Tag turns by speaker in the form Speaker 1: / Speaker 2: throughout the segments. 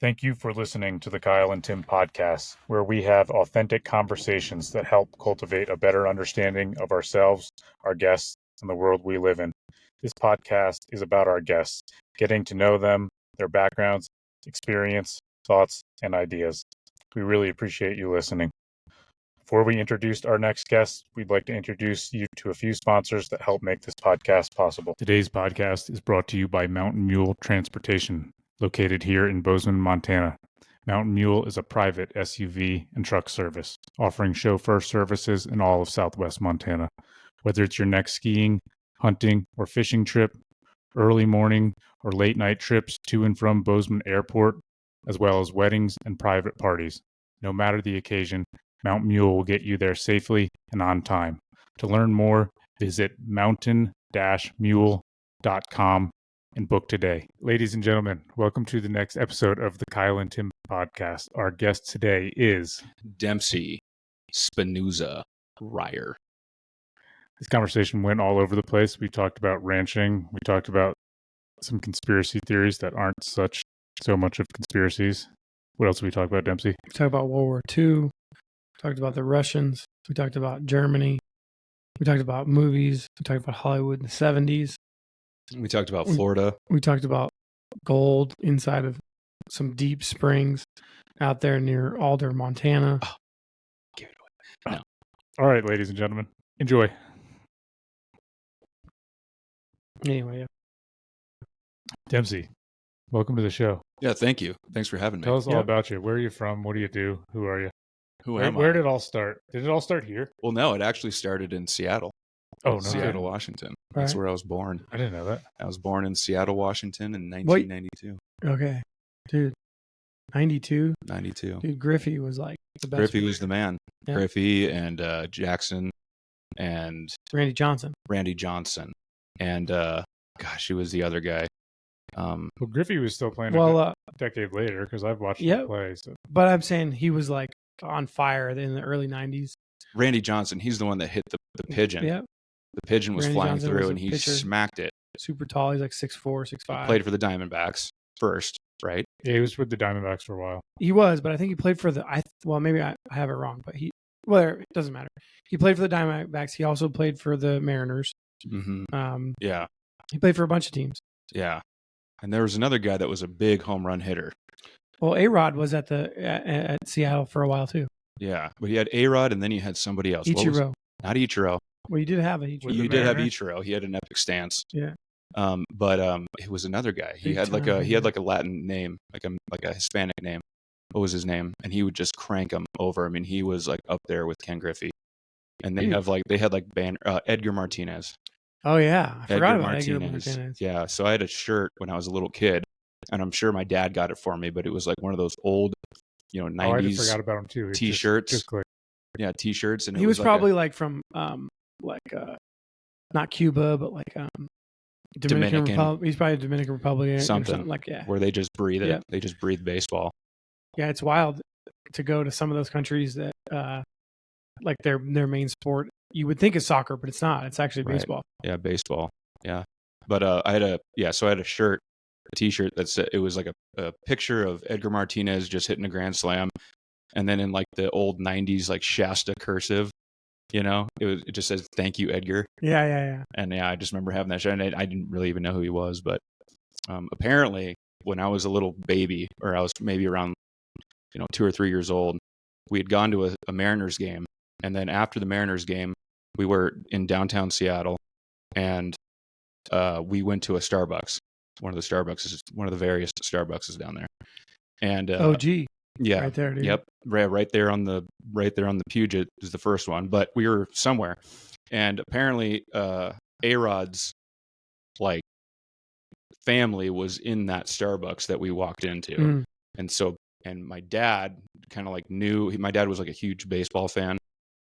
Speaker 1: Thank you for listening to the Kyle and Tim podcast, where we have authentic conversations that help cultivate a better understanding of ourselves, our guests, and the world we live in. This podcast is about our guests, getting to know them, their backgrounds, experience, thoughts, and ideas. We really appreciate you listening. Before we introduce our next guest, we'd like to introduce you to a few sponsors that help make this podcast possible. Today's podcast is brought to you by Mountain Mule Transportation, located here in Bozeman, Montana. Mountain Mule is a private SUV and truck service, offering chauffeur services in all of southwest Montana. Whether it's your next skiing, hunting, or fishing trip, early morning or late night trips to and from Bozeman Airport, as well as weddings and private parties. No matter the occasion, Mountain Mule will get you there safely and on time. To learn more, visit mountain-mule.com and book today. Ladies and gentlemen, welcome to the next episode of the Kyle and Tim podcast. Our guest today is
Speaker 2: Dempsey Reier.
Speaker 1: This conversation went all over the place. We talked about ranching. We talked about some conspiracy theories that aren't so much of conspiracies. What else did we talk about, Dempsey?
Speaker 3: We talked about World War II. Talked about the Russians. We talked about Germany. We talked about movies. We talked about Hollywood in the 70s.
Speaker 2: We talked about Florida.
Speaker 3: We talked about gold inside of some deep springs out there near Alder, Montana.
Speaker 2: Oh, give it away. No.
Speaker 1: All right, ladies and gentlemen, enjoy.
Speaker 3: Anyway, yeah.
Speaker 1: Dempsey, welcome to the show.
Speaker 2: Yeah, thank you. Thanks for having me.
Speaker 1: Tell us all about you. Where are you from? What do you do? Who are you? Where did it all start? Did it all start here?
Speaker 2: Well, no, it actually started in Seattle.
Speaker 1: Oh, no.
Speaker 2: Seattle, Washington. That's where I was born.
Speaker 1: I didn't know that.
Speaker 2: I was born in Seattle, Washington in 1992.
Speaker 3: Okay. Dude, 92?
Speaker 2: 92.
Speaker 3: Dude, Griffey was like the best.
Speaker 2: Griffey was the man.
Speaker 3: Yeah.
Speaker 2: Griffey and Jackson and
Speaker 3: Randy Johnson.
Speaker 2: And, who was the other guy?
Speaker 1: Well, Griffey was still playing a decade later because I've watched him play. So.
Speaker 3: But I'm saying he was like on fire in the early 90s.
Speaker 2: Randy Johnson, he's the one that hit the pigeon.
Speaker 3: Yeah.
Speaker 2: The pigeon was
Speaker 3: Randy
Speaker 2: flying
Speaker 3: Johnson
Speaker 2: through
Speaker 3: was
Speaker 2: and he
Speaker 3: pitcher.
Speaker 2: smacked it.
Speaker 3: Super tall. He's like 6'4", 6'5".
Speaker 2: Played for the Diamondbacks first, right?
Speaker 1: Yeah, he was with the Diamondbacks for a while.
Speaker 3: He was, but I think he played for maybe I have it wrong, but it doesn't matter. He played for the Diamondbacks. He also played for the Mariners.
Speaker 2: Mm-hmm. Yeah.
Speaker 3: He played for a bunch of teams.
Speaker 2: Yeah. And there was another guy that was a big home run hitter.
Speaker 3: Well, A-Rod was at Seattle for a while too.
Speaker 2: Yeah, but he had A-Rod and then he had somebody else.
Speaker 3: Ichiro.
Speaker 2: Not Ichiro.
Speaker 3: Well, you did have Ichiro.
Speaker 2: You did have Ichiro. He had an epic stance.
Speaker 3: Yeah.
Speaker 2: But it was another guy. He had like a Latin name, like a Hispanic name. What was his name? And he would just crank him over. I mean, he was like up there with Ken Griffey. And they had Edgar Martinez.
Speaker 3: Oh yeah, I forgot about
Speaker 2: Edgar Martinez. Yeah, so I had a shirt when I was a little kid, and I'm sure my dad got it for me, but it was like one of those old, 90s.
Speaker 1: I forgot about him too.
Speaker 2: T-shirts. Yeah, T-shirts, and
Speaker 3: he was probably like from not Cuba, but like Dominican Republic. He's probably Dominican Republic, something like
Speaker 2: where they just breathe it.
Speaker 3: Yeah.
Speaker 2: They just breathe baseball.
Speaker 3: Yeah, it's wild to go to some of those countries that like their main sport. You would think is soccer, but it's not. It's actually baseball.
Speaker 2: Yeah, baseball. Yeah, but I had a shirt, a T-shirt that said it was like a picture of Edgar Martinez just hitting a grand slam, and then in like the old '90s like Shasta cursive, it just says "Thank you, Edgar."
Speaker 3: Yeah.
Speaker 2: And I just remember having that shirt, and I didn't really even know who he was, but apparently when I was a little baby, or I was maybe around 2 or 3 years old, we had gone to a Mariners game. And then after the Mariners game, we were in downtown Seattle, and we went to a Starbucks. One of the various Starbucks down there. And
Speaker 3: yeah, right there, dude.
Speaker 2: Yep, right there on the Puget is the first one. But we were somewhere, and apparently A-Rod's like family was in that Starbucks that we walked into, and my dad kind of like knew. My dad was like a huge baseball fan.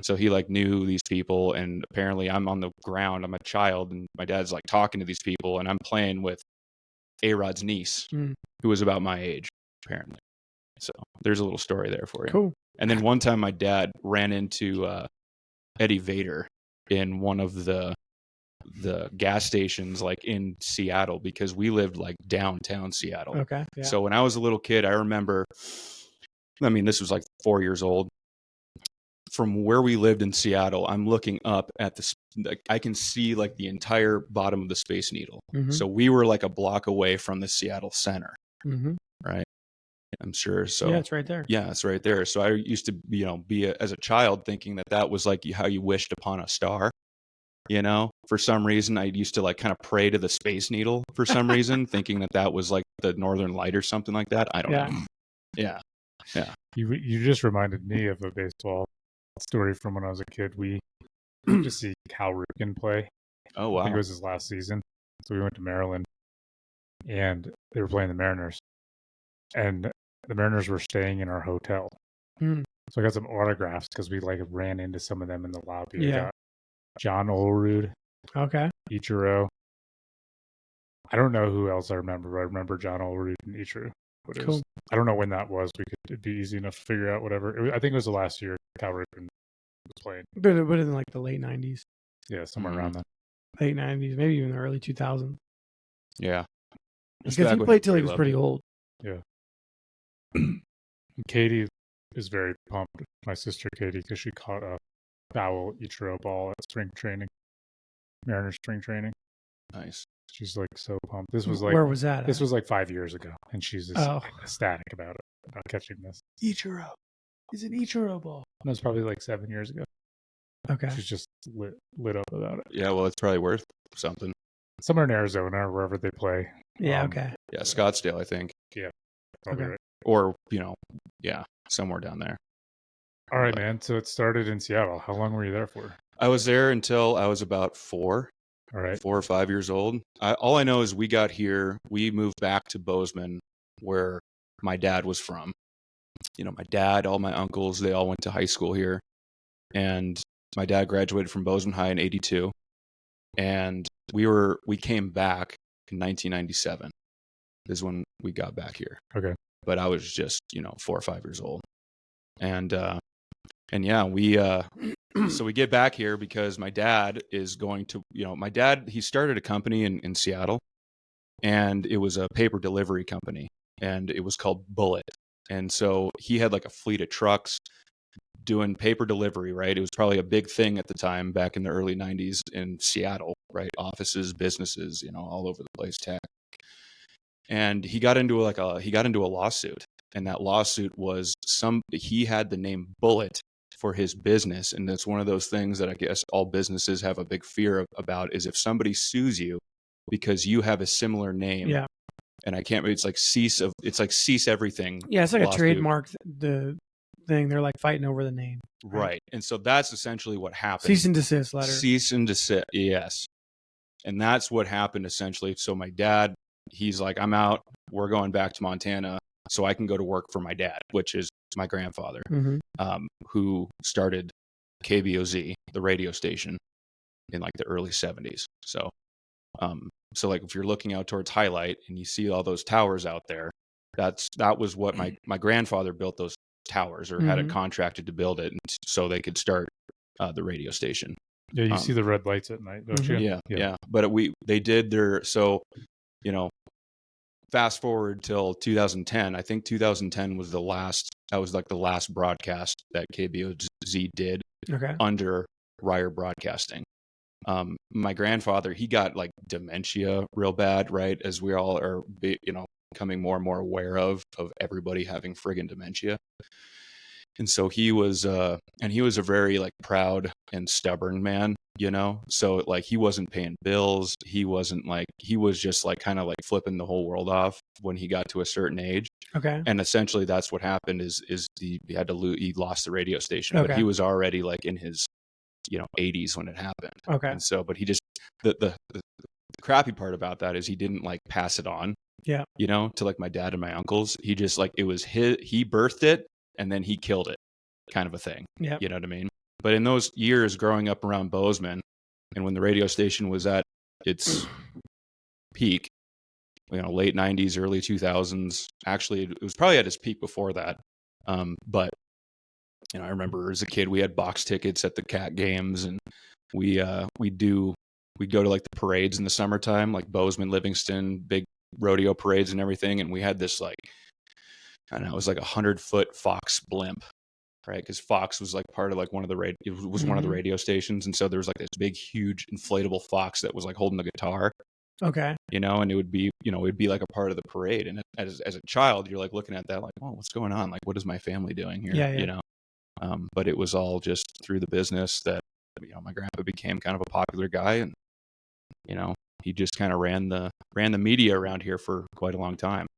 Speaker 2: So he like knew these people, and apparently I'm on the ground. I'm a child, and my dad's like talking to these people, and I'm playing with A-Rod's niece, who was about my age, apparently. So there's a little story there for you.
Speaker 3: Cool.
Speaker 2: And then one time my dad ran into Eddie Vedder in one of the the gas stations like in Seattle, because we lived like downtown Seattle.
Speaker 3: Okay. Yeah.
Speaker 2: So when I was a little kid, I remember, I mean, this was like 4 years old. From where we lived in Seattle, I'm looking up at the, like, I can see like the entire bottom of the Space Needle.
Speaker 3: Mhm.
Speaker 2: So we were like a block away from the Seattle Center,
Speaker 3: Mhm.
Speaker 2: right? I'm sure. So
Speaker 3: Yeah, it's right there.
Speaker 2: yeah, it's right there. So I used to, as a child thinking that was like how you wished upon a star. For some reason, I used to like kind of pray to the Space Needle for some reason, thinking that was like the Northern Light or something like that. I don't know. Yeah. Yeah.
Speaker 1: You just reminded me of a baseball story from when I was a kid. We went to see Cal Ripken play.
Speaker 2: Oh,
Speaker 1: I think it
Speaker 2: wow.
Speaker 1: was his last season. So we went to Maryland, and they were playing the Mariners. And the Mariners were staying in our hotel.
Speaker 3: Hmm.
Speaker 1: So I got some autographs because we like ran into some of them in the lobby.
Speaker 3: Yeah.
Speaker 1: I got John Olerud,
Speaker 3: Okay.
Speaker 1: Ichiro. I don't know who else I remember, but I remember John Olerud and Ichiro.
Speaker 3: Cool.
Speaker 1: I don't know when that was. It'd be easy enough to figure out whatever. I think it was the last year Cal Ripken was playing.
Speaker 3: But in like the late 90s.
Speaker 1: Yeah, somewhere around then.
Speaker 3: Late 90s, maybe even the early 2000s.
Speaker 2: Yeah.
Speaker 3: Because he played till he was pretty old.
Speaker 1: Yeah. Katie is very pumped. My sister Katie, because she caught a foul Ichiro ball at spring training, Mariners spring training.
Speaker 2: Nice.
Speaker 1: She's like so pumped. This was like,
Speaker 3: where was that?
Speaker 1: This was like 5 years ago, and she's just ecstatic about it, about catching this.
Speaker 3: Ichiro. It's an Ichiro ball.
Speaker 1: That was probably like 7 years ago.
Speaker 3: Okay.
Speaker 1: She's just lit up about it.
Speaker 2: Yeah, well, it's probably worth something.
Speaker 1: Somewhere in Arizona or wherever they play.
Speaker 3: Yeah, okay.
Speaker 2: Yeah, Scottsdale, I think.
Speaker 1: Yeah, probably right.
Speaker 2: Or, somewhere down there.
Speaker 1: All right, man. So it started in Seattle. How long were you there for?
Speaker 2: I was there until I was about 4.
Speaker 1: All right.
Speaker 2: 4 or 5 years old. All I know is we got here. We moved back to Bozeman, where my dad was from. My dad, all my uncles, they all went to high school here. And my dad graduated from Bozeman High in 82. And we came back in 1997 is when we got back here.
Speaker 1: Okay.
Speaker 2: But I was just, 4 or 5 years old. And yeah, we so we get back here because my dad is going to, he started a company in Seattle, and it was a paper delivery company, and it was called Bullet. And so he had like a fleet of trucks doing paper delivery, right? It was probably a big thing at the time back in the early 90s in Seattle, right? Offices, businesses, all over the place, tech. And he got into a lawsuit, and that lawsuit was he had the name Bullet for his business. And that's one of those things that I guess all businesses have a big fear about, is if somebody sues you because you have a similar name.
Speaker 3: Yeah.
Speaker 2: And I can't, it's like cease everything.
Speaker 3: Yeah, it's like
Speaker 2: lawsuit.
Speaker 3: a trademark the thing. They're like fighting over the name.
Speaker 2: Right. And so that's essentially what happened.
Speaker 3: Cease and desist letter.
Speaker 2: Cease and desist. Yes. And that's what happened essentially. So my dad, he's like, I'm out. We're going back to Montana so I can go to work for my dad, which is my grandfather, who started KBOZ, the radio station, in like the early 70s. So, like if you're looking out towards Highlight and you see all those towers out there, that was what my grandfather built those towers, or had it contracted to build it, so they could start the radio station.
Speaker 1: Yeah, you see the red lights at night, don't you?
Speaker 2: Yeah. But they did their, so, fast forward till 2010. I think 2010 was the last broadcast that KBOZ did under Reier Broadcasting. My grandfather, he got like dementia real bad, right? As we all are, becoming more and more aware of everybody having friggin' dementia. And so he was a very like proud and stubborn man, so like he wasn't paying bills. He was just like kind of like flipping the whole world off when he got to a certain age. Okay. And essentially that's what happened is he lost the radio station, but he was already like in his, 80s when it happened. Okay. And so, but he just, the crappy part about that is he didn't like pass it on, to like my dad and my uncles. He just like, it was he birthed it, and then he killed it, kind of a thing. Yeah. You know what I mean? But in those years growing up around Bozeman, and when the radio station was at its peak, late 90s, early 2000s, actually it was probably at its peak before that. But I remember as a kid, we had box tickets at the Cat games, and we do we'd go to like the parades in the summertime, like Bozeman, Livingston, big rodeo parades and everything. And we had this like, I don't know, it was like 100-foot Fox blimp, right? Because Fox was like part of like one of the one of the radio stations, and so there was like this big, huge inflatable Fox that was like holding the guitar.
Speaker 3: Okay.
Speaker 2: And it would be, it'd be like a part of the parade. And as a child, you're like looking at that, like, oh, what's going on? Like, what is my family doing here?
Speaker 3: Yeah.
Speaker 2: But it was all just through the business that, my grandpa became kind of a popular guy, and, he just kind of ran the media around here for quite a long time.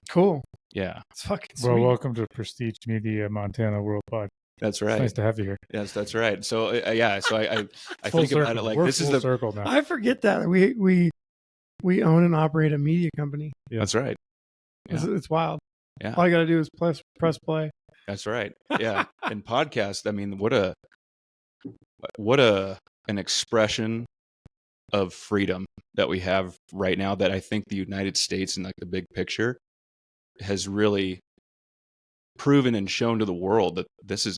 Speaker 3: Cool.
Speaker 2: Yeah.
Speaker 3: It's fucking sweet.
Speaker 1: Well, welcome to Prestige Media Montana World Pod.
Speaker 2: That's right.
Speaker 1: It's nice to have you here.
Speaker 2: Yes, that's right. So so I think
Speaker 1: circle.
Speaker 2: about it like
Speaker 1: We're
Speaker 2: this is
Speaker 1: full
Speaker 2: the
Speaker 1: circle now.
Speaker 3: I forget that we own and operate a media company.
Speaker 1: Yeah.
Speaker 2: That's right. Yeah.
Speaker 3: It's wild.
Speaker 2: Yeah.
Speaker 3: All you got to do is press play.
Speaker 2: That's right. Yeah. And podcast, I mean, what an expression of freedom that we have right now, that I think the United States, in like the big picture, has really proven and shown to the world that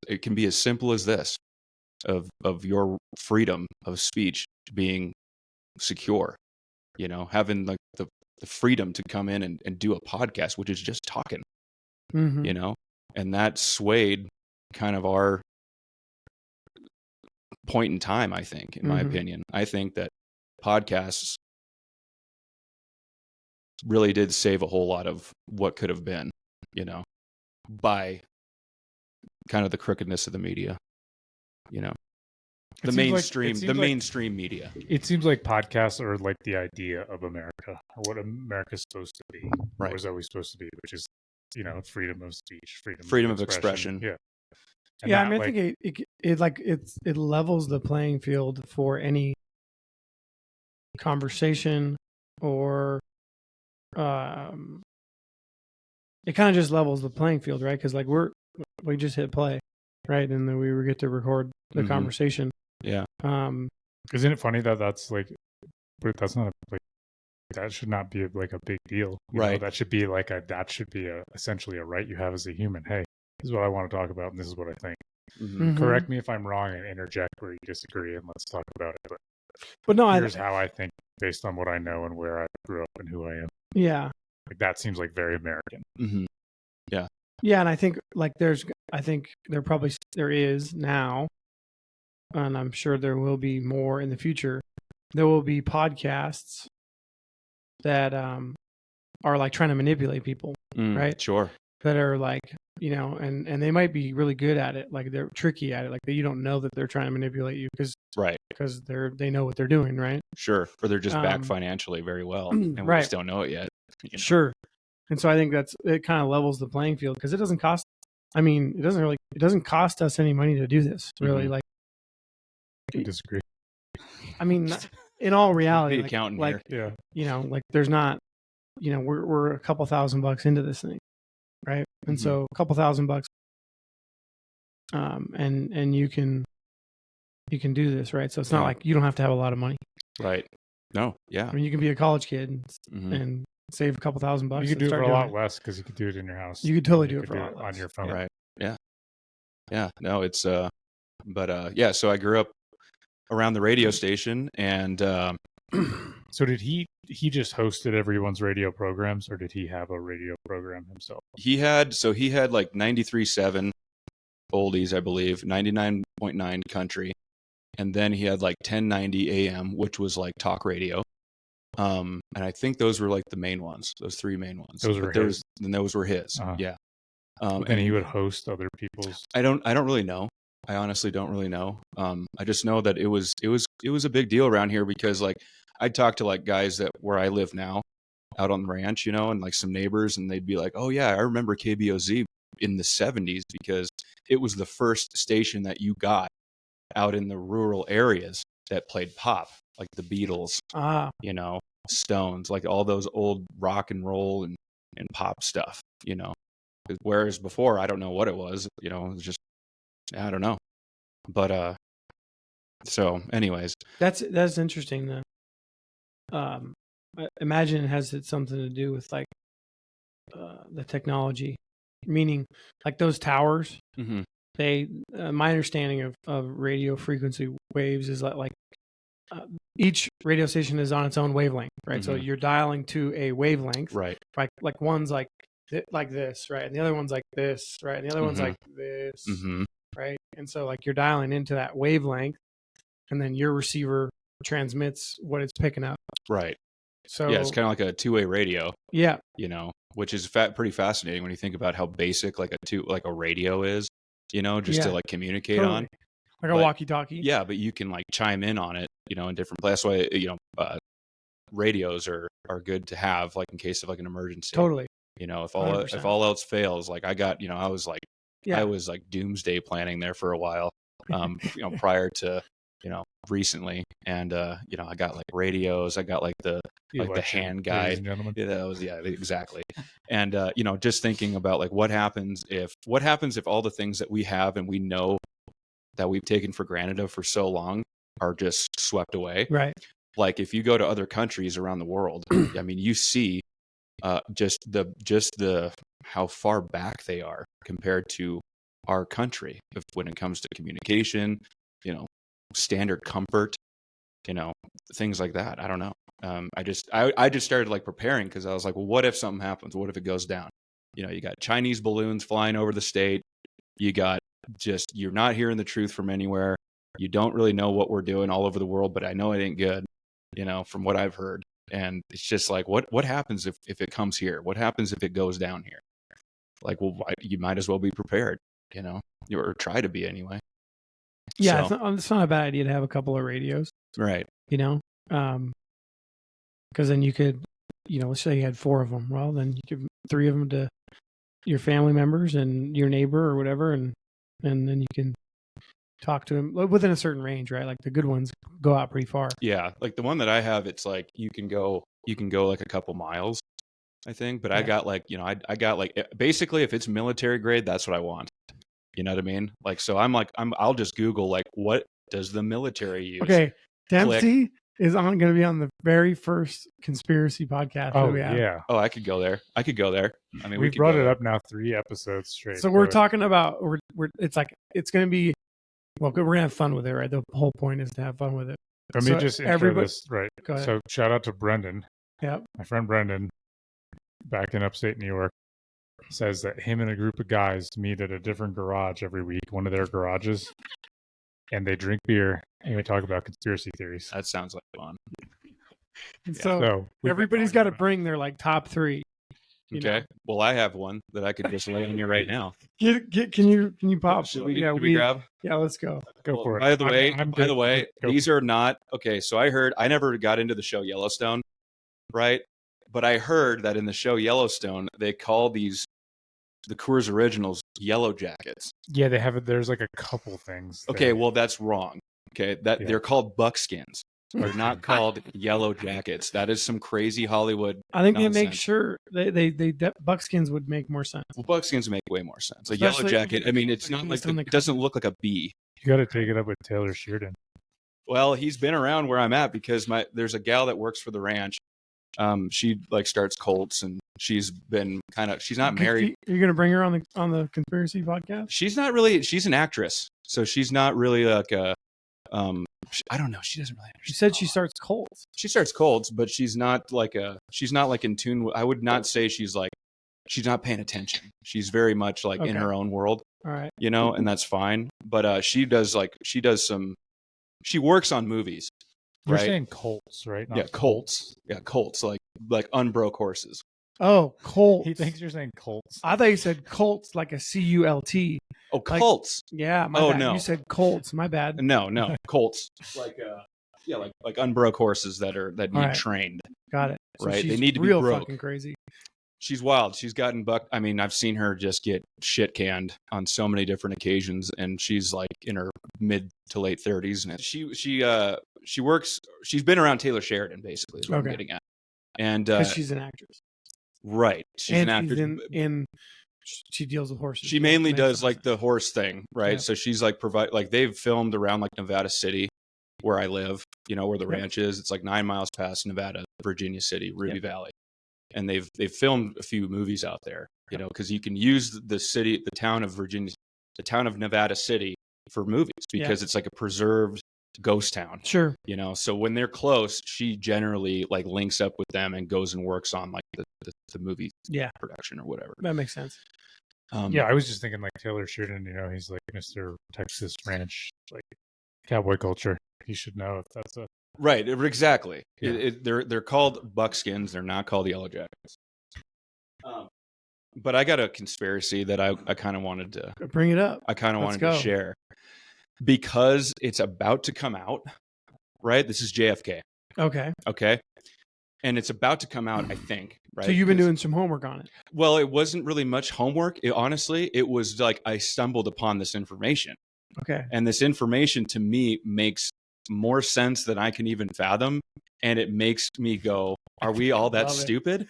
Speaker 2: it can be as simple as this, of your freedom of speech being secure, having like the freedom to come in and do a podcast, which is just talking, and that swayed kind of our point in time, I think, in my opinion. I think that podcasts really did save a whole lot of what could have been, by kind of the crookedness of the media, the mainstream media.
Speaker 1: It seems like podcasts are like the idea of America, or what America's supposed to be,
Speaker 2: right?
Speaker 1: Was always supposed to be, which is, freedom of speech,
Speaker 2: freedom of expression.
Speaker 1: Yeah.
Speaker 3: And I mean, I think it levels the playing field for any conversation, or it kind of just levels the playing field, right? Because like we just hit play, right, and then we get to record the conversation.
Speaker 2: Yeah.
Speaker 1: Isn't it funny that that's like, but that's not like, that should not be like a big deal,
Speaker 2: right?
Speaker 1: That should be essentially a right you have as a human. Hey, this is what I want to talk about, and this is what I think. Correct me if I'm wrong and interject where you disagree, and let's talk about it. But no, here's how I think based on what I know and where I grew up and who I am.
Speaker 3: Yeah,
Speaker 1: like that seems like very American.
Speaker 2: Yeah,
Speaker 3: and I think there is now, and I'm sure there will be more in the future. There will be podcasts that are like trying to manipulate people, right?
Speaker 2: Sure.
Speaker 3: That are like, and they might be really good at it, like they're tricky at it, like you don't know that they're trying to manipulate you because they know what they're doing, right?
Speaker 2: Sure. Or they're just back financially very well, and we just don't know it yet.
Speaker 3: Sure. And so I think it kind of levels the playing field, because it doesn't cost. I mean, it doesn't cost us any money to do this, really. Like,
Speaker 1: I disagree.
Speaker 3: I mean, in all reality,
Speaker 2: the accountant
Speaker 3: here. Yeah. Like there's not, we're a couple $1,000 into this thing, right? And so a couple $1,000, and you can do this, right? So it's not like you don't have to have a lot of money,
Speaker 2: right? No, yeah.
Speaker 3: I mean, you can be a college kid and save a couple $1,000.
Speaker 1: You could do it for a lot less, because you could do it in your house.
Speaker 3: You could totally do it for a lot less
Speaker 1: on your phone,
Speaker 2: right? Yeah. No, it's So I grew up around the radio station, and
Speaker 1: so did he just hosted everyone's radio programs, or did he have a radio program himself?
Speaker 2: He had like 93.7 oldies, I believe, 99.9 country, and then he had like 1090 AM, which was like talk radio. And I think those were like the main ones, those three main ones.
Speaker 1: Those were his.
Speaker 2: Those were his. Yeah.
Speaker 1: And he would host other people's.
Speaker 2: I don't really know. I honestly don't really know. I just know that it was a big deal around here, because like I'd talk to like guys that where I live now, out on the ranch, and like some neighbors, and they'd be like, "Oh yeah, I remember KBOZ in the 70s, because it was the first station that you got out in the rural areas that played pop, like the Beatles, Stones, like all those old rock and roll and pop stuff, Whereas before, I don't know what it was, it was just, I don't know. But so anyways,
Speaker 3: that's interesting though. I imagine it has something to do with like the technology, meaning like those towers. They my understanding of radio frequency waves is like each radio station is on its own wavelength, right? So
Speaker 2: Mhm.
Speaker 3: you're dialing to a wavelength,
Speaker 2: Right.
Speaker 3: like one's like this, right? And the other one's like this, right? And the other one's
Speaker 2: Mhm.
Speaker 3: like this,
Speaker 2: Mm-hmm.
Speaker 3: right? And so like you're dialing into that wavelength, and then your receiver transmits what it's picking up.
Speaker 2: Right.
Speaker 3: So
Speaker 2: Yeah, it's kind of like a two-way radio,
Speaker 3: yeah,
Speaker 2: you know, which is pretty fascinating when you think about how basic like a radio is, you know, just to
Speaker 3: Yeah,
Speaker 2: like communicate
Speaker 3: totally.
Speaker 2: on.
Speaker 3: Like a
Speaker 2: But-
Speaker 3: walkie-talkie.
Speaker 2: Yeah, but you can like chime in on it, you know, in different. That's why radios are good to have, like in case of like an emergency.
Speaker 3: Totally.
Speaker 2: You know, if
Speaker 3: 100%.
Speaker 2: all else fails, like I got, you know, I was like doomsday planning there for a while, you know, prior to, you know, recently, and you know, I got like radios, I got like the hand
Speaker 1: ladies
Speaker 2: guide.
Speaker 1: and gentlemen.
Speaker 2: Yeah, that was exactly. And you know, just thinking about like what happens if all the things that we have and we know that we've taken for granted for so long are just swept away.
Speaker 3: Right.
Speaker 2: Like if you go to other countries around the world, I mean, you see just the how far back they are compared to our country when it comes to communication, you know, standard comfort, you know, things like that. I don't know. I just started like preparing because I was like, well, what if something happens? What if it goes down? You know, you got Chinese balloons flying over the state. You got you're not hearing the truth from anywhere. You don't really know what we're doing all over the world, but I know it ain't good, you know, from what I've heard. And it's just like, what happens if it comes here? What happens if it goes down here? Like, well, you might as well be prepared, you know, or try to be anyway.
Speaker 3: Yeah,
Speaker 2: So,
Speaker 3: it's not a bad idea to have a couple of radios,
Speaker 2: right.
Speaker 3: you know, because then you could, you know, let's say you had 4 of them. Well, then you give 3 of them to your family members and your neighbor or whatever, and then you can talk to them within a certain range, right? Like the good ones go out pretty far.
Speaker 2: Yeah, like the one that I have, it's like you can go like a couple miles, I think. But I
Speaker 3: Yeah.
Speaker 2: got like, you know, I got like basically if it's military grade, that's what I want. You know what I mean? Like, so I'll just Google like, what does the military use?
Speaker 3: Okay, Dempsey is going to be on the very first conspiracy podcast that
Speaker 1: Oh
Speaker 3: we have.
Speaker 1: yeah,
Speaker 2: Oh, I could go there. I mean,
Speaker 1: we've
Speaker 2: could
Speaker 1: brought
Speaker 2: go
Speaker 1: it
Speaker 2: there.
Speaker 1: up now 3 episodes straight.
Speaker 3: So we're talking about it's like it's going to be we're gonna have fun with it, right? The whole point is to have fun with it.
Speaker 1: Let me just intro this right.
Speaker 3: Go ahead.
Speaker 1: So shout out to Brendan.
Speaker 3: Yep.
Speaker 1: My friend Brendan, back in upstate New York, says that him and a group of guys meet at a different garage every week, one of their garages, and they drink beer and they talk about conspiracy theories.
Speaker 2: That sounds like fun.
Speaker 3: And
Speaker 2: Yeah.
Speaker 3: so everybody's got to bring their like top 3.
Speaker 2: Okay. Well, I have one that I could just lay on you right now.
Speaker 3: Can you pop?
Speaker 2: Should we
Speaker 3: grab?
Speaker 2: grab?
Speaker 3: Yeah, let's go.
Speaker 1: Go for it.
Speaker 2: By the way,
Speaker 1: Go.
Speaker 2: these are not okay. So I never got into the show Yellowstone, right? But I heard that in the show Yellowstone, they call the Coors Originals Yellow Jackets.
Speaker 1: Yeah, they have it. There's like a couple things.
Speaker 2: Okay, well that's wrong. Okay, they're called buckskins. They're not called Yellow Jackets. That is some crazy Hollywood.
Speaker 3: I think
Speaker 2: nonsense.
Speaker 3: they make sure they buckskins would make more sense.
Speaker 2: Well, buckskins make way more sense. A
Speaker 3: Especially-
Speaker 2: yellow jacket. I mean, it's not like it doesn't look like a bee.
Speaker 1: You got to take it up with Taylor Sheridan.
Speaker 2: Well, he's been around where I'm at because there's a gal that works for the ranch. She like starts cults and she's not married.
Speaker 3: You're gonna bring her on the conspiracy podcast?
Speaker 2: She's not really. She's an actress, so she's not really like a. I don't know. She doesn't really.
Speaker 3: She said she starts cults.
Speaker 2: She starts cults, but she's not like in tune. I would not say she's not paying attention. She's very much like in her own world.
Speaker 3: All right.
Speaker 2: You know, and that's fine. But she works on movies.
Speaker 1: You're
Speaker 2: right?
Speaker 1: saying Colts, right? Not
Speaker 2: Yeah, Colts. Yeah, Colts, like unbroke horses.
Speaker 3: Oh, Colts.
Speaker 1: He thinks you're saying Colts.
Speaker 3: I thought you said Colts like a CULT.
Speaker 2: Oh, Colts.
Speaker 3: Yeah. My bad.
Speaker 2: No.
Speaker 3: You said Colts. My bad.
Speaker 2: No, Colts. Like unbroke horses that need
Speaker 3: right.
Speaker 2: trained.
Speaker 3: Got it. So
Speaker 2: Right?
Speaker 3: she's
Speaker 2: They need to be
Speaker 3: real
Speaker 2: broke.
Speaker 3: fucking crazy.
Speaker 2: She's wild. She's gotten bucked. I mean, I've seen her just get shit canned on so many different occasions, and she's like in her mid to late 30s. And she works. She's been around Taylor Sheridan, basically, is what I'm getting at. And
Speaker 3: because she's an actress,
Speaker 2: right? She's an actress.
Speaker 3: She deals with horses.
Speaker 2: She mainly does like the horse thing, right?
Speaker 3: Yeah.
Speaker 2: So she's like they've filmed around like Nevada City, where I live. You know where the ranch is. It's like 9 miles past Nevada, Virginia City, Ruby Valley. And they've filmed a few movies out there, you know, because you can use the town of Nevada City for movies because it's like a preserved ghost town.
Speaker 3: Sure.
Speaker 2: So when they're close, she generally like links up with them and goes and works on like the movie production or whatever.
Speaker 3: That makes sense.
Speaker 1: I was just thinking like Taylor Sheridan, he's like Mr. Texas Ranch, like cowboy culture. He should know if that's a
Speaker 2: right. Exactly.
Speaker 1: Yeah.
Speaker 2: They're called buckskins. They're not called yellow jackets. But I got a conspiracy that I kind of wanted to
Speaker 3: bring it up.
Speaker 2: I kind of wanted to share because it's about to come out. Right. This is JFK. Okay. And it's about to come out, I think. Right.
Speaker 3: So you've been doing some homework on it.
Speaker 2: Well, it wasn't really much homework. Honestly, it was like I stumbled upon this information.
Speaker 3: Okay.
Speaker 2: And this information to me makes more sense than I can even fathom. And it makes me go, are we all that stupid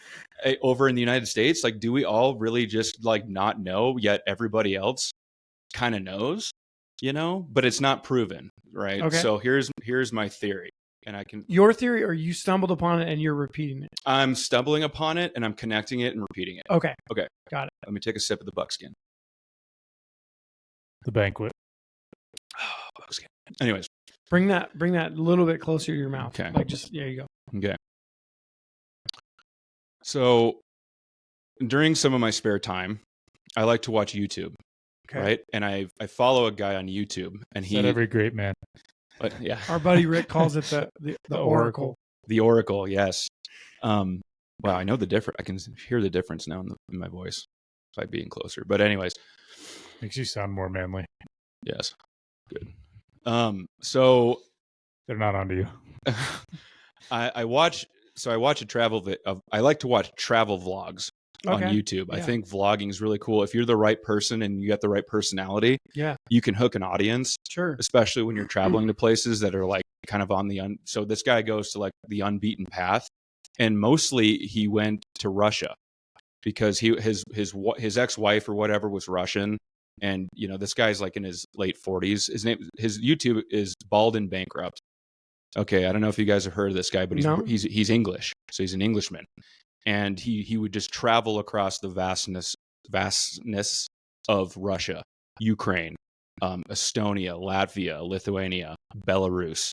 Speaker 2: over in the United States? Like, do we all really just like not know, yet everybody else kind of knows, but it's not proven. Right.
Speaker 3: Okay.
Speaker 2: So here's my theory. And I can.
Speaker 3: Your theory, or you stumbled upon it and you're repeating it?
Speaker 2: I'm stumbling upon it and I'm connecting it and repeating it.
Speaker 3: Okay.
Speaker 2: Got it. Let me take a sip of the buckskin.
Speaker 1: The banquet.
Speaker 2: Buckskin. Anyways.
Speaker 3: Bring that a little bit closer to your mouth.
Speaker 2: Okay.
Speaker 3: Like there you go.
Speaker 2: Okay. So during some of my spare time, I like to watch YouTube. Okay. Right. And I follow a guy on YouTube and he.
Speaker 1: Every great man.
Speaker 2: Yeah.
Speaker 3: Our buddy Rick calls it the Oracle.
Speaker 2: The Oracle, yes. Wow, I know the difference. I can hear the difference now in my voice by being closer. But anyways,
Speaker 1: makes you sound more manly.
Speaker 2: Yes, good. So
Speaker 1: they're not onto you.
Speaker 2: I watch a travel. I like to watch travel vlogs on YouTube. Yeah. I think vlogging is really cool. If you're the right person and you got the right personality, you can hook an audience.
Speaker 3: Sure.
Speaker 2: Especially when you're traveling to places that are like kind of on so this guy goes to like the unbeaten path, and mostly he went to Russia because his ex-wife or whatever was Russian, and this guy's like in his late 40s. His YouTube is Bald and Bankrupt. Okay, I don't know if you guys have heard of this guy, but he's English, so he's an Englishman. And he would just travel across the vastness of Russia, Ukraine, Estonia, Latvia, Lithuania, Belarus.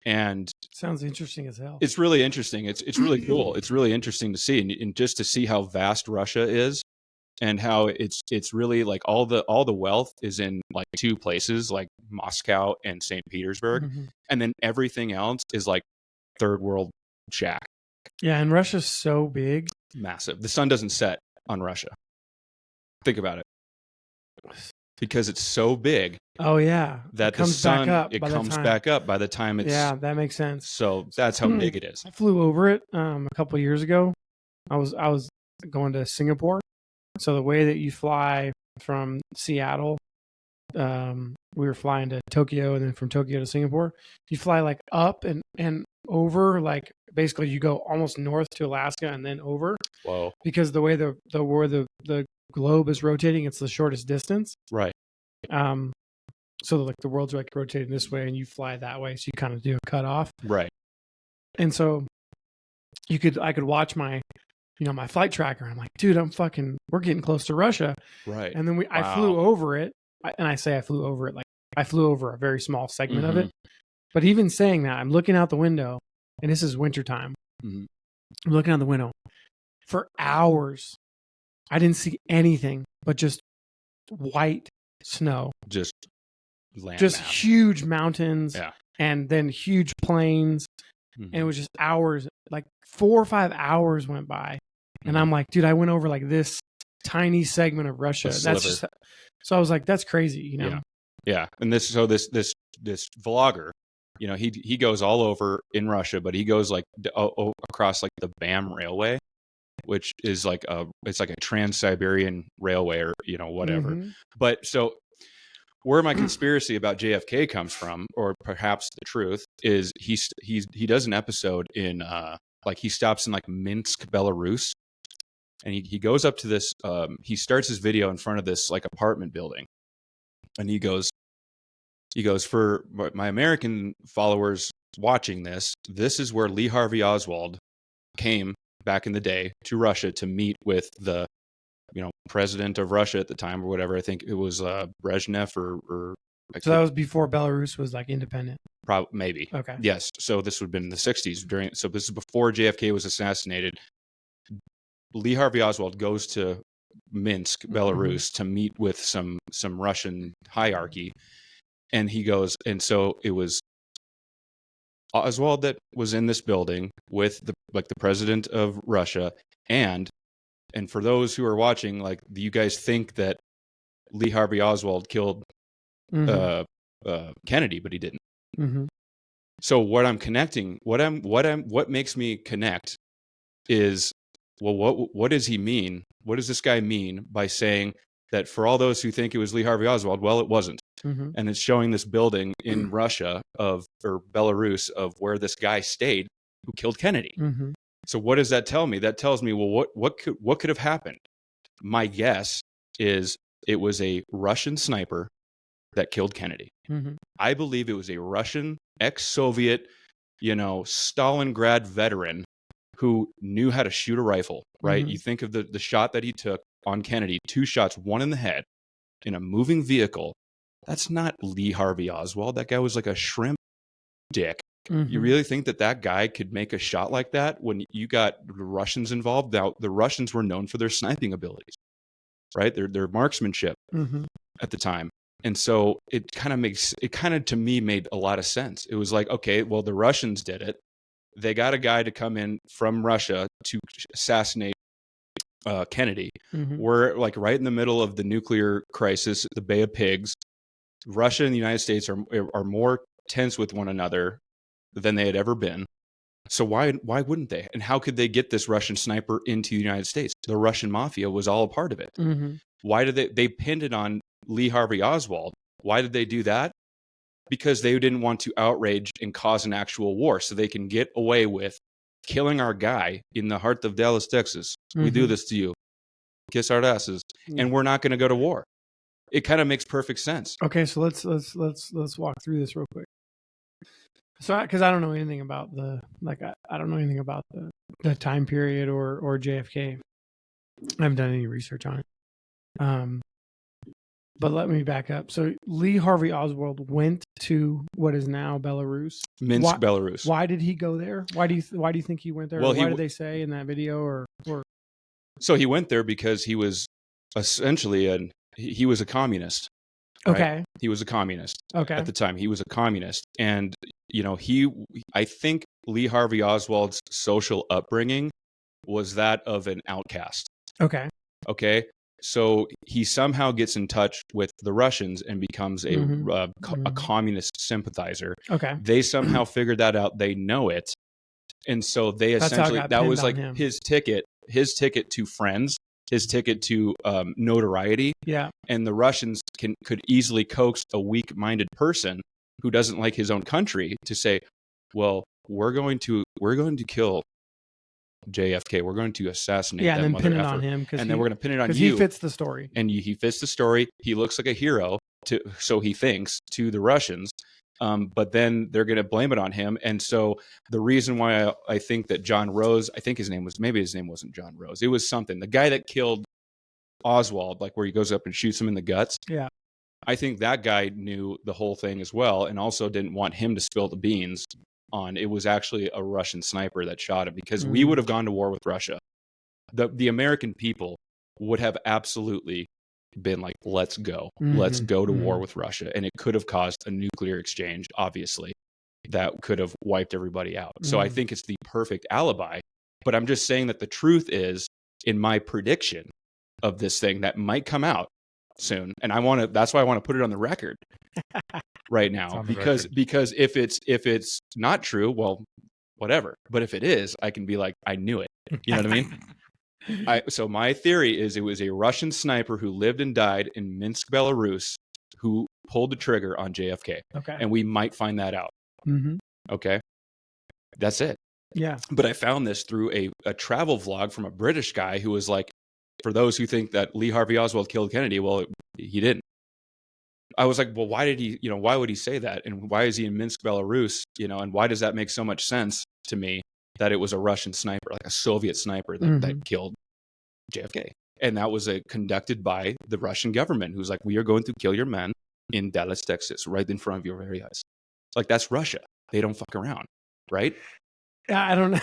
Speaker 2: And
Speaker 3: sounds interesting as hell.
Speaker 2: It's really interesting. It's really cool. It's really interesting to see, and just to see how vast Russia is, and how it's really like all the wealth is in like two places, like Moscow and St. Petersburg, and then everything else is like third world shack.
Speaker 3: Yeah, and Russia's so big.
Speaker 2: Massive. The sun doesn't set on Russia. Think about it. Because it's so big.
Speaker 3: Oh, yeah.
Speaker 2: That the sun, it comes back up by the time it's...
Speaker 3: Yeah, that makes sense.
Speaker 2: So that's how big it is.
Speaker 3: I flew over it a couple of years ago. I was going to Singapore. So the way that you fly from Seattle, we were flying to Tokyo, and then from Tokyo to Singapore, you fly like up and over, like basically you go almost north to Alaska and then over.
Speaker 2: Whoa.
Speaker 3: Because the way the globe is rotating, it's the shortest distance.
Speaker 2: Right.
Speaker 3: So like the world's like rotating this way and you fly that way, so you kind of do a cut off.
Speaker 2: Right.
Speaker 3: And so I could watch my my flight tracker. I'm like, dude, we're getting close to Russia.
Speaker 2: Right.
Speaker 3: And then I flew over it, and I say I flew over it, like I flew over a very small segment of it. But even saying that, I'm looking out the window, and this is wintertime. I'm looking out the window for hours. I didn't see anything but just white snow.
Speaker 2: Just land.
Speaker 3: Just huge mountains.
Speaker 2: Yeah.
Speaker 3: And then huge plains. And it was just hours, like 4 or 5 hours went by. And I'm like, dude, I went over like this tiny segment of Russia. That's just, so I was like, that's crazy,
Speaker 2: Yeah. And this vlogger, he goes all over in Russia, but he goes like across like the BAM railway, which is like it's like a Trans-Siberian railway or whatever. But so where my conspiracy about JFK comes from, or perhaps the truth, is he does an episode in like he stops in like Minsk, Belarus, and he goes up to this. He starts his video in front of this like apartment building, and he goes, for my American followers watching this is where Lee Harvey Oswald came back in the day to Russia to meet with the president of Russia at the time or whatever. I think it was Brezhnev or
Speaker 3: So that was before Belarus was like independent.
Speaker 2: Probably, maybe.
Speaker 3: Okay.
Speaker 2: Yes. So this would have been in the 60s so this is before JFK was assassinated. Lee Harvey Oswald goes to Minsk, Belarus, to meet with some Russian hierarchy, and he goes, and so it was Oswald that was in this building with the president of Russia, and for those who are watching, like, you guys think that Lee Harvey Oswald killed Kennedy, but he didn't. So what I'm connecting, what makes me connect is, well, what does he mean? What does this guy mean by saying that for all those who think it was Lee Harvey Oswald, well, it wasn't. And it's showing this building in Russia or Belarus of where this guy stayed who killed Kennedy. So what does that tell me? That tells me, well, what could have happened? My guess is it was a Russian sniper that killed Kennedy. I believe it was a Russian ex-Soviet, Stalingrad veteran who knew how to shoot a rifle, right? You think of the shot that he took on Kennedy, 2 shots, one in the head, in a moving vehicle. That's not Lee Harvey Oswald. That guy was like a shrimp dick. You really think that guy could make a shot like that when you got the Russians involved? Now, the Russians were known for their sniping abilities, right? Their marksmanship at the time. And so it kind of to me made a lot of sense. It was like, okay, well, the Russians did it. They got a guy to come in from Russia to assassinate Kennedy. We're like right in the middle of the nuclear crisis, the Bay of Pigs. Russia and the United States are more tense with one another than they had ever been. So why wouldn't they? And how could they get this Russian sniper into the United States? The Russian mafia was all a part of it. Why did they pinned it on Lee Harvey Oswald? Why did they do that? Because they didn't want to outrage and cause an actual war, so they can get away with killing our guy in the heart of Dallas, Texas. We do this to you. Kiss our asses. And we're not going to go to war. It kind of makes perfect sense.
Speaker 3: Okay, so let's walk through this real quick. So, because I don't know anything about I don't know anything about the time period or JFK. I haven't done any research on it. But let me back up. So Lee Harvey Oswald went to what is now Belarus,
Speaker 2: Minsk, Belarus.
Speaker 3: Why did he go there? Why do you think he went there?
Speaker 2: Well,
Speaker 3: why did they say in that video or?
Speaker 2: So he went there because he was essentially he was a communist. Right?
Speaker 3: Okay.
Speaker 2: He was a communist.
Speaker 3: Okay.
Speaker 2: At the time, he was a communist, and I think Lee Harvey Oswald's social upbringing was that of an outcast.
Speaker 3: Okay.
Speaker 2: Okay. So he somehow gets in touch with the Russians and becomes a communist sympathizer.
Speaker 3: Okay.
Speaker 2: They somehow figured that out. They know it. And so they essentially, that was like his ticket to friends, his ticket to notoriety. Yeah. And the Russians could easily coax a weak-minded person who doesn't like his own country to say, well, we're going to kill JFK. We're going to assassinate that
Speaker 3: and then
Speaker 2: mother
Speaker 3: pin it
Speaker 2: effer.
Speaker 3: on him,
Speaker 2: and then we're going to pin it on you.
Speaker 3: Because he fits the story.
Speaker 2: And he fits the story. He looks like a hero, so he thinks, to the Russians. But then they're going to blame it on him. And so the reason why I think that John Rose, maybe his name wasn't John Rose. It was something. The guy that killed Oswald, like where he goes up and shoots him in the guts. Yeah. I think that guy knew the whole thing as well, and also didn't want him to spill the beans on it was actually a Russian sniper that shot him, because we would have gone to war with Russia. The American people would have absolutely been like, let's go. Let's go to war with Russia. And it could have caused a nuclear exchange, obviously, that could have wiped everybody out. So I think it's the perfect alibi. But I'm just saying that the truth is, in my prediction of this thing that might come out soon, and that's why I want to put it on the record right now, because if it's not true, well, whatever. But if it is, I can be like, I knew it. You know what I mean? So my theory is it was a Russian sniper who lived and died in Minsk, Belarus, who pulled the trigger on JFK. Okay. And we might find that out. Okay. That's it. Yeah. But I found this through a travel vlog from a British guy who was like, for those who think that Lee Harvey Oswald killed Kennedy, well, he didn't. I was like, well, why would he say that? And why is he in Minsk, Belarus? And why does that make so much sense to me that it was a Russian sniper, like a Soviet sniper that killed JFK? And that was conducted by the Russian government, who's like, we are going to kill your men. in Dallas, Texas, right in front of your very eyes. Like, that's Russia. They don't fuck around, right?
Speaker 3: I don't know.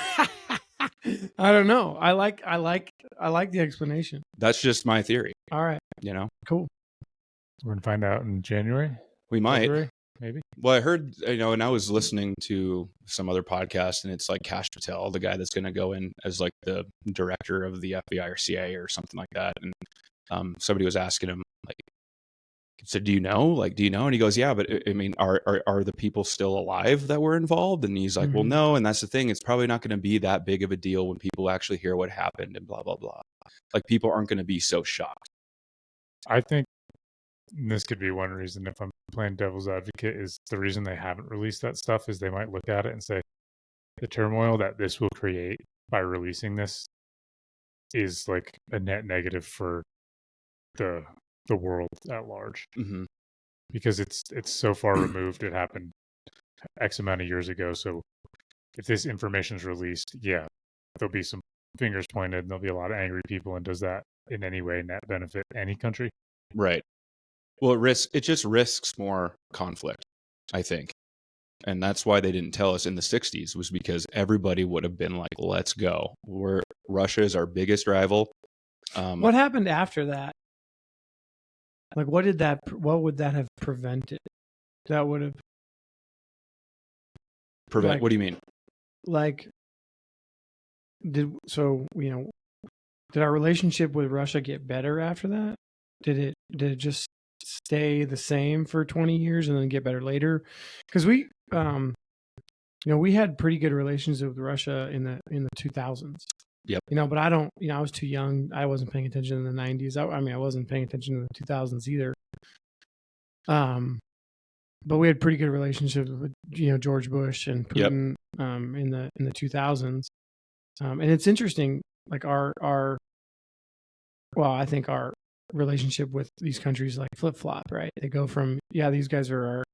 Speaker 3: I don't know. I like the explanation.
Speaker 2: That's just my theory.
Speaker 3: All right.
Speaker 2: You know,
Speaker 3: Cool.
Speaker 1: We're gonna find out in January.
Speaker 2: we might.
Speaker 1: February, maybe.
Speaker 2: Well, I heard, and I was listening to some other podcast, and it's like Kash Patel, the guy that's going to go in as like the director of the FBI or CIA or something like that. And somebody was asking him, like, so do you know? Like, do you know? And he goes, yeah, but I mean, are the people still alive that were involved? And he's like, well, no. And that's the thing. It's probably not going to be that big of a deal when people actually hear what happened and blah, blah, blah. Like, people aren't going to be so shocked.
Speaker 1: I think this could be one reason, if I'm playing devil's advocate, is the reason they haven't released that stuff is they might look at it and say the turmoil that this will create by releasing this is like a net negative for the world at large, because it's so far removed. It happened X amount of years ago. So if this information is released, yeah, there'll be some fingers pointed and there'll be a lot of angry people. And does that in any way net benefit any country?
Speaker 2: Right. Well, it just risks more conflict, I think. And that's why they didn't tell us in the 60s, was because everybody would have been like, let's go. Russia is our biggest rival.
Speaker 3: What happened after that? Like, what would that have prevented? That would have
Speaker 2: what do you mean?
Speaker 3: Like, did our relationship with Russia get better after that? Did it just stay the same for 20 years and then get better later? Because we had pretty good relations with Russia in the 2000s.
Speaker 2: Yep.
Speaker 3: But I don't, I was too young. I wasn't paying attention in the 90s. I wasn't paying attention in the 2000s either. But we had pretty good relationships with, George Bush and Putin, in the 2000s. And it's interesting, like I think our relationship with these countries like flip-flop, right? They go from, these guys are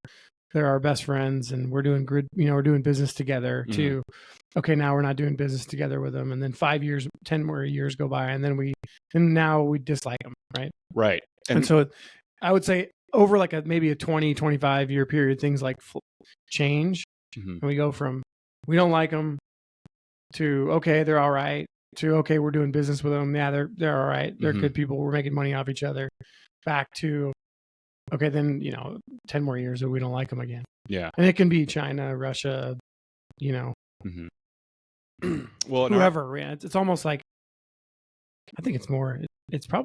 Speaker 3: they're our best friends and we're doing good, we're doing business together, to, okay, now we're not doing business together with them. And then 5 years, 10 more years go by, and now we dislike them. Right.
Speaker 2: Right.
Speaker 3: And so I would say over like maybe a 20, 25 year period, things like change. And we go from, we don't like them, to, okay, they're all right, to, okay, we're doing business with them. Yeah, they're all right. They're good people. We're making money off each other. Back to, okay, then, 10 more years and we don't like them again.
Speaker 2: Yeah.
Speaker 3: And it can be China, Russia,
Speaker 2: Well,
Speaker 3: whoever. It's almost like, I think it's more, it's got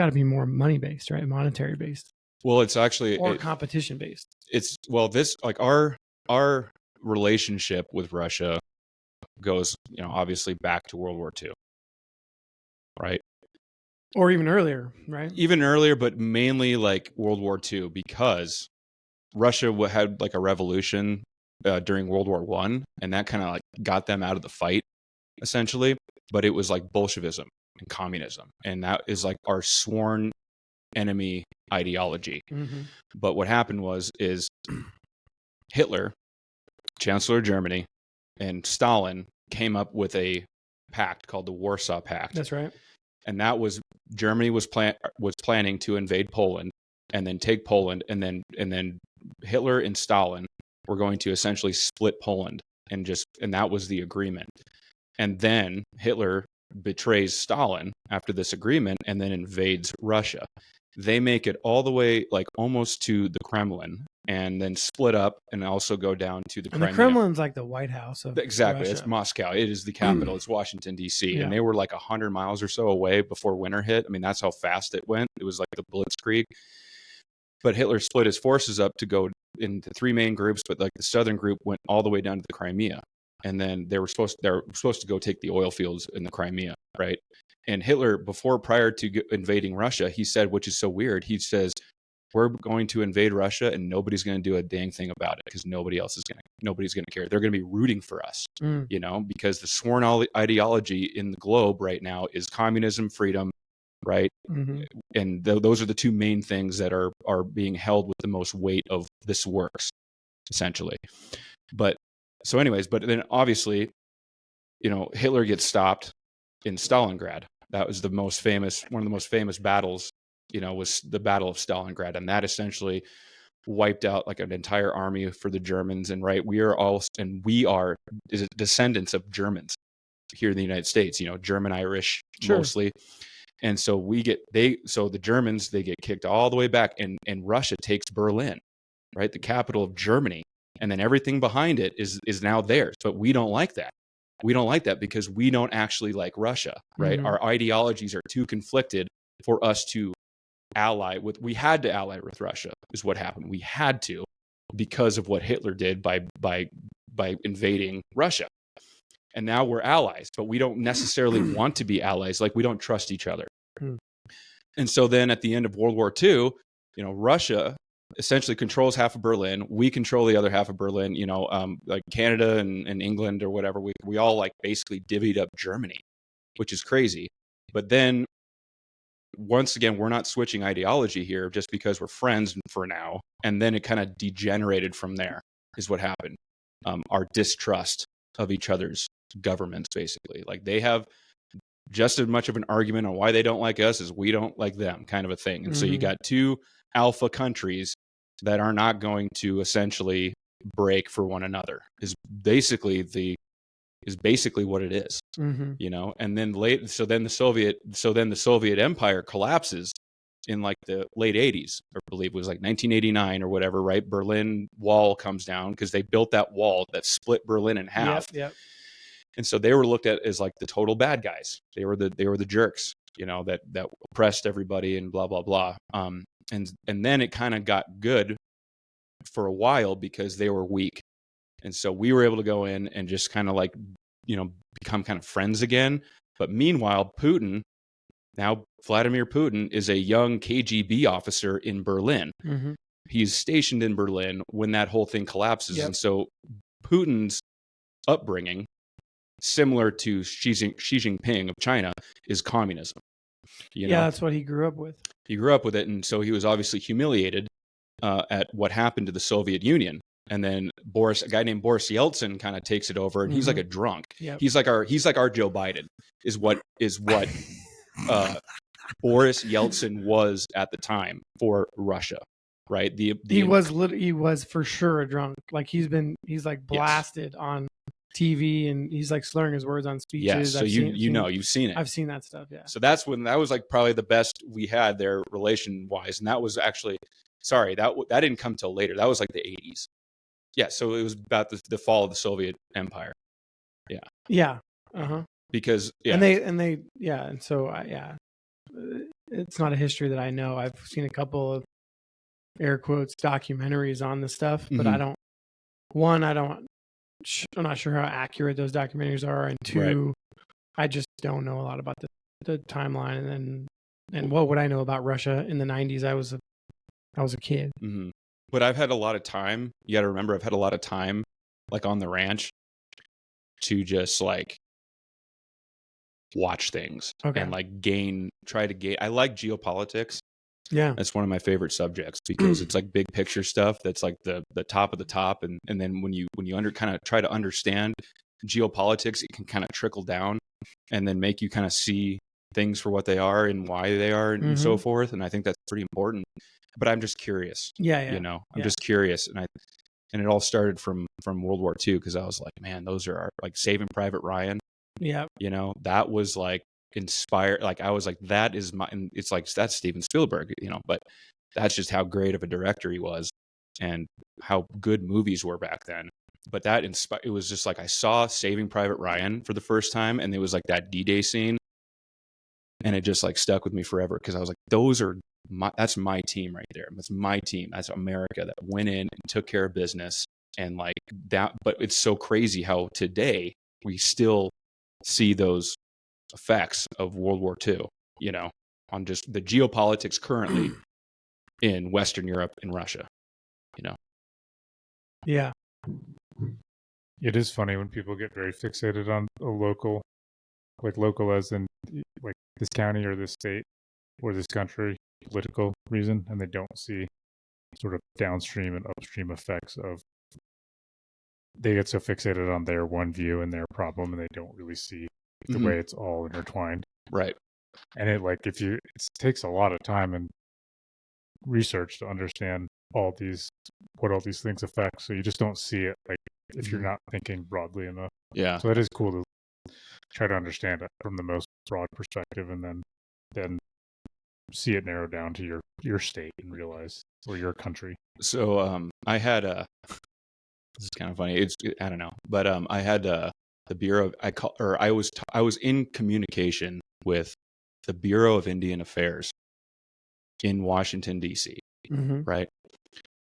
Speaker 3: to be more money based, right? Monetary based.
Speaker 2: Well, it's actually,
Speaker 3: or competition based.
Speaker 2: It's, this, like our relationship with Russia goes, obviously back to World War II. Right.
Speaker 3: Or even earlier, right?
Speaker 2: Even earlier, but mainly like World War II, because Russia had like a revolution during World War I, and that kind of like got them out of the fight, essentially. But it was like Bolshevism and communism, and that is like our sworn enemy ideology. But what happened is Hitler, Chancellor of Germany, and Stalin came up with a pact called the Warsaw Pact.
Speaker 3: That's right.
Speaker 2: And that was, Germany was planning to invade Poland and then take Poland, and then Hitler and Stalin were going to essentially split Poland, and that was the agreement. And then Hitler betrays Stalin after this agreement and then invades Russia. They make it all the way like almost to the Kremlin, and then split up and also go down to the Crimea.
Speaker 3: And the Kremlin's like the White House of
Speaker 2: exactly.
Speaker 3: Russia.
Speaker 2: It's Moscow. It is the capital. It's Washington, D.C. And they were like 100 miles or so away before winter hit. I mean, that's how fast it went. It was like the Blitzkrieg. But Hitler split his forces up to go into 3 main groups, but like the southern group went all the way down to the Crimea. And then they were supposed to go take the oil fields in the Crimea, right? And Hitler, prior to invading Russia, he said, which is so weird, he says, we're going to invade Russia and nobody's going to do a dang thing about it, because nobody's going to care. They're going to be rooting for us, because the sworn ideology in the globe right now is communism, freedom, right? And those are the 2 main things that are being held with the most weight of this works, essentially. But then obviously, Hitler gets stopped in Stalingrad. That was one of the most famous battles, was the Battle of Stalingrad. And that essentially wiped out like an entire army for the Germans. And right, we are descendants of Germans here in the United States, German Irish mostly. And so the Germans, they get kicked all the way back, and Russia takes Berlin, right? The capital of Germany. And then everything behind it is now theirs. But we don't like that. We don't like that because we don't actually like Russia, right? Our ideologies are too conflicted for us to we had to ally with Russia is what happened. We had to, because of what Hitler did by invading Russia. And now we're allies, but we don't necessarily want to be allies. Like, we don't trust each other. And so then at the end of World War II, Russia essentially controls half of Berlin. We control the other half of Berlin, like Canada and England or whatever. We all like basically divvied up Germany, which is crazy. But then once again, we're not switching ideology here just because we're friends for now. And then it kind of degenerated from there is what happened. Our distrust of each other's governments, basically. Like, they have just as much of an argument on why they don't like us as we don't like them, kind of a thing. And so you got two alpha countries that are not going to essentially break for one another is basically what it is, and then the Soviet Empire collapses in like the late 80s, I believe it was like 1989 or whatever, right? Berlin Wall comes down because they built that wall that split Berlin in half.
Speaker 3: Yep.
Speaker 2: And so they were looked at as like the total bad guys. They were the jerks, that oppressed everybody and blah, blah, blah. And then it kind of got good for a while because they were weak. And so we were able to go in and just kind of like, become kind of friends again. But meanwhile, Vladimir Putin is a young KGB officer in Berlin. He's stationed in Berlin when that whole thing collapses. And so Putin's upbringing, similar to Xi Jinping of China, is communism.
Speaker 3: That's what he grew up with.
Speaker 2: He grew up with it, and so he was obviously humiliated at what happened to the Soviet Union. And then a guy named Boris Yeltsin kind of takes it over, and he's like a drunk. He's like our Joe Biden is what Boris Yeltsin was at the time for Russia, right?
Speaker 3: He was for sure a drunk. Like, he's like blasted on TV, and he's like slurring his words on speeches.
Speaker 2: Yeah, so you've seen it.
Speaker 3: I've seen that stuff. Yeah.
Speaker 2: So that was like probably the best we had there relation wise, and that was actually that didn't come till later. That was like the 80s. Yeah, so it was about the fall of the Soviet Empire. Yeah.
Speaker 3: Yeah.
Speaker 2: Because
Speaker 3: it's not a history that I know. I've seen a couple of air quotes documentaries on this stuff, but I'm not sure how accurate those documentaries are, and two, I just don't know a lot about the timeline. And what would I know about Russia in the 90s? I was a kid.
Speaker 2: But I've had a lot of time. You got to remember, I've had a lot of time, like on the ranch, to just like watch things and like try to gain. I like geopolitics.
Speaker 3: Yeah,
Speaker 2: that's one of my favorite subjects because it's like big picture stuff. That's like the top of the top, and then when you kind of try to understand geopolitics, it can kind of trickle down and then make you kind of see things for what they are and why they are and so forth. And I think that's pretty important. But I'm just curious. I'm just curious, and it all started from World War II because I was like, man, those are like Saving Private Ryan.
Speaker 3: Yeah,
Speaker 2: that was like inspired. Like, I was like, that is and it's like, that's Steven Spielberg. But that's just how great of a director he was, and how good movies were back then. But that it was just like I saw Saving Private Ryan for the first time, and it was like that D-Day scene, and it just like stuck with me forever because I was like, that's my team right there. That's my team. That's America that went in and took care of business, and like that. But it's so crazy how today we still see those effects of World War II, on just the geopolitics currently in Western Europe and Russia,
Speaker 3: Yeah.
Speaker 1: It is funny when people get very fixated on a local as in like this county or this state or this country political reason, and they don't see sort of downstream and upstream effects of. They get so fixated on their one view and their problem, and they don't really see the way it's all intertwined.
Speaker 2: Right.
Speaker 1: And it takes a lot of time and research to understand what all these things affect. So you just don't see it like if you're not thinking broadly enough.
Speaker 2: Yeah.
Speaker 1: So it is cool to try to understand it from the most broad perspective, and then see it narrow down to your state and realize, or your country.
Speaker 2: So I had this is kind of funny. I don't know, but I had the Bureau of I was in communication with the Bureau of Indian Affairs in Washington D.C. Right,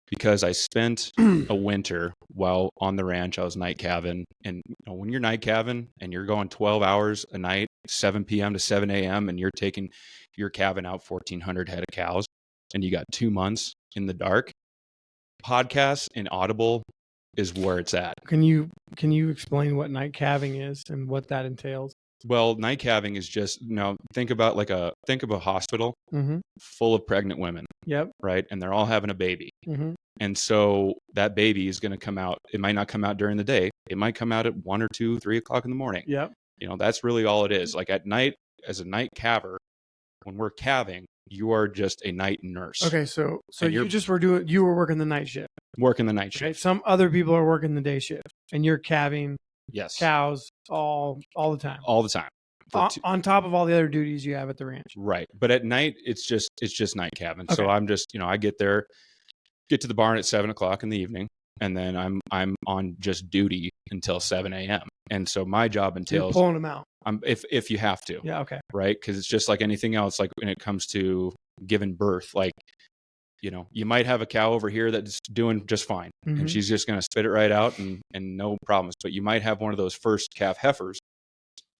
Speaker 2: because I spent a winter while on the ranch. I was night calving, and when you're night calving and you're going 12 hours a night, 7 p.m. to 7 a.m., and you're calving out 1,400 head of cows, and you got 2 months in the dark. Podcasts and Audible is where it's at.
Speaker 3: Can you explain what night calving is and what that entails?
Speaker 2: Well, night calving is just think of a hospital full of pregnant women.
Speaker 3: Yep.
Speaker 2: Right, and they're all having a baby. And so that baby is going to come out. It might not come out during the day. It might come out at 1 or 2, 3 o'clock in the morning.
Speaker 3: Yep.
Speaker 2: That's really all it is. Like at night, as a night calver, when we're calving, you are just a night nurse.
Speaker 3: Okay, so you were working the night shift.
Speaker 2: Working the night shift.
Speaker 3: Okay, some other people are working the day shift, and you're calving cows all the time.
Speaker 2: All the time.
Speaker 3: On top of all the other duties you have at the ranch.
Speaker 2: Right. But at night, it's just night calving. Okay. So I'm just, I get to the barn at 7 o'clock in the evening, and then I'm on just duty until 7 a.m. And so my job entails
Speaker 3: pulling them out.
Speaker 2: If you have to.
Speaker 3: Yeah. Okay.
Speaker 2: Right. Because it's just like anything else. Like when it comes to giving birth, like, you might have a cow over here that's doing just fine, and she's just going to spit it right out and no problems. But you might have one of those first calf heifers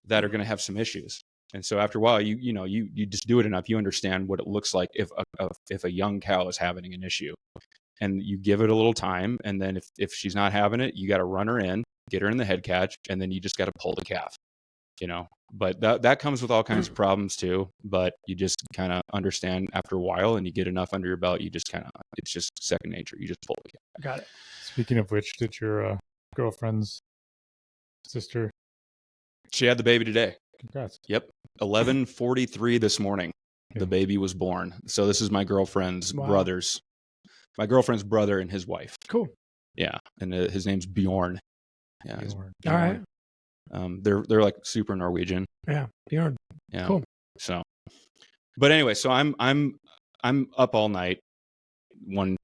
Speaker 2: that are going to have some issues. And so after a while, you just do it enough, you understand what it looks like if a young cow is having an issue, and you give it a little time. And then if she's not having it, you got to run her in, get her in the head catch, and then you just got to pull the calf. But that comes with all kinds of problems too. But you just kind of understand after a while, and you get enough under your belt, you just it's just second nature. You just pull the calf.
Speaker 3: Got it.
Speaker 1: Speaking of which, did your girlfriend's sister?
Speaker 2: She had the baby today.
Speaker 1: Congrats.
Speaker 2: Yep. 11:43 this morning. The baby was born. So this is my girlfriend's brothers. My girlfriend's brother and his wife.
Speaker 3: Cool.
Speaker 2: Yeah, and his name's Bjorn. Yeah.
Speaker 3: Bjorn. All right.
Speaker 2: They're like super Norwegian.
Speaker 3: Yeah, Bjorn.
Speaker 2: Yeah.
Speaker 3: Cool.
Speaker 2: So, but anyway, so I'm up all night one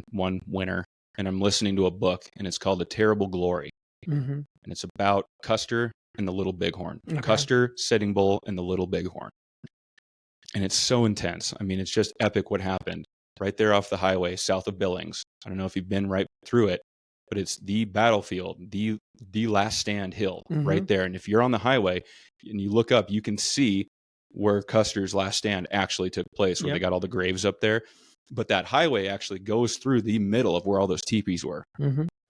Speaker 2: winter, and I'm listening to a book, and it's called The Terrible Glory, and it's about Custer and the Little Bighorn. Okay. Custer, Sitting Bull, and the Little Bighorn. And it's so intense. I mean, it's just epic what happened right there off the highway south of Billings. I don't know if you've been right through it, but it's the battlefield, the last stand hill right there. And if you're on the highway and you look up, you can see where Custer's last stand actually took place, where they got all the graves up there. But that highway actually goes through the middle of where all those teepees were.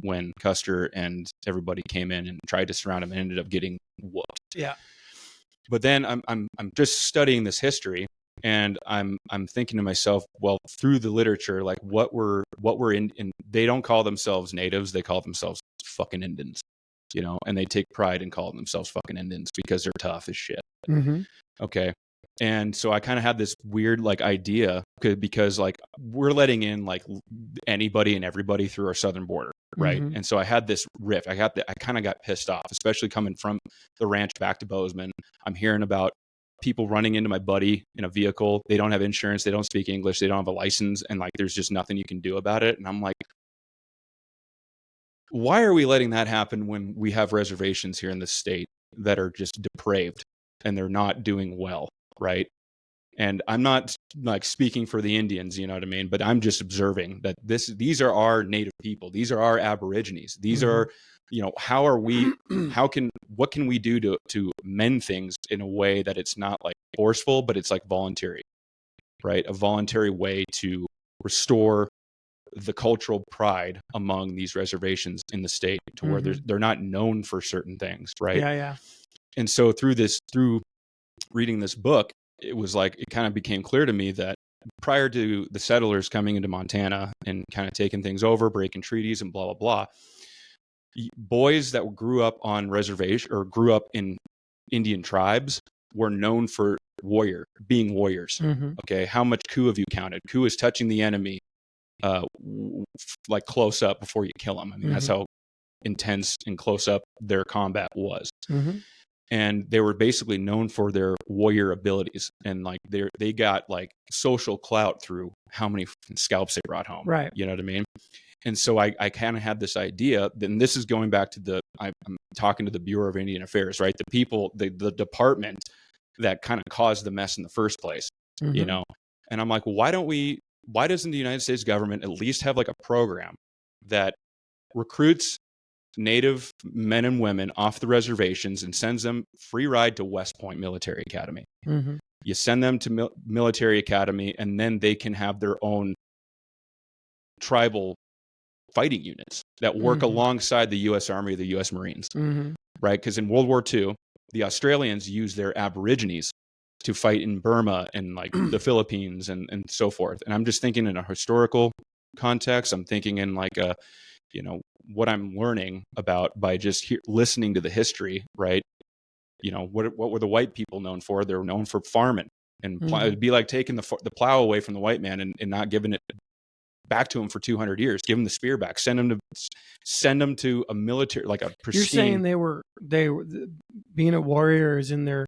Speaker 2: When Custer and everybody came in and tried to surround him and ended up getting whooped. Yeah. But then I'm just studying this history, and I'm thinking to myself, well, through the literature, like what were in they don't call themselves natives, they call themselves fucking Indians, and they take pride in calling themselves fucking Indians because they're tough as shit. Okay. And so I kind of had this weird like idea because like we're letting in like anybody and everybody through our southern border. Right. And so I had this riff. I kind of got pissed off, especially coming from the ranch back to Bozeman. I'm hearing about people running into my buddy in a vehicle. They don't have insurance. They don't speak English. They don't have a license. And like, there's just nothing you can do about it. And I'm like, why are we letting that happen when we have reservations here in the state that are just depraved and they're not doing well? Right. And I'm not like speaking for the Indians, you know what I mean? But I'm just observing that these are our native people. These are our Aborigines. These are, what can we do to mend things in a way that it's not like forceful, but it's like voluntary, right? A voluntary way to restore the cultural pride among these reservations in the state to where they're not known for certain things, right?
Speaker 3: Yeah, yeah.
Speaker 2: And so through reading this book, it was like, it kind of became clear to me that prior to the settlers coming into Montana and kind of taking things over, breaking treaties and blah, blah, blah, boys that grew up on reservation or grew up in Indian tribes were known for being warriors. Okay. How much coup have you counted? Coup is touching the enemy like close up before you kill them. I mean, that's how intense and close up their combat was. And they were basically known for their warrior abilities, and like they got like social clout through how many scalps they brought home.
Speaker 3: Right.
Speaker 2: You know what I mean? And so I kind of had this idea. Then this is going back to I'm talking to the Bureau of Indian Affairs, right? The people, the department that kind of caused the mess in the first place, you know? And I'm like, well, why doesn't the United States government at least have like a program that recruits Native men and women off the reservations and sends them free ride to West Point Military Academy? You send them to military academy, and then they can have their own tribal fighting units that work alongside the U.S. Army or the U.S. Marines, right? Because in World War II, the Australians used their Aborigines to fight in Burma and like the Philippines and so forth. And I'm just thinking in a historical context. I'm thinking in like a, you know, what I'm learning about by just listening to the history, right? You know, what were the white people known for? They were known for farming, and it'd be like taking the plow away from the white man and not giving it back to him for 200 years. Give him the spear back. Send them to a military, like a pristine.
Speaker 3: You're saying they were being a warrior is in their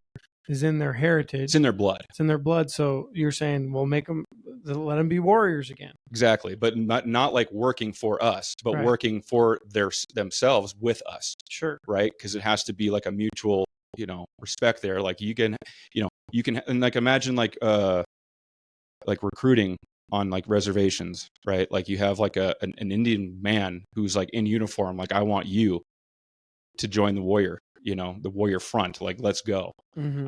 Speaker 3: heritage.
Speaker 2: It's in their blood.
Speaker 3: It's in their blood. So you're saying, well, let them be warriors again.
Speaker 2: Exactly, but not like working for us, but working for themselves with us.
Speaker 3: Sure.
Speaker 2: Right, because it has to be like a mutual, you know, respect there. Like you can, and like imagine like recruiting on like reservations, right? Like you have like an Indian man who's like in uniform, like, I want you to join the warrior, you know, the warrior front, like, let's go.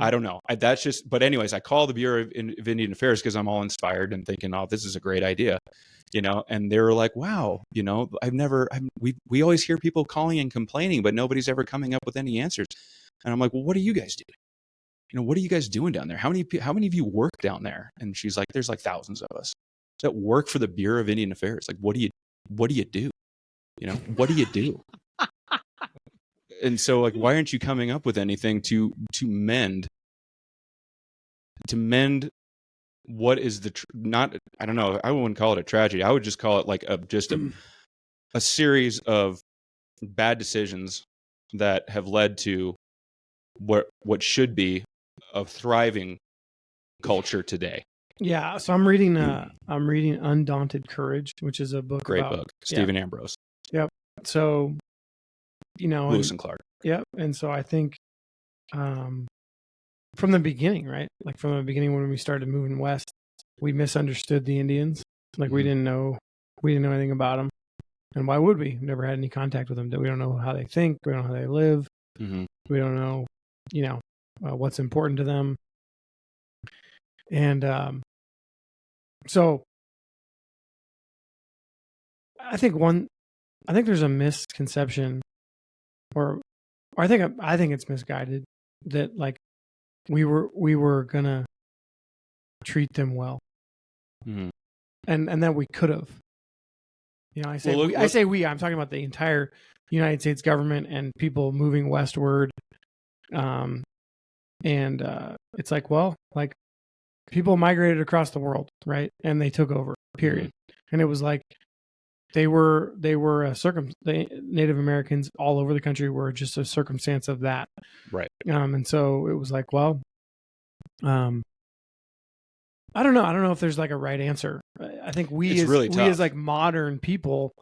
Speaker 2: I don't know. That's just, but anyways, I call the Bureau of Indian Affairs because I'm all inspired and thinking, oh, this is a great idea, you know? And they were like, wow, you know, we always hear people calling and complaining, but nobody's ever coming up with any answers. And I'm like, well, what do you guys do? You know, what are you guys doing down there? How many of you work down there? And she's like, there's like thousands of us that work for the Bureau of Indian Affairs. Like, what do you do? You know, what do you do? And so, like, why aren't you coming up with anything to mend what is not, I don't know, I wouldn't call it a tragedy. I would just call it like a series of bad decisions that have led to what should be a thriving culture today.
Speaker 3: Yeah, so I'm reading Undaunted Courage, which is a book.
Speaker 2: Great book, Stephen Ambrose.
Speaker 3: Yep. So, you know,
Speaker 2: Lewis and Clark.
Speaker 3: Yep. And so I think from the beginning, right? Like from the beginning when we started moving west, we misunderstood the Indians. Like we didn't know anything about them. And why would we? Never had any contact with them. We don't know how they think. We don't know how they live. We don't know, you know, what's important to them. And so I think there's a misconception, or I think it's misguided, that like we were gonna treat them well, and that we could have. You know, I say I'm talking about the entire United States government and people moving westward, and it's like, well, like people migrated across the world, right, and they took over. Period. And it was like they were the Native Americans all over the country were just a circumstance of that,
Speaker 2: right?
Speaker 3: And so it was like, well, I don't know if there's like a right answer. I think we as like modern people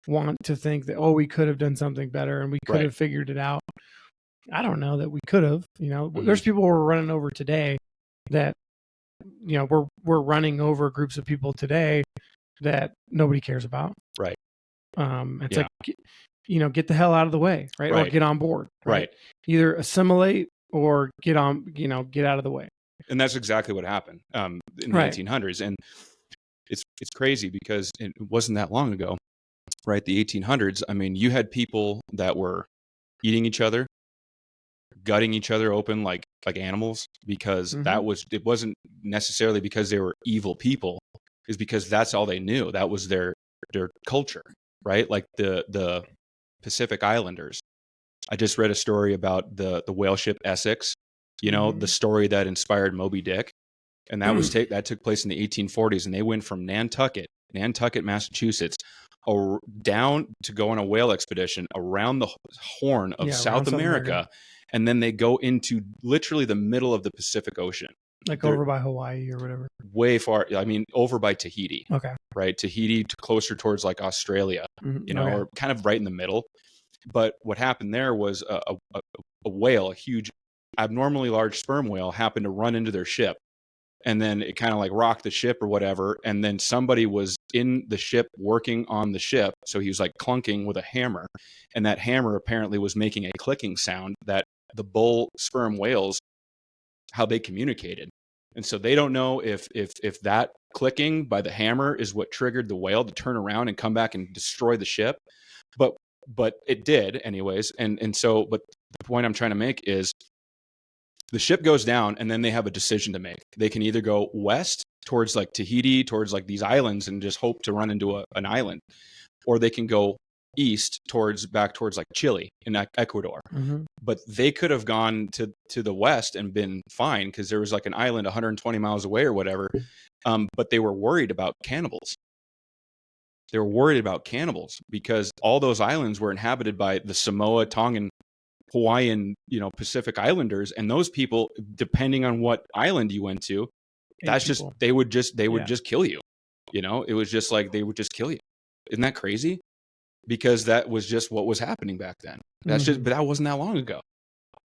Speaker 3: want to think that, oh, we could have done something better and we could have figured it out. I don't know that we could have. You know, there's people we're running over today that, you know, we're running over groups of people today that nobody cares about.
Speaker 2: Right.
Speaker 3: It's like, you know, get the hell out of the way, right? Or get on board. Right. Either assimilate or get out of the way.
Speaker 2: And that's exactly what happened in the 1800s. And it's crazy because it wasn't that long ago, right? The 1800s. I mean, you had people that were eating each other, gutting each other open like animals, because it wasn't necessarily because they were evil people, is because that's all they knew. That was their culture, right? Like the Pacific Islanders. I just read a story about the whale ship Essex, you know, the story that inspired Moby Dick. And that that took place in the 1840s, and they went from Nantucket Nantucket, Massachusetts, down to go on a whale expedition around the Horn of South America. And then they go into literally the middle of the Pacific Ocean.
Speaker 3: Like over by Hawaii or whatever.
Speaker 2: Way far. I mean, over by Tahiti.
Speaker 3: Okay.
Speaker 2: Right? Tahiti, closer towards like Australia, or kind of right in the middle. But what happened there was a whale, a huge, abnormally large sperm whale, happened to run into their ship. And then it kind of like rocked the ship or whatever. And then somebody was in the ship working on the ship. So he was like clunking with a hammer. And that hammer apparently was making a clicking sound that the bull sperm whales, how they communicated. And so they don't know if that clicking by the hammer is what triggered the whale to turn around and come back and destroy the ship. But it did anyways. And so, but the point I'm trying to make is the ship goes down and then they have a decision to make. They can either go west towards like Tahiti, towards like these islands and just hope to run into an island, or they can go east back towards like Chile in Ecuador. But they could have gone to the west and been fine because there was like an island 120 miles away or whatever. But they were worried about cannibals. They were worried about cannibals because all those islands were inhabited by the Samoa, Tongan, Hawaiian, Pacific Islanders, and those people, depending on what island you went to, they would just kill you. It was just like they would just kill you. Isn't that crazy? Because that was just what was happening back then. But that wasn't that long ago.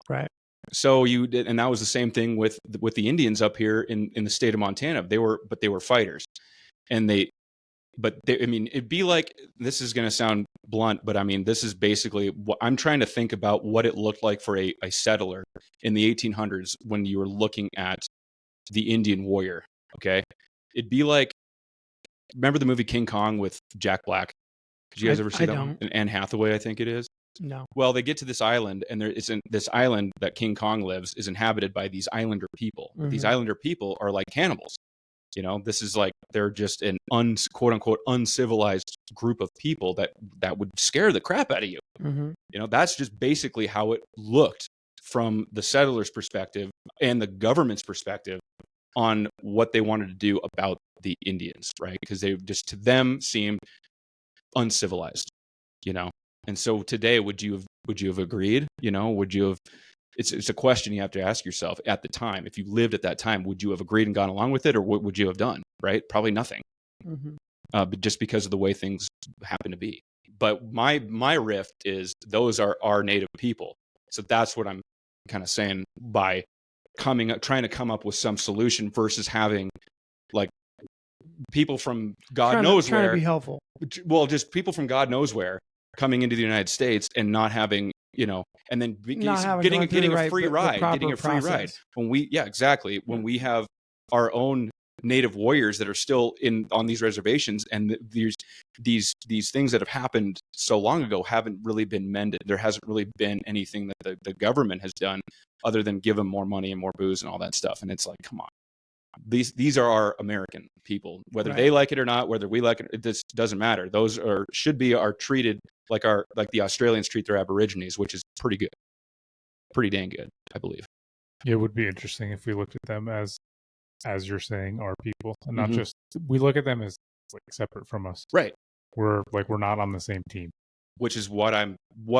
Speaker 2: Right. So and that was the same thing with the Indians up here in the state of Montana. They were fighters, and it'd be like, this is going to sound blunt, but I mean, this is basically what I'm trying to think about, what it looked like for a settler in the 1800s when you were looking at the Indian warrior. Okay. It'd be like, remember the movie King Kong with Jack Black? Did you guys ever see that one? And Anne Hathaway, I think it is. No. Well, they get to this island, and this island that King Kong lives is inhabited by these islander people. These islander people are like cannibals. This is like, they're just an quote unquote uncivilized group of people that would scare the crap out of you. That's just basically how it looked from the settlers' perspective and the government's perspective on what they wanted to do about the Indians, right? Because they just, to them, seemed uncivilized, And so today, would you have agreed? Would you have? It's a question you have to ask yourself at the time. If you lived at that time, would you have agreed and gone along with it, or what would you have done? Right? Probably nothing. But just because of the way things happen to be. But my rift is, those are our native people. So that's what I'm kind of saying by trying to come up with some solution versus having like people from God knows where. Trying to be helpful. Well, just people from God knows where coming into the United States and not having, and then getting a free ride. When we have our own native warriors that are still on these reservations, and these things that have happened so long ago haven't really been mended. There hasn't really been anything that the government has done other than give them more money and more booze and all that stuff. And it's like, come on. These are our American people, whether they like it or not, whether we like it, this doesn't matter. Those should be treated like the Australians treat their Aborigines, which is pretty good, pretty dang good, I believe.
Speaker 1: It would be interesting if we looked at them as you're saying, our people, and not just, we look at them as like separate from us.
Speaker 2: Right.
Speaker 1: We're not on the same team.
Speaker 2: Which is what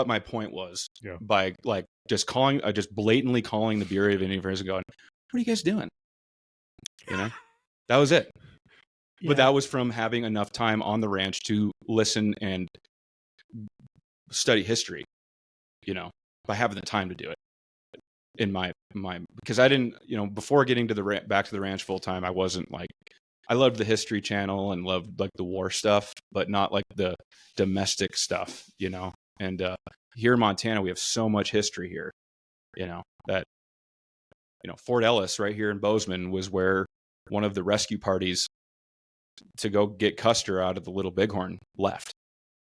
Speaker 2: my point was. Yeah. By like just blatantly calling the Bureau of Indian Affairs and going, "What are you guys doing?" That was it. Yeah. But that was from having enough time on the ranch to listen and study history, by having the time to do it. In my because I didn't, before getting to back to the ranch full time, I wasn't like, I loved the History Channel and loved like the war stuff, but not like the domestic stuff, And here in Montana, we have so much history here, that Fort Ellis right here in Bozeman was where one of the rescue parties to go get Custer out of the Little Bighorn left.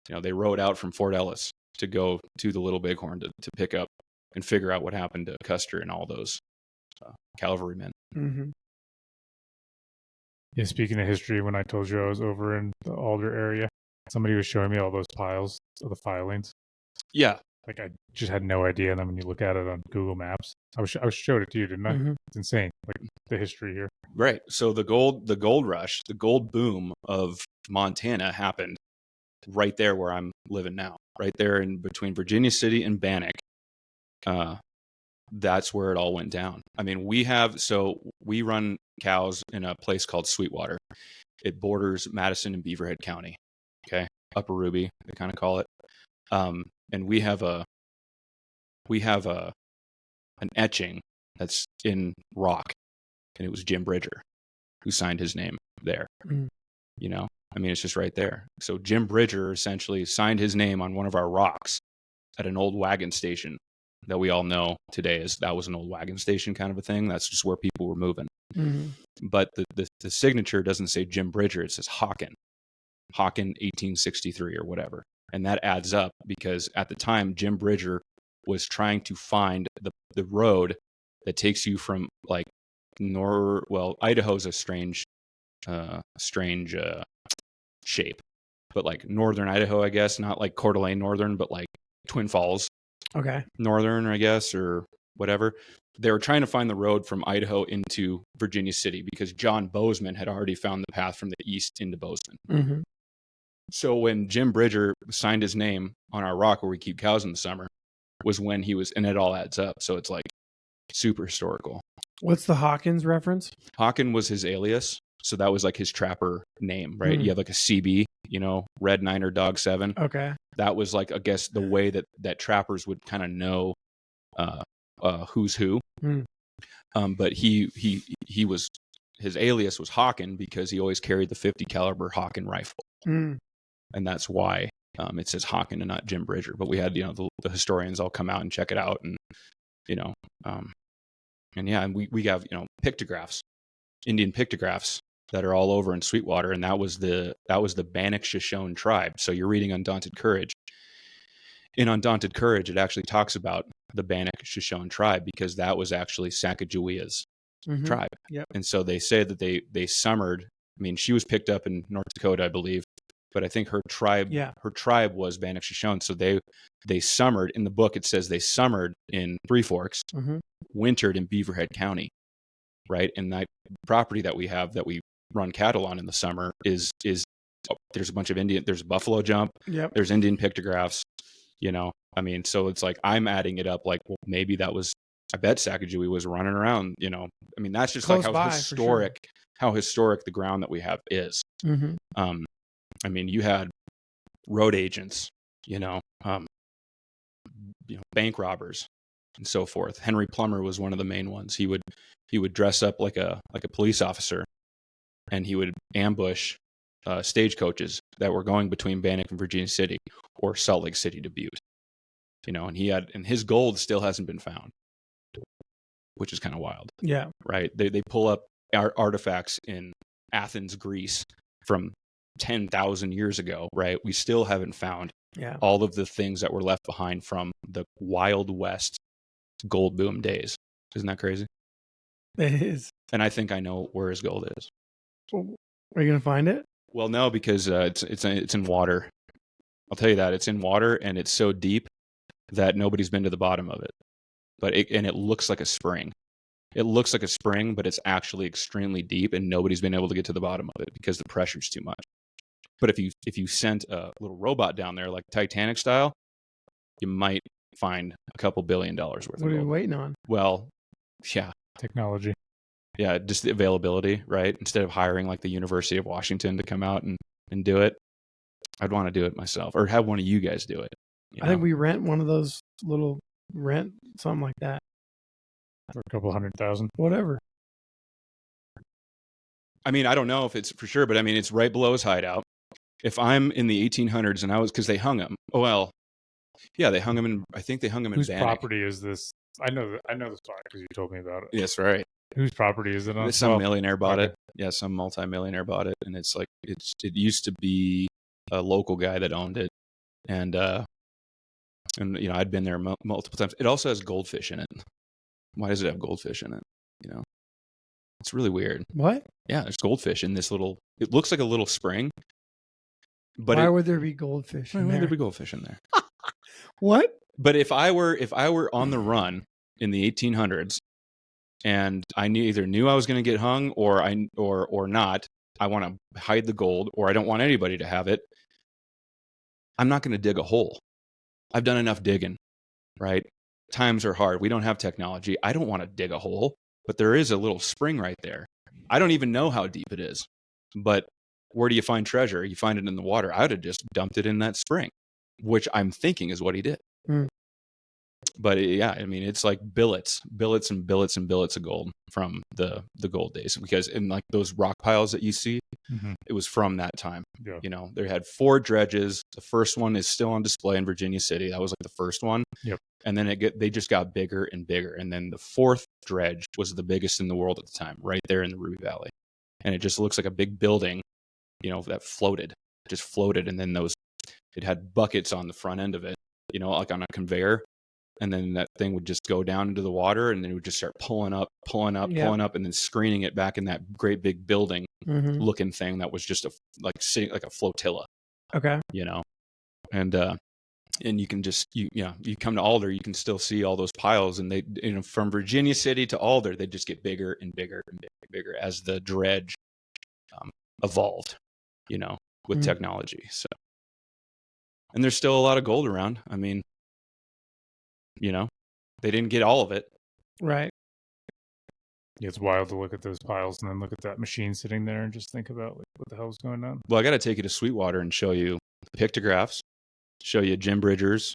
Speaker 2: They rode out from Fort Ellis to go to the Little Bighorn to pick up and figure out what happened to Custer and all those cavalrymen.
Speaker 1: Yeah, speaking of history, when I told you I was over in the Alder area, somebody was showing me all those piles of the filings.
Speaker 2: Yeah.
Speaker 1: Like, I just had no idea. And then when you look at it on Google Maps, I showed it to you, didn't I?
Speaker 3: Mm-hmm.
Speaker 1: It's insane, like the history here.
Speaker 2: Right. So the gold rush, the gold boom of Montana happened right there where I'm living now, right there in between Virginia City and Bannock. That's where it all went down. I mean, we run cows in a place called Sweetwater. It borders Madison and Beaverhead County. Okay. Upper Ruby, they kind of call it. And we have an etching that's in rock, and it was Jim Bridger who signed his name there.
Speaker 3: Mm.
Speaker 2: You know, I mean, it's just right there. So Jim Bridger essentially signed his name on one of our rocks at an old wagon station that we all know today as that was an old wagon station kind of a thing. That's just where people were moving.
Speaker 3: Mm-hmm.
Speaker 2: But the signature doesn't say Jim Bridger. It says Hawken 1863 or whatever. And that adds up because at the time, Jim Bridger was trying to find the road that takes you from like Idaho's a strange shape, but like northern Idaho, I guess, not like Coeur d'Alene northern, but like Twin Falls
Speaker 3: Okay.
Speaker 2: northern, I guess, or whatever. They were trying to find the road from Idaho into Virginia City because John Bozeman had already found the path from the east into Bozeman.
Speaker 3: Mm-hmm.
Speaker 2: So when Jim Bridger signed his name on our rock where we keep cows in the summer was when he was, and it all adds up. So it's like super historical.
Speaker 3: What's the Hawkins reference?
Speaker 2: Hawken was his alias. So that was like his trapper name, right? You have like a CB, Red Niner Dog 7.
Speaker 3: Okay.
Speaker 2: That was like, I guess, the way that trappers would kind of know who's who.
Speaker 3: Mm.
Speaker 2: But his alias was Hawken because he always carried the 50 caliber Hawken rifle.
Speaker 3: Mm.
Speaker 2: And that's why it says Hawken and not Jim Bridger. But we had, the historians all come out and check it out. And, and we have, pictographs, Indian pictographs that are all over in Sweetwater. And that was the Bannock Shoshone tribe. So you're reading Undaunted Courage. In Undaunted Courage, it actually talks about the Bannock Shoshone tribe because that was actually Sacagawea's tribe.
Speaker 3: Yep.
Speaker 2: And so they say that they summered. I mean, she was picked up in North Dakota, I believe, but I think her tribe was Bannock Shoshone. So they summered. In the book, it says they summered in Three Forks, wintered in Beaverhead County, right? And that property that we have that we run cattle on in the summer is there's a bunch of there's Buffalo Jump, there's Indian pictographs, I mean, so it's like I'm adding it up like, well, maybe that was, I bet Sacagawea was running around, I mean, that's just
Speaker 3: close
Speaker 2: like how historic the ground that we have is.
Speaker 3: Mm-hmm.
Speaker 2: I mean, you had road agents, bank robbers and so forth. Henry Plummer was one of the main ones. He would dress up like a police officer, and he would ambush stagecoaches that were going between Bannock and Virginia City or Salt Lake City to Butte. And his gold still hasn't been found, which is kind of wild.
Speaker 3: Yeah.
Speaker 2: Right. They pull up artifacts in Athens, Greece from 10,000 years ago. Right. We still haven't found all of the things that were left behind from the Wild West gold boom days. Isn't that crazy?
Speaker 3: It is.
Speaker 2: And I think I know where his gold is.
Speaker 3: Are you going to find it?
Speaker 2: Well, no, because it's in water. I'll tell you that it's in water, and it's so deep that nobody's been to the bottom of it. But it looks like a spring. It looks like a spring, but it's actually extremely deep, and nobody's been able to get to the bottom of it because the pressure's too much. But if you sent a little robot down there, like Titanic style, you might find a couple $1 billion worth of gold.
Speaker 3: What are you waiting on?
Speaker 2: Well, yeah.
Speaker 1: Technology.
Speaker 2: Yeah, just the availability, right? Instead of hiring like the University of Washington to come out and do it, I'd want to do it myself or have one of you guys do it.
Speaker 3: I think we rent one of those something like that.
Speaker 1: For a couple 100,000.
Speaker 3: Whatever.
Speaker 2: I mean, I don't know if it's for sure, but I mean, it's right below his hideout. If I'm in the 1800s and because they hung him. Oh, well, yeah, they hung him in, I think they hung him in Bannock.
Speaker 1: Whose property is this? I know the story because you told me about it.
Speaker 2: Yes, right.
Speaker 1: Whose property is it on?
Speaker 2: Some millionaire bought it. Yeah, some multimillionaire bought it. And it's like, it used to be a local guy that owned it. And I'd been there multiple times. It also has goldfish in it. Why does it have goldfish in it? It's really weird.
Speaker 3: What?
Speaker 2: Yeah, there's goldfish in this it looks like a little spring. But
Speaker 3: why would there be goldfish in there?
Speaker 2: Why would there be goldfish in there?
Speaker 3: What?
Speaker 2: But if I were on the run in the 1800s, and I either knew I was going to get hung or not. I want to hide the gold, or I don't want anybody to have it. I'm not going to dig a hole. I've done enough digging, right? Times are hard. We don't have technology. I don't want to dig a hole, but there is a little spring right there. I don't even know how deep it is, but where do you find treasure? You find it in the water. I would have just dumped it in that spring, which I'm thinking is what he did. But yeah, I mean, it's like billets and billets and billets of gold from the gold days, because in like those rock piles that you see, it was from that time.
Speaker 1: Yeah.
Speaker 2: You know, they had 4 dredges. The first one is still on display in Virginia City. That was like the first one.
Speaker 1: Yep.
Speaker 2: And then they just got bigger and bigger. And then the 4th dredge was the biggest in the world at the time, right there in the Ruby Valley. And it just looks like a big building, you know, that just floated. And then it had buckets on the front end of it, you know, like on a conveyor. And then that thing would just go down into the water, and then it would just start pulling up, and then screening it back in that great big building looking thing that was just like a flotilla.
Speaker 3: Okay.
Speaker 2: You know, and you can just you come to Alder, you can still see all those piles, and they, you know, from Virginia City to Alder, they just get bigger and bigger and bigger as the dredge evolved, you know, with technology. So, and there's still a lot of gold around. I mean, you know, they didn't get all of it.
Speaker 3: Right.
Speaker 1: It's wild to look at those piles and then look at that machine sitting there and just think about like, what the hell's going on.
Speaker 2: Well, I got to take you to Sweetwater and show you pictographs, show you Jim Bridger's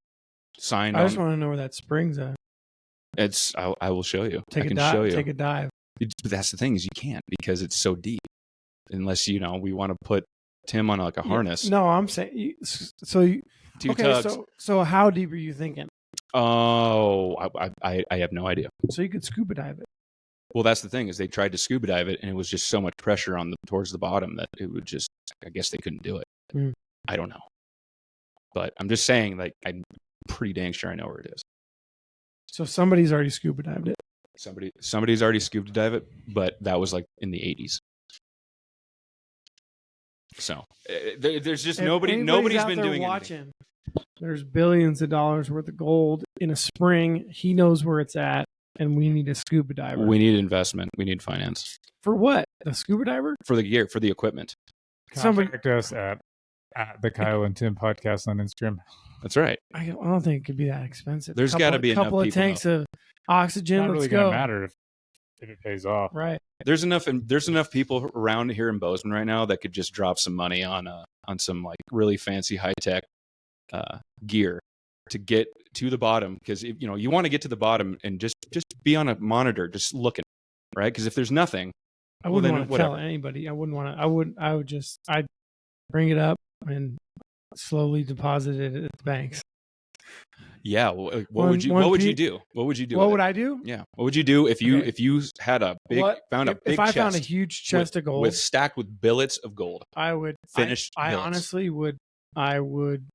Speaker 2: sign.
Speaker 3: I just want to know where that spring's at.
Speaker 2: I will show you.
Speaker 3: Take a dive.
Speaker 2: But that's the thing, is you can't, because it's so deep. Unless, you know, we want to put Tim on like a harness.
Speaker 3: No, I'm saying tugs. So how deep are you thinking?
Speaker 2: Oh, I have no idea.
Speaker 3: So you could scuba dive it.
Speaker 2: Well, that's the thing, is they tried to scuba dive it, and it was just so much pressure towards the bottom that it would just, I guess they couldn't do it. I don't know. But I'm just saying, like, I'm pretty dang sure I know where it is.
Speaker 3: So somebody's already scuba dived it.
Speaker 2: Somebody's already scuba dived it, but that was like in the 80s. So there's just nobody's been doing anything.
Speaker 3: There's billions of dollars worth of gold in a spring. He knows where it's at, and we need a scuba diver.
Speaker 2: We need investment. We need finance.
Speaker 3: For what? The scuba diver?
Speaker 2: For the gear, for the equipment.
Speaker 1: Contact us at the Kyle and Tim podcast on Instagram.
Speaker 2: That's right.
Speaker 3: I don't think it could be that expensive.
Speaker 2: There's got to be a
Speaker 3: couple of tanks of oxygen.
Speaker 1: It's not really
Speaker 3: Let's
Speaker 1: going
Speaker 3: go.
Speaker 1: to matter if it pays off.
Speaker 3: Right.
Speaker 2: There's enough people around here in Bozeman right now that could just drop some money on some like really fancy high tech gear to get to the bottom, because you know you want to get to the bottom and just be on a monitor just looking, right? Because if there's nothing,
Speaker 3: I wouldn't want to tell anybody. I wouldn't want to. I'd bring it up and slowly deposit it at the banks.
Speaker 2: Yeah. Well, what would you do? What would you do?
Speaker 3: What would I do?
Speaker 2: Yeah. What would you do if you had a big
Speaker 3: if I found a huge chest of gold
Speaker 2: stacked with billets of gold?
Speaker 3: I would
Speaker 2: finished.
Speaker 3: I honestly would. I would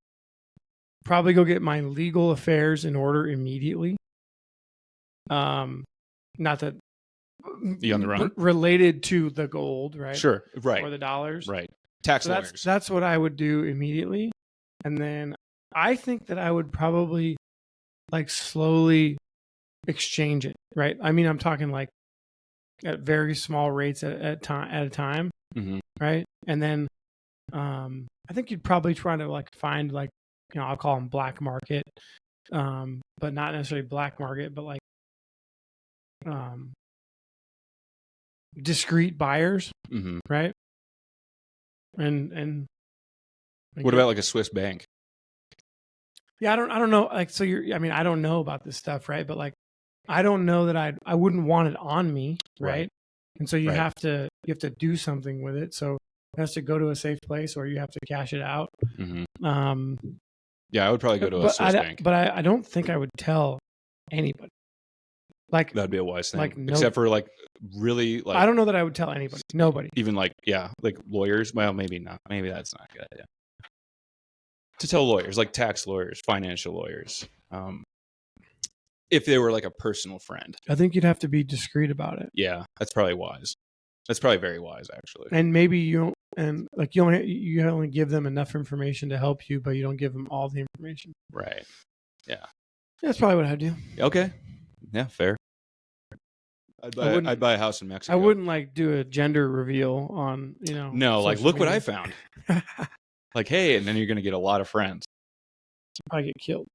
Speaker 3: probably go get my legal affairs in order immediately. Not that
Speaker 2: you on the run
Speaker 3: related to the gold, right?
Speaker 2: Sure. Right.
Speaker 3: Or the dollars.
Speaker 2: Right. Tax lawyers.
Speaker 3: That's what I would do immediately. And then I think that I would probably like slowly exchange it, right? I mean, I'm talking like at very small rates at a time, right? And then I think you'd probably try to like find like, you know, I'll call them black market, but not necessarily black market, but like discreet buyers, right? And
Speaker 2: what about like a Swiss bank?
Speaker 3: Yeah, I don't know. Like, so I don't know about this stuff, right? But like, I don't know that I wouldn't want it on me, right? And so you have to do something with it. So it has to go to a safe place, or you have to cash it out.
Speaker 2: Yeah, I would probably go to a Swiss bank.
Speaker 3: But I don't think I would tell anybody. Like,
Speaker 2: that'd be a wise thing.
Speaker 3: Like,
Speaker 2: except for like really like,
Speaker 3: I don't know that I would tell anybody. Nobody.
Speaker 2: Even like like lawyers. Well, maybe not. Maybe that's not a good idea. To tell lawyers, like tax lawyers, financial lawyers, if they were like a personal friend.
Speaker 3: I think you'd have to be discreet about it.
Speaker 2: Yeah, that's probably wise. That's probably very wise, actually.
Speaker 3: And maybe you don't, and like you only give them enough information to help you, but you don't give them all the information.
Speaker 2: Right. Yeah.
Speaker 3: That's probably what I'd do.
Speaker 2: Okay. Yeah, fair. I'd buy a house in Mexico.
Speaker 3: I wouldn't like do a gender reveal on, you know.
Speaker 2: No, like, look what I
Speaker 3: media.
Speaker 2: found. Like, hey, and then you're going to get a lot of friends.
Speaker 3: I get killed.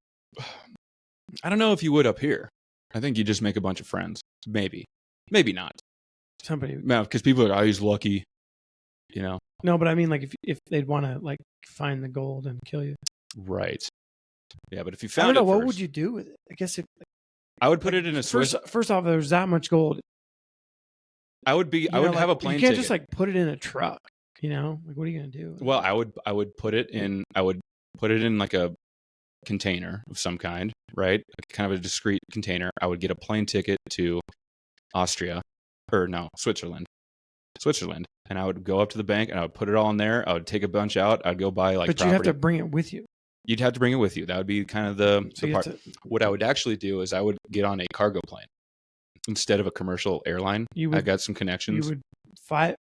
Speaker 2: I don't know if you would up here. I think you just make a bunch of friends. Maybe not.
Speaker 3: Somebody.
Speaker 2: No, because people are always lucky, you know.
Speaker 3: No, but I mean, like, if they'd want to like find the gold and kill you.
Speaker 2: Right. Yeah, but if you
Speaker 3: I
Speaker 2: found
Speaker 3: don't know.
Speaker 2: it
Speaker 3: What
Speaker 2: first,
Speaker 3: would you do with it? I guess if
Speaker 2: I would put it in a Swiss.
Speaker 3: first off, there's that much gold.
Speaker 2: I would have a plane
Speaker 3: You can't
Speaker 2: ticket.
Speaker 3: just like put it in a truck. You know, like, what are you gonna do?
Speaker 2: Well, I would put it in. I would put it in like a container of some kind, right? Kind of a discreet container. I would get a plane ticket to Switzerland, and I would go up to the bank and I would put it all in there. I would take a bunch out. I'd go buy like.
Speaker 3: But
Speaker 2: property.
Speaker 3: you have to bring it with you.
Speaker 2: You'd have to bring it with you. That would be kind of the part. What I would actually do is I would get on a cargo plane instead of a commercial airline. I got some connections.
Speaker 3: You would fly.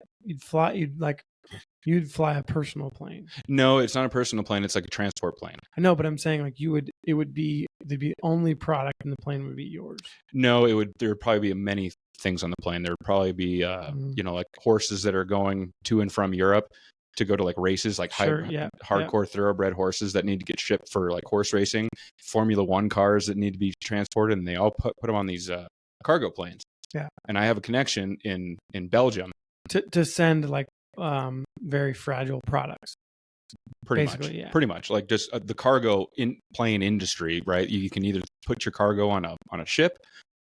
Speaker 3: You'd fly a personal plane.
Speaker 2: No, it's not a personal plane. It's like a transport plane.
Speaker 3: I know, but I'm saying like it would be the only product in the plane would be yours.
Speaker 2: No, there would probably be many things on the plane. There would probably be, like horses that are going to and from Europe to go to like races, like hardcore thoroughbred horses that need to get shipped for like horse racing, Formula One cars that need to be transported, and they all put them on these cargo planes.
Speaker 3: Yeah.
Speaker 2: And I have a connection in Belgium
Speaker 3: to send like very fragile products.
Speaker 2: Pretty much like just the cargo plane industry, right? You can either put your cargo on a ship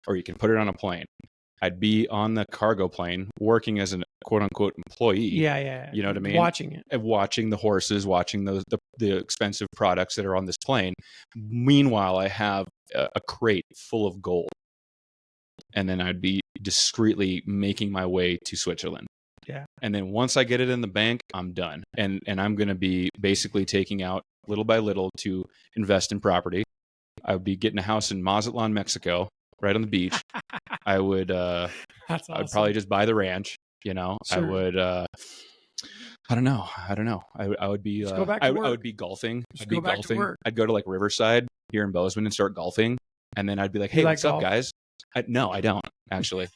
Speaker 2: or you can put it on a plane. I'd be on the cargo plane working as a quote unquote employee.
Speaker 3: Yeah.
Speaker 2: You know what I mean?
Speaker 3: Watching it.
Speaker 2: And watching the horses, watching the expensive products that are on this plane. Meanwhile, I have a crate full of gold. And then I'd be discreetly making my way to Switzerland.
Speaker 3: Yeah.
Speaker 2: And then once I get it in the bank, I'm done. And I'm going to be basically taking out little by little to invest in property. I would be getting a house in Mazatlan, Mexico, right on the beach. I would
Speaker 3: That's awesome.
Speaker 2: I'd probably just buy the ranch, you know. Sure. I would I don't know. I would be
Speaker 3: go back to work.
Speaker 2: I would be golfing.
Speaker 3: I'd go back to work.
Speaker 2: I'd go to like Riverside here in Bozeman and start golfing. And then I'd be like, "Hey, what's up, guys?" No, I don't actually.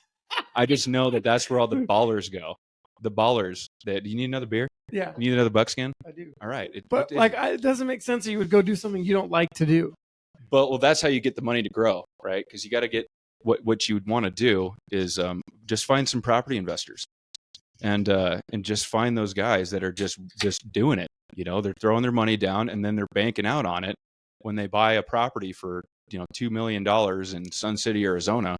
Speaker 2: I just know that that's where all the ballers go. The ballers that you need another beer?
Speaker 3: Yeah.
Speaker 2: You need another buckskin?
Speaker 3: I do.
Speaker 2: All right.
Speaker 3: It doesn't make sense that you would go do something you don't like to do.
Speaker 2: But that's how you get the money to grow, right? Because you got to get what you would want to do is just find some property investors and just find those guys that are just doing it. You know, they're throwing their money down and then they're banking out on it when they buy a property for, $2 million in Sun City, Arizona.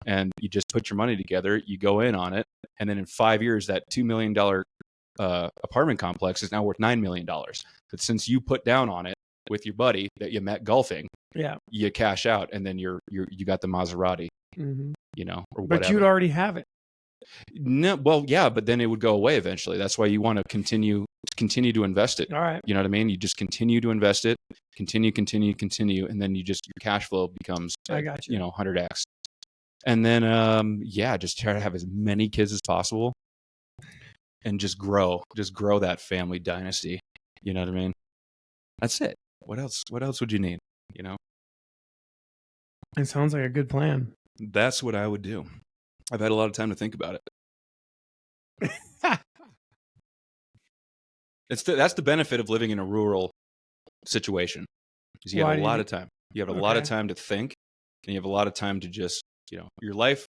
Speaker 2: And you just put your money together, you go in on it, and then in 5 years, that $2 million apartment complex is now worth $9 million. But since you put down on it with your buddy that you met golfing, you cash out, and then you got the Maserati, or whatever.
Speaker 3: But you'd already have it.
Speaker 2: No, well, yeah, but then it would go away eventually. That's why you want to continue to invest it.
Speaker 3: All right.
Speaker 2: You know what I mean? You just continue to invest it, continue, and then your cash flow becomes,
Speaker 3: I got you.
Speaker 2: 100x. And then, just try to have as many kids as possible and just grow that family dynasty. You know what I mean? That's it. What else would you need?
Speaker 3: It sounds like a good plan.
Speaker 2: That's what I would do. I've had a lot of time to think about it. That's the benefit of living in a rural situation. Is you have a lot of time. You have a lot of time to think, and you have a lot of time to just, your life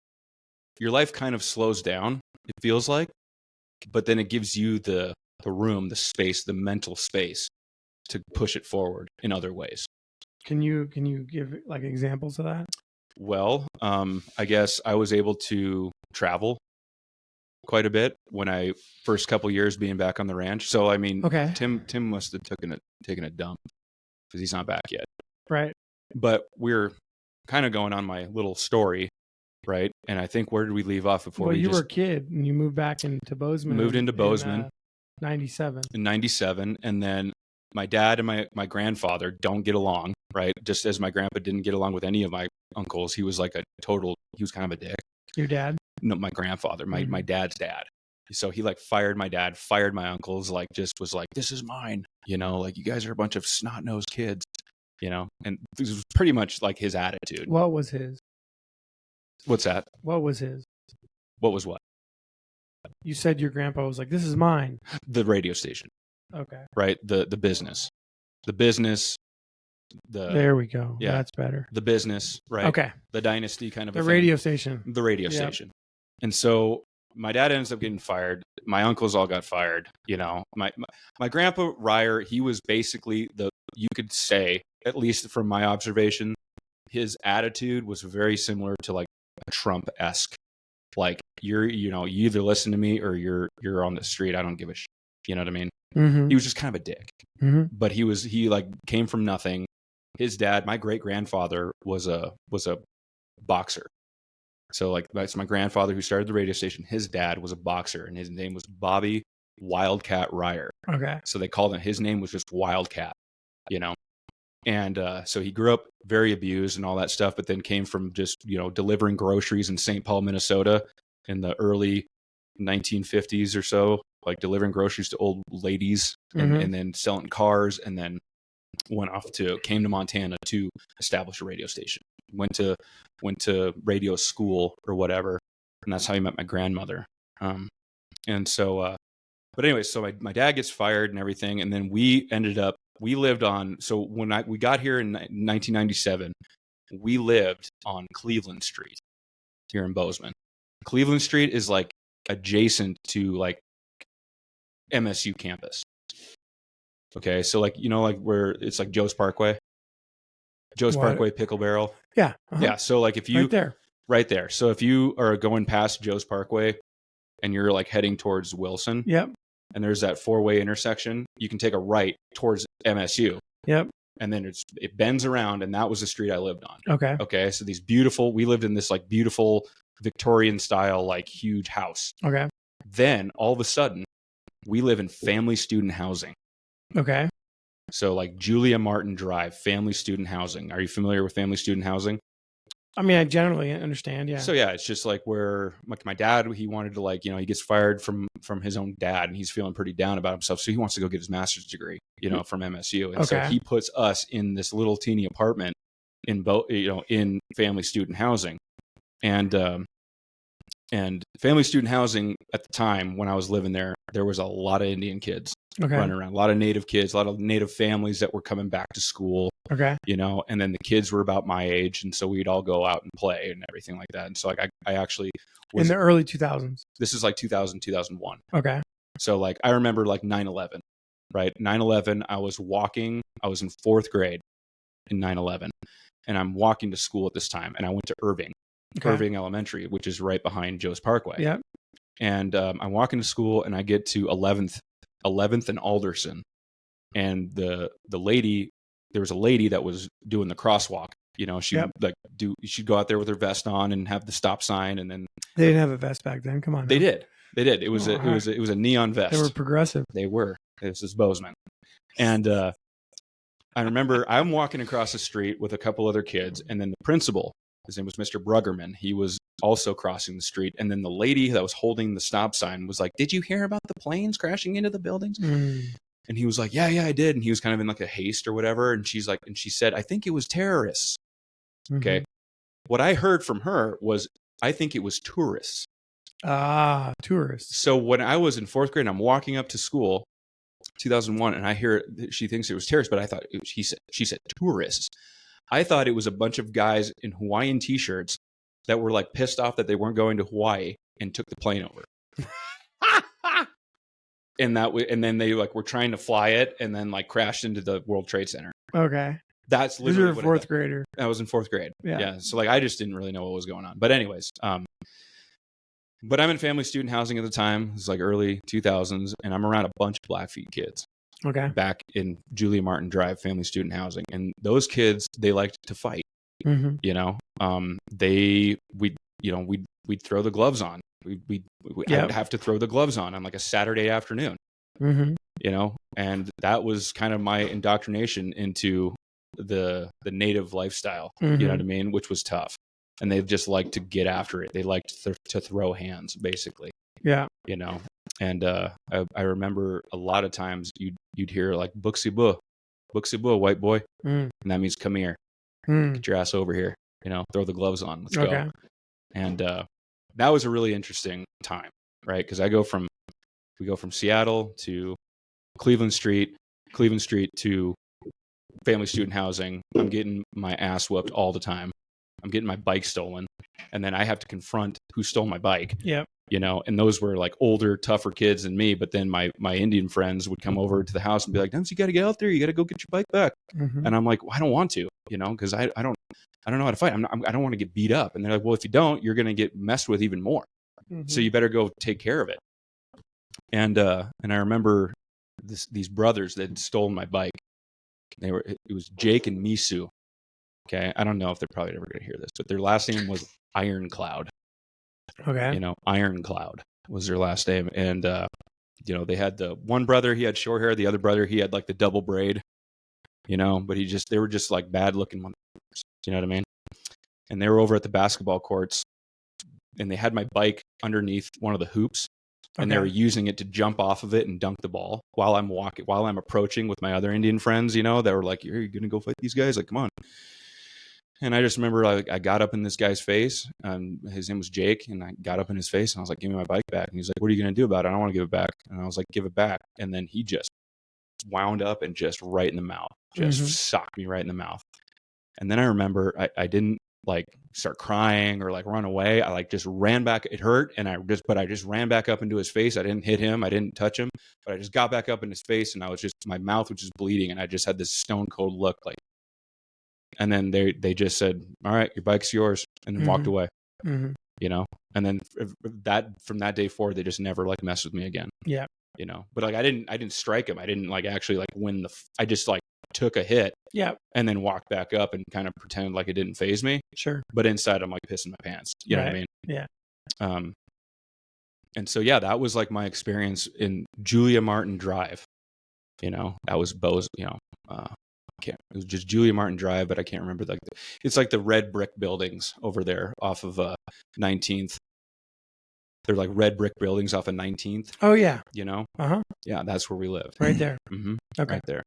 Speaker 2: kind of slows down, it feels like, but then it gives you the room, the space, the mental space to push it forward in other ways.
Speaker 3: Can you give like examples of that?
Speaker 2: Well, I guess I was able to travel quite a bit when I first couple years being back on the ranch. So I mean, Tim must have taken a dump because he's not back yet.
Speaker 3: Right.
Speaker 2: But we're kind of going on my little story, right? And I think where did we leave off before?
Speaker 3: Well, you were a kid and you moved back into Bozeman.
Speaker 2: Moved into Bozeman
Speaker 3: in 97.
Speaker 2: In 97, and then my dad and my grandfather don't get along, right? Just as my grandpa didn't get along with any of my uncles, he was like he was kind of a dick.
Speaker 3: Your dad?
Speaker 2: No, my grandfather, my dad's dad. So he like fired my dad, fired my uncles, like just was like, this is mine, like you guys are a bunch of snot-nosed kids, and this was pretty much like his attitude.
Speaker 3: What was his?
Speaker 2: What's that?
Speaker 3: What was his?
Speaker 2: What was what?
Speaker 3: You said your grandpa was like, "This is mine."
Speaker 2: The radio station,
Speaker 3: Okay.
Speaker 2: right? The business. The business.
Speaker 3: There we go.
Speaker 2: Yeah.
Speaker 3: That's better.
Speaker 2: The business, right?
Speaker 3: Okay.
Speaker 2: The dynasty kind of
Speaker 3: The
Speaker 2: a thing.
Speaker 3: radio station.
Speaker 2: The radio
Speaker 3: Yep.
Speaker 2: station. And so my dad ends up getting fired. My uncles all got fired. You know, my grandpa Reier, he was basically you could say, at least from my observation, his attitude was very similar to like a Trump-esque. Like you either listen to me or you're on the street. I don't give a shit. You know what I mean?
Speaker 3: Mm-hmm.
Speaker 2: He was just kind of a dick.
Speaker 3: Mm-hmm.
Speaker 2: But he like came from nothing. His dad, my great grandfather, was a boxer. So like that's my grandfather who started the radio station. His dad was a boxer, and his name was Bobby Wildcat Reier.
Speaker 3: Okay.
Speaker 2: So they called him. His name was just Wildcat, you know. And so he grew up very abused and all that stuff, but then came from just delivering groceries in St. Paul, Minnesota, in the early 1950s or so, like delivering groceries to old ladies, and then selling cars, and then came to Montana to establish a radio station. Went to radio school or whatever, and that's how he met my grandmother. And so, but anyway, so my dad gets fired and everything, and then we lived on. So when we got here in 1997, we lived on Cleveland Street here in Bozeman. Cleveland Street is like adjacent to like MSU campus. Okay, so like like where it's like Joe's Parkway, Parkway Pickle Barrel.
Speaker 3: Yeah,
Speaker 2: yeah. So like if you right there. So if you are going past Joe's Parkway and you're like heading towards Wilson,
Speaker 3: yep,
Speaker 2: and there's that 4-way intersection, you can take a right towards MSU.
Speaker 3: Yep.
Speaker 2: And then it bends around, and that was the street I lived on.
Speaker 3: Okay.
Speaker 2: Okay. So we lived in this like beautiful Victorian style, like huge house.
Speaker 3: Okay.
Speaker 2: Then all of a sudden, we live in family student housing.
Speaker 3: Okay.
Speaker 2: So like Julia Martin Drive, family student housing. Are you familiar with family student housing?
Speaker 3: I mean, I generally understand. Yeah.
Speaker 2: So yeah, it's just like where like my dad, he wanted to he gets fired from his own dad, and he's feeling pretty down about himself. So he wants to go get his master's degree, from MSU. And so he puts us in this little teeny apartment in in family student housing. And family student housing at the time when I was living there was a lot of Indian kids running around, a lot of Native kids, a lot of Native families that were coming back to school.
Speaker 3: Okay.
Speaker 2: And then the kids were about my age, and so we'd all go out and play and everything like that. And so like I actually was
Speaker 3: in the early 2000s.
Speaker 2: This is like 2000, 2001.
Speaker 3: Okay.
Speaker 2: So like I remember like 9/11, right? 9/11, I was in 4th grade in 9/11, and I'm walking to school at this time, and I went to Irving Elementary, which is right behind Joe's Parkway.
Speaker 3: Yeah.
Speaker 2: And I'm walking to school, and I get to 11th and Alderson, and there was a lady that was doing the crosswalk. She'd go out there with her vest on and have the stop sign, and then
Speaker 3: they didn't have a vest back then. Come on.
Speaker 2: They did. It was a neon vest.
Speaker 3: They were progressive.
Speaker 2: They were. This is Bozeman. And I remember I'm walking across the street with a couple other kids, and then the principal, his name was Mr. Bruggerman, he was also crossing the street. And then the lady that was holding the stop sign was like, "Did you hear about the planes crashing into the buildings?" And he was like, yeah, I did. And he was kind of in like a haste or whatever. And she said, "I think it was terrorists." Mm-hmm. Okay. What I heard from her was, I think it was tourists.
Speaker 3: Tourists.
Speaker 2: So when I was in 4th grade, I'm walking up to school, 2001, and I hear she thinks it was terrorists, but I thought she said tourists. I thought it was a bunch of guys in Hawaiian t-shirts that were like pissed off that they weren't going to Hawaii and took the plane over. And then they like were trying to fly it, and then like crashed into the World Trade Center. Okay. That's literally
Speaker 3: what 4th grader.
Speaker 2: I was in 4th grade. Yeah. So like I just didn't really know what was going on. But anyways, but I'm in family student housing at the time. It's like early 2000s, and I'm around a bunch of Blackfeet kids.
Speaker 3: Okay.
Speaker 2: Back in Julia Martin Drive, family student housing, and those kids, they liked to fight.
Speaker 3: Mm-hmm.
Speaker 2: We'd throw the gloves on. I'd have to throw the gloves on like a Saturday afternoon.
Speaker 3: Mm-hmm.
Speaker 2: And that was kind of my indoctrination into the native lifestyle.
Speaker 3: Mm-hmm.
Speaker 2: You know what I mean? Which was tough. And they just liked to get after it. They liked to throw hands, basically.
Speaker 3: Yeah.
Speaker 2: And I remember a lot of times you'd hear like "Buxy buh, white boy," and that means come here, get your ass over here. Throw the gloves on, let's go. And that was a really interesting time, right? Because we go from Seattle to Cleveland Street to family student housing. I'm getting my ass whooped all the time. I'm getting my bike stolen, and then I have to confront who stole my bike.
Speaker 3: Yep.
Speaker 2: You know, and those were like older, tougher kids than me. But then my Indian friends would come over to the house and be like, "Dempsey, you got to get out there. You got to go get your bike back."
Speaker 3: Mm-hmm.
Speaker 2: And I'm like, well, I don't want to, you know, because I don't know how to fight. I don't want to get beat up. And they're like, well, if you don't, you're going to get messed with even more.
Speaker 3: Mm-hmm.
Speaker 2: So you better go take care of it. And I remember these brothers that had stolen my bike. It was Jake and Misu. Okay, I don't know if they're probably ever going to hear this, but their last name was Ironcloud.
Speaker 3: Okay.
Speaker 2: You know, Ironcloud was their last name. And, you know, they had the one brother, he had short hair. The other brother, he had like the double braid, you know, but they were just like bad looking motherfuckers. You know what I mean? And they were over at the basketball courts and they had my bike underneath one of the hoops and they were using it to jump off of it and dunk the ball while I'm approaching with my other Indian friends, you know, that were like, you're going to go fight these guys? Like, come on. And I just remember I got up in this guy's face. His name was Jake. And I got up in his face and I was like, give me my bike back. And he's like, what are you going to do about it? I don't want to give it back. And I was like, give it back. And then he just wound up and just right in the mouth, just socked me right in the mouth. And then I remember I didn't like start crying or like run away. I like just ran back. It hurt. And I just ran back up into his face. I didn't hit him. I didn't touch him, but I just got back up in his face and my mouth was just bleeding. And I just had this stone cold look like, and then they just said, all right, your bike's yours, and then walked away, you know? And then from that day forward, they just never like messed with me again.
Speaker 3: Yeah.
Speaker 2: You know, but like, I didn't strike him. I didn't like actually like win I just like took a hit and then walked back up and kind of pretended like it didn't faze me.
Speaker 3: Sure.
Speaker 2: But inside I'm like pissing my pants. You know what I mean?
Speaker 3: Yeah.
Speaker 2: And so, yeah, that was like my experience in Julia Martin Drive, you know, that was you know, it was just Julia Martin Drive, but I can't remember. Like, it's like the red brick buildings over there off of 19th. They're like red brick buildings off of 19th.
Speaker 3: Oh yeah.
Speaker 2: You know? Yeah, that's where we lived.
Speaker 3: Right there.
Speaker 2: Okay. Right there.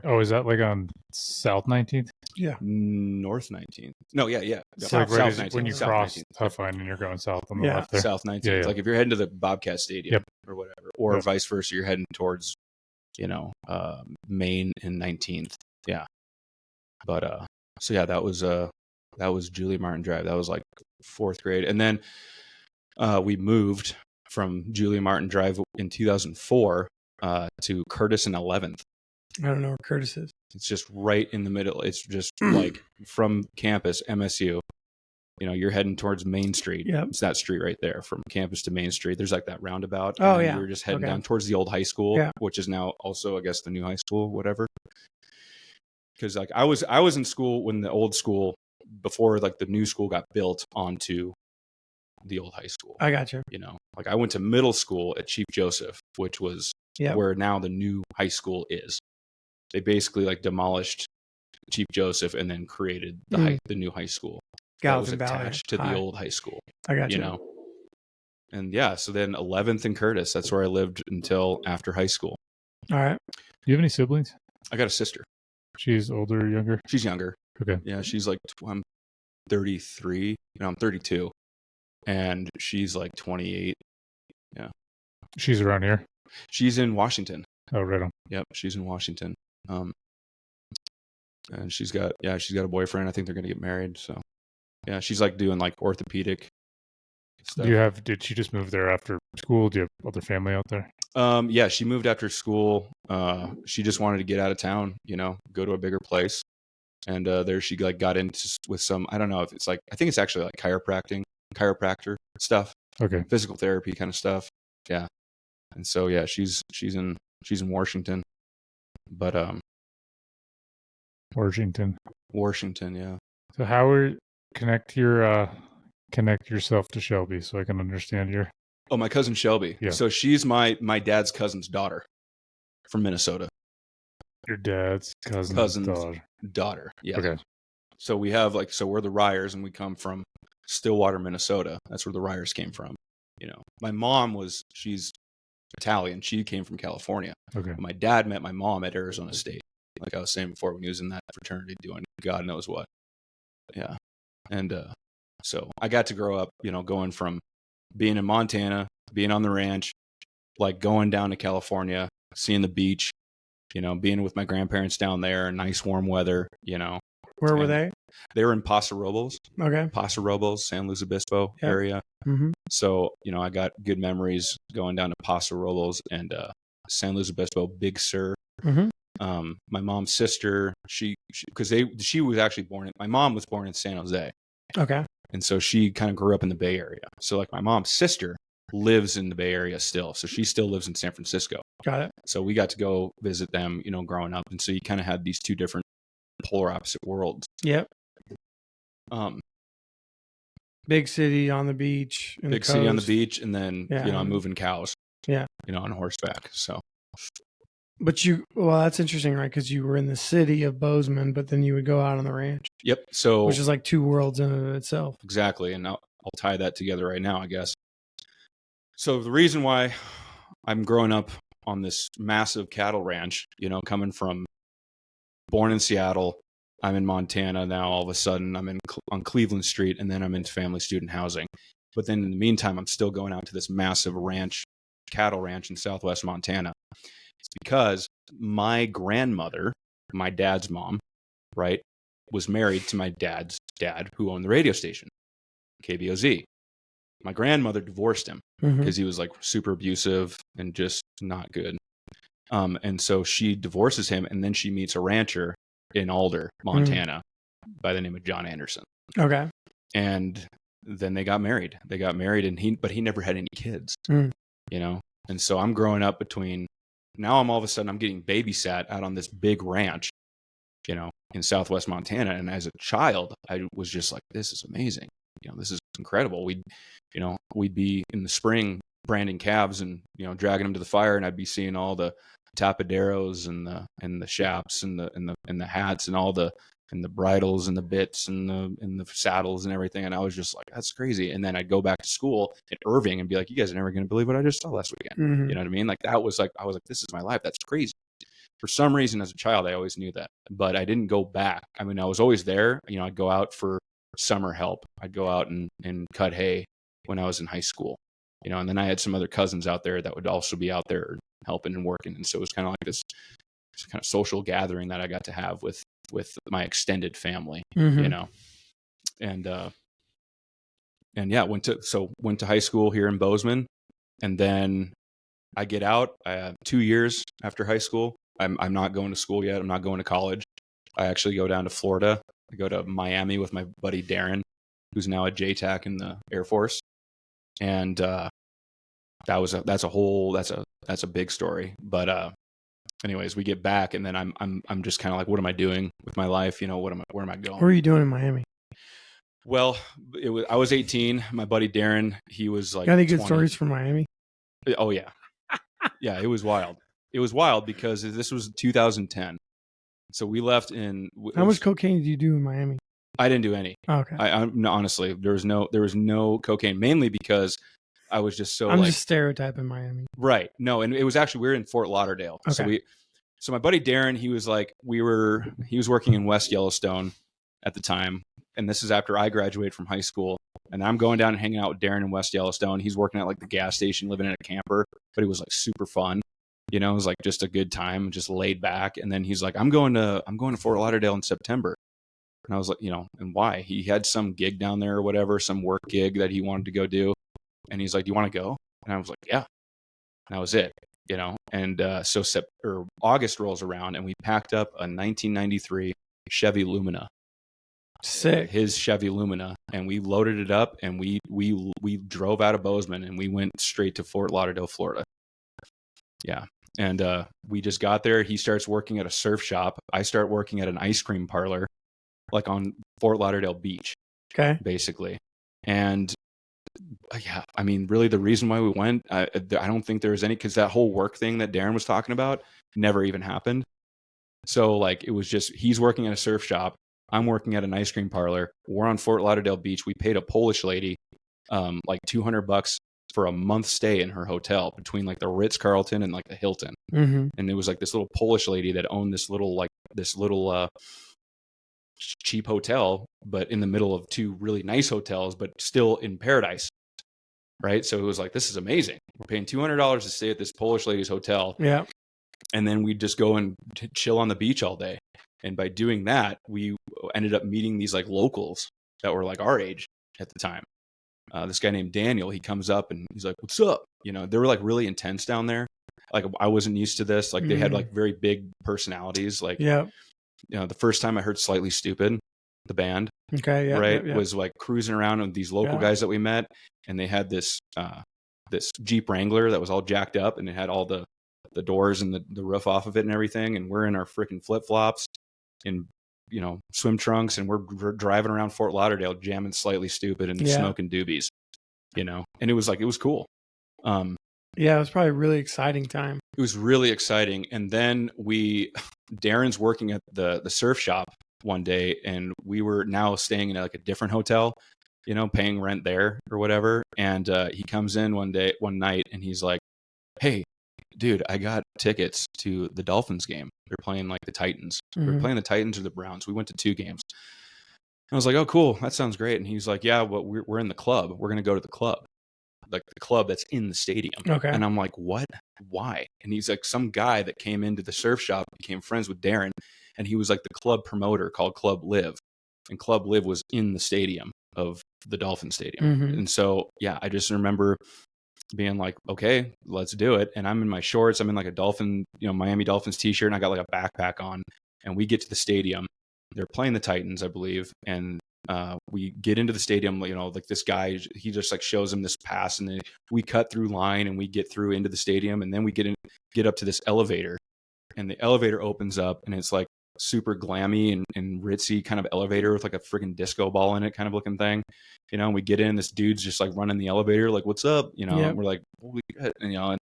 Speaker 1: Oh, is that like on South 19th?
Speaker 3: Yeah.
Speaker 2: North 19th. No, yeah.
Speaker 1: South 19th. When you
Speaker 2: South
Speaker 1: cross
Speaker 2: 19th.
Speaker 1: Huffine and you're going south on the left there.
Speaker 2: South 19th.
Speaker 1: Yeah.
Speaker 2: Like if you're heading to the Bobcat Stadium or whatever, or vice versa, you're heading towards, you know, Main and 19th. Yeah. But so yeah, that was Julia Martin Drive. That was like 4th grade. And then we moved from Julia Martin Drive in 2004 to Curtis and 11th.
Speaker 3: I don't know where Curtis is.
Speaker 2: It's just right in the middle. It's just like from campus, MSU. You know, you're heading towards Main Street.
Speaker 3: Yep.
Speaker 2: It's that street right there from campus to Main Street. There's like that roundabout.
Speaker 3: Oh,
Speaker 2: and
Speaker 3: yeah.
Speaker 2: You're just heading down towards the old high school, which is now also, I guess, the new high school, whatever. Because like I was in school when the old school, before like the new school got built onto the old high school.
Speaker 3: I got you.
Speaker 2: You know, like I went to middle school at Chief Joseph, which was where now the new high school is. They basically like demolished Chief Joseph and then created the new high school that was attached to the old high school.
Speaker 3: I got you.
Speaker 2: You know, and yeah, so then 11th and Curtis, that's where I lived until after high school.
Speaker 3: All right.
Speaker 1: Do you have any siblings?
Speaker 2: I got a sister.
Speaker 1: She's older or younger?
Speaker 2: She's younger.
Speaker 1: Okay.
Speaker 2: Yeah, she's like, I'm 33. You know, I'm 32. And she's like 28. Yeah.
Speaker 1: She's around here?
Speaker 2: She's in Washington.
Speaker 1: Oh, right on.
Speaker 2: Yep, she's in Washington. And she's got a boyfriend. I think they're going to get married. So, yeah, she's like doing like orthopedic stuff.
Speaker 1: Did she just move there after school? Do you have other family out there?
Speaker 2: Yeah, she moved after school. She just wanted to get out of town, you know, go to a bigger place. And there she like got into with some, I don't know if it's like, I think it's actually like chiropractor stuff.
Speaker 1: Okay.
Speaker 2: Physical therapy kind of stuff. Yeah. And so, yeah, she's in Washington, but, Washington. Yeah.
Speaker 1: So how connect yourself to Shelby so I can understand your.
Speaker 2: Oh, my cousin Shelby.
Speaker 1: Yeah.
Speaker 2: So she's my dad's cousin's daughter from Minnesota.
Speaker 1: Your dad's cousin's
Speaker 2: daughter. Yeah.
Speaker 1: Okay.
Speaker 2: So we have we're the Reiers and we come from Stillwater, Minnesota. That's where the Reiers came from. You know, my mom she's Italian. She came from California.
Speaker 1: Okay.
Speaker 2: My dad met my mom at Arizona State. Like I was saying before, when he was in that fraternity doing God knows what. Yeah. And So I got to grow up, going from being in Montana, being on the ranch, like going down to California, seeing the beach, being with my grandparents down there, nice warm weather,
Speaker 3: Where were they?
Speaker 2: They were in Paso Robles.
Speaker 3: Okay.
Speaker 2: Paso Robles, San Luis Obispo area.
Speaker 3: Mm-hmm.
Speaker 2: So, I got good memories going down to Paso Robles and San Luis Obispo, Big Sur.
Speaker 3: Mm-hmm.
Speaker 2: My mom's sister, she was actually my mom was born in San Jose.
Speaker 3: Okay.
Speaker 2: And so she kind of grew up in the Bay Area. So like my mom's sister lives in the Bay Area still. So she still lives in San Francisco.
Speaker 3: Got it.
Speaker 2: So we got to go visit them, growing up. And so you kind of had these two different polar opposite worlds.
Speaker 3: Yep. Big city on the beach.
Speaker 2: Big city on the beach. And then,
Speaker 3: Yeah.
Speaker 2: I'm moving cows.
Speaker 3: Yeah.
Speaker 2: On horseback. So.
Speaker 3: But that's interesting, right? Because you were in the city of Bozeman, but then you would go out on the ranch.
Speaker 2: Yep. So.
Speaker 3: Which is like two worlds in and of itself.
Speaker 2: Exactly. And I'll tie that together right now, I guess. So the reason why I'm growing up on this massive cattle ranch, coming from born in Seattle, I'm in Montana now. All of a sudden, I'm on Cleveland Street, and then I'm into family student housing. But then in the meantime, I'm still going out to this massive cattle ranch in Southwest Montana. It's because my grandmother, my dad's mom, right, was married to my dad's dad, who owned the radio station, KBOZ. My grandmother divorced him because he was like super abusive and just not good. And so she divorces him, and then she meets a rancher in Alder, Montana, by the name of John Anderson.
Speaker 3: Okay.
Speaker 2: And then they got married. But he never had any kids, And so I'm growing up now I'm all of a sudden I'm getting babysat out on this big ranch, in Southwest Montana. And as a child, I was just like, this is amazing. This is incredible. We'd be in the spring branding calves and, dragging them to the fire, and I'd be seeing all the tapaderos and the shaps and the hats and and the bridles and the bits and the saddles and everything. And I was just like, that's crazy. And then I'd go back to school in Irving and be like, you guys are never going to believe what I just saw last weekend.
Speaker 3: Mm-hmm.
Speaker 2: You know what I mean? Like I was like, this is my life. That's crazy. For some reason, as a child, I always knew that, but I didn't go back. I mean, I was always there. I'd go out for summer help. I'd go out and cut hay when I was in high school, and then I had some other cousins out there that would also be out there helping and working. And so it was kind of like this kind of social gathering that I got to have with my extended family, and yeah, went to high school here in Bozeman. And then I get out 2 years after high school. I'm not going to school yet. I'm not going to college. I actually go down to Florida. I go to Miami with my buddy Darren, who's now a JTAC in the Air Force. And that's a big story. But anyways, we get back, and then I'm just kind of like, what am I doing with my life? Where am I going?
Speaker 3: What were you doing in Miami?
Speaker 2: Well, I was 18. My buddy Darren, he was like,
Speaker 3: got any good
Speaker 2: 20.
Speaker 3: stories from Miami?
Speaker 2: Oh yeah. Yeah, it was wild. It was wild because this was 2010. So we left in.
Speaker 3: How much cocaine did you do in Miami?
Speaker 2: I didn't do any.
Speaker 3: Oh, okay.
Speaker 2: No, honestly, there was no cocaine, mainly because I was just so.
Speaker 3: I'm just stereotyping Miami.
Speaker 2: Right. No, and it was actually, we were in Fort Lauderdale.
Speaker 3: Okay.
Speaker 2: So my buddy Darren, he was like, he was working in West Yellowstone at the time, and this is after I graduated from high school. And I'm going down and hanging out with Darren in West Yellowstone. He's working at like the gas station, living in a camper, but it was like super fun. It was like just a good time, just laid back. And then he's like, I'm going to Fort Lauderdale in September. And I was like, and why? He had some gig down there or whatever, some work gig that he wanted to go do. And he's like, do you want to go? And I was like, yeah. And that was it, And so August rolls around, and we packed up a 1993 Chevy Lumina.
Speaker 3: Sick.
Speaker 2: His Chevy Lumina, and we loaded it up, and we drove out of Bozeman, and we went straight to Fort Lauderdale, Florida. Yeah. And we just got there. He starts working at a surf shop. I start working at an ice cream parlor, like on Fort Lauderdale Beach.
Speaker 3: Okay.
Speaker 2: Basically. And yeah, I mean, really the reason why we went, I don't think there was any, because that whole work thing that Darren was talking about never even happened. So like, it was just, he's working at a surf shop. I'm working at an ice cream parlor. We're on Fort Lauderdale Beach. We paid a Polish lady like $200 for a month stay in her hotel between like the Ritz-Carlton and like the Hilton.
Speaker 3: Mm-hmm.
Speaker 2: And it was like this little Polish lady that owned this little cheap hotel, but in the middle of two really nice hotels, but still in paradise. Right. So it was like, this is amazing. We're paying $200 to stay at this Polish lady's hotel.
Speaker 3: Yeah.
Speaker 2: And then we'd just go and chill on the beach all day. And by doing that, we ended up meeting these like locals that were like our age at the time. This guy named Daniel, he comes up and he's like, what's up? You know, they were like really intense down there. Like I wasn't used to this. Like they had like very big personalities. Like,
Speaker 3: yeah.
Speaker 2: You know, the first time I heard Slightly Stupid, the band,
Speaker 3: okay, yeah,
Speaker 2: right,
Speaker 3: yeah.
Speaker 2: was like cruising around with these local guys that we met, and they had this this Jeep Wrangler that was all jacked up, and it had all the doors and the roof off of it and everything, and we're in our freaking flip flops and, you know, swim trunks, and we're driving around Fort Lauderdale jamming Slightly Stupid and smoking doobies, you know, and it was cool.
Speaker 3: Yeah, it was probably a really exciting time.
Speaker 2: It was really exciting. And then Darren's working at the surf shop one day, and we were now staying in like a different hotel, you know, paying rent there or whatever. And he comes in one night, and he's like, hey, dude, I got tickets to the Dolphins game. They're playing like the Titans. They're playing the Titans or the Browns. We went to 2 games. And I was like, oh, cool. That sounds great. And he's like, yeah, well, we're in the club. We're going to go to the club. Like the club that's in the stadium.
Speaker 3: Okay.
Speaker 2: And I'm like, what? Why? And he's like, some guy that came into the surf shop, became friends with Darren, and he was like the club promoter called Club Live. And Club Live was in the stadium of the Dolphin Stadium. And so, yeah, I just remember being like, okay, let's do it. And I'm in my shorts. I'm in like a Dolphin, you know, Miami Dolphins t-shirt, and I got like a backpack on. And we get to the stadium. They're playing the Titans, I believe. And we get into the stadium, you know, like this guy, he just like shows him this pass, and then we cut through line and we get through into the stadium, and then we get up to this elevator, and the elevator opens up, and it's like super glammy and ritzy kind of elevator with like a freaking disco ball in it kind of looking thing, you know, and we get in, this dude's just like running the elevator, like, what's up, you know, and we're like, holy shit, and, you know, and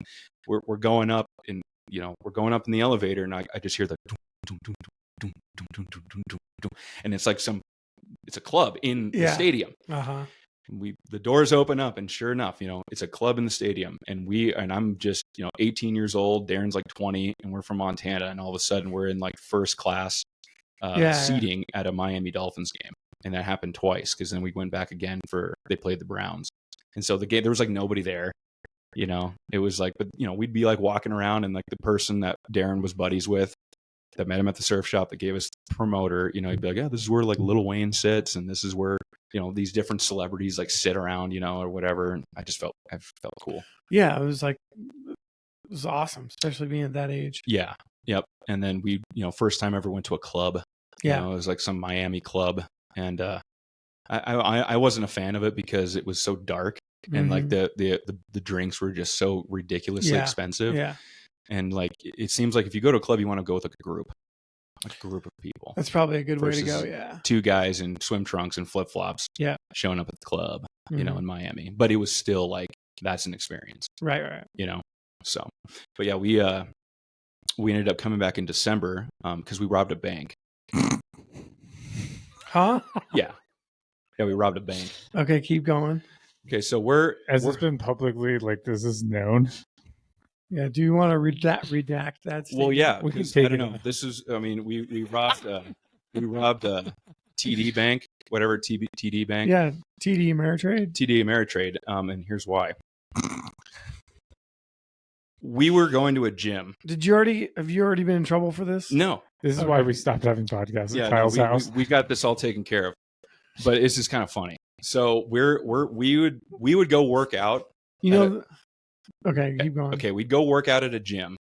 Speaker 2: we're going up, and, you know, we're going up in the elevator, and I just hear the and it's like it's a club in the stadium. The doors open up, and sure enough, you know, it's a club in the stadium, and I'm just, you know, 18 years old, Darren's like 20, and we're from Montana, and all of a sudden we're in like first class seating at a Miami Dolphins game. And that happened twice, because then we went back again they played the Browns. And so the game, there was like nobody there, you know, it was like, but, you know, we'd be like walking around, and like the person that Darren was buddies with that met him at the surf shop that gave us the promoter, you know, he'd be like, yeah, this is where like Lil Wayne sits, and this is where, you know, these different celebrities like sit around, you know, or whatever. And I felt cool.
Speaker 3: Yeah, it was awesome, especially being at that age.
Speaker 2: Yeah. Yep. And then we, you know, first time ever went to a club. You know, it was like some Miami club, and I wasn't a fan of it because it was so dark, and like the drinks were just so ridiculously expensive.
Speaker 3: Yeah.
Speaker 2: And like, it seems like if you go to a club, you want to go with like a group of people.
Speaker 3: That's probably a good way to go. Yeah.
Speaker 2: 2 guys in swim trunks and flip flops. Yeah. Showing up at the club, you know, in Miami, but it was still like, that's an experience.
Speaker 3: Right.
Speaker 2: You know? So, but yeah, we ended up coming back in December, cause we robbed a bank.
Speaker 3: Huh?
Speaker 2: Yeah. Yeah. We robbed a bank.
Speaker 3: Okay. Keep going.
Speaker 2: Okay. So
Speaker 1: has this been publicly, like, this is known?
Speaker 3: Yeah. Do you want to redact that statement?
Speaker 2: Well, yeah.
Speaker 1: We can take
Speaker 2: I don't know. This is, I mean, we robbed a TD Bank, whatever, TD Bank.
Speaker 3: Yeah. TD Ameritrade.
Speaker 2: And here's why. We were going to a gym.
Speaker 3: Have you already been in trouble for this?
Speaker 2: No.
Speaker 1: This is why we stopped having podcasts at Kyle's house.
Speaker 2: We got this all taken care of, but it's just kind of funny. So we would go work out.
Speaker 3: You know. Okay, keep going.
Speaker 2: Okay, we'd go work out at a gym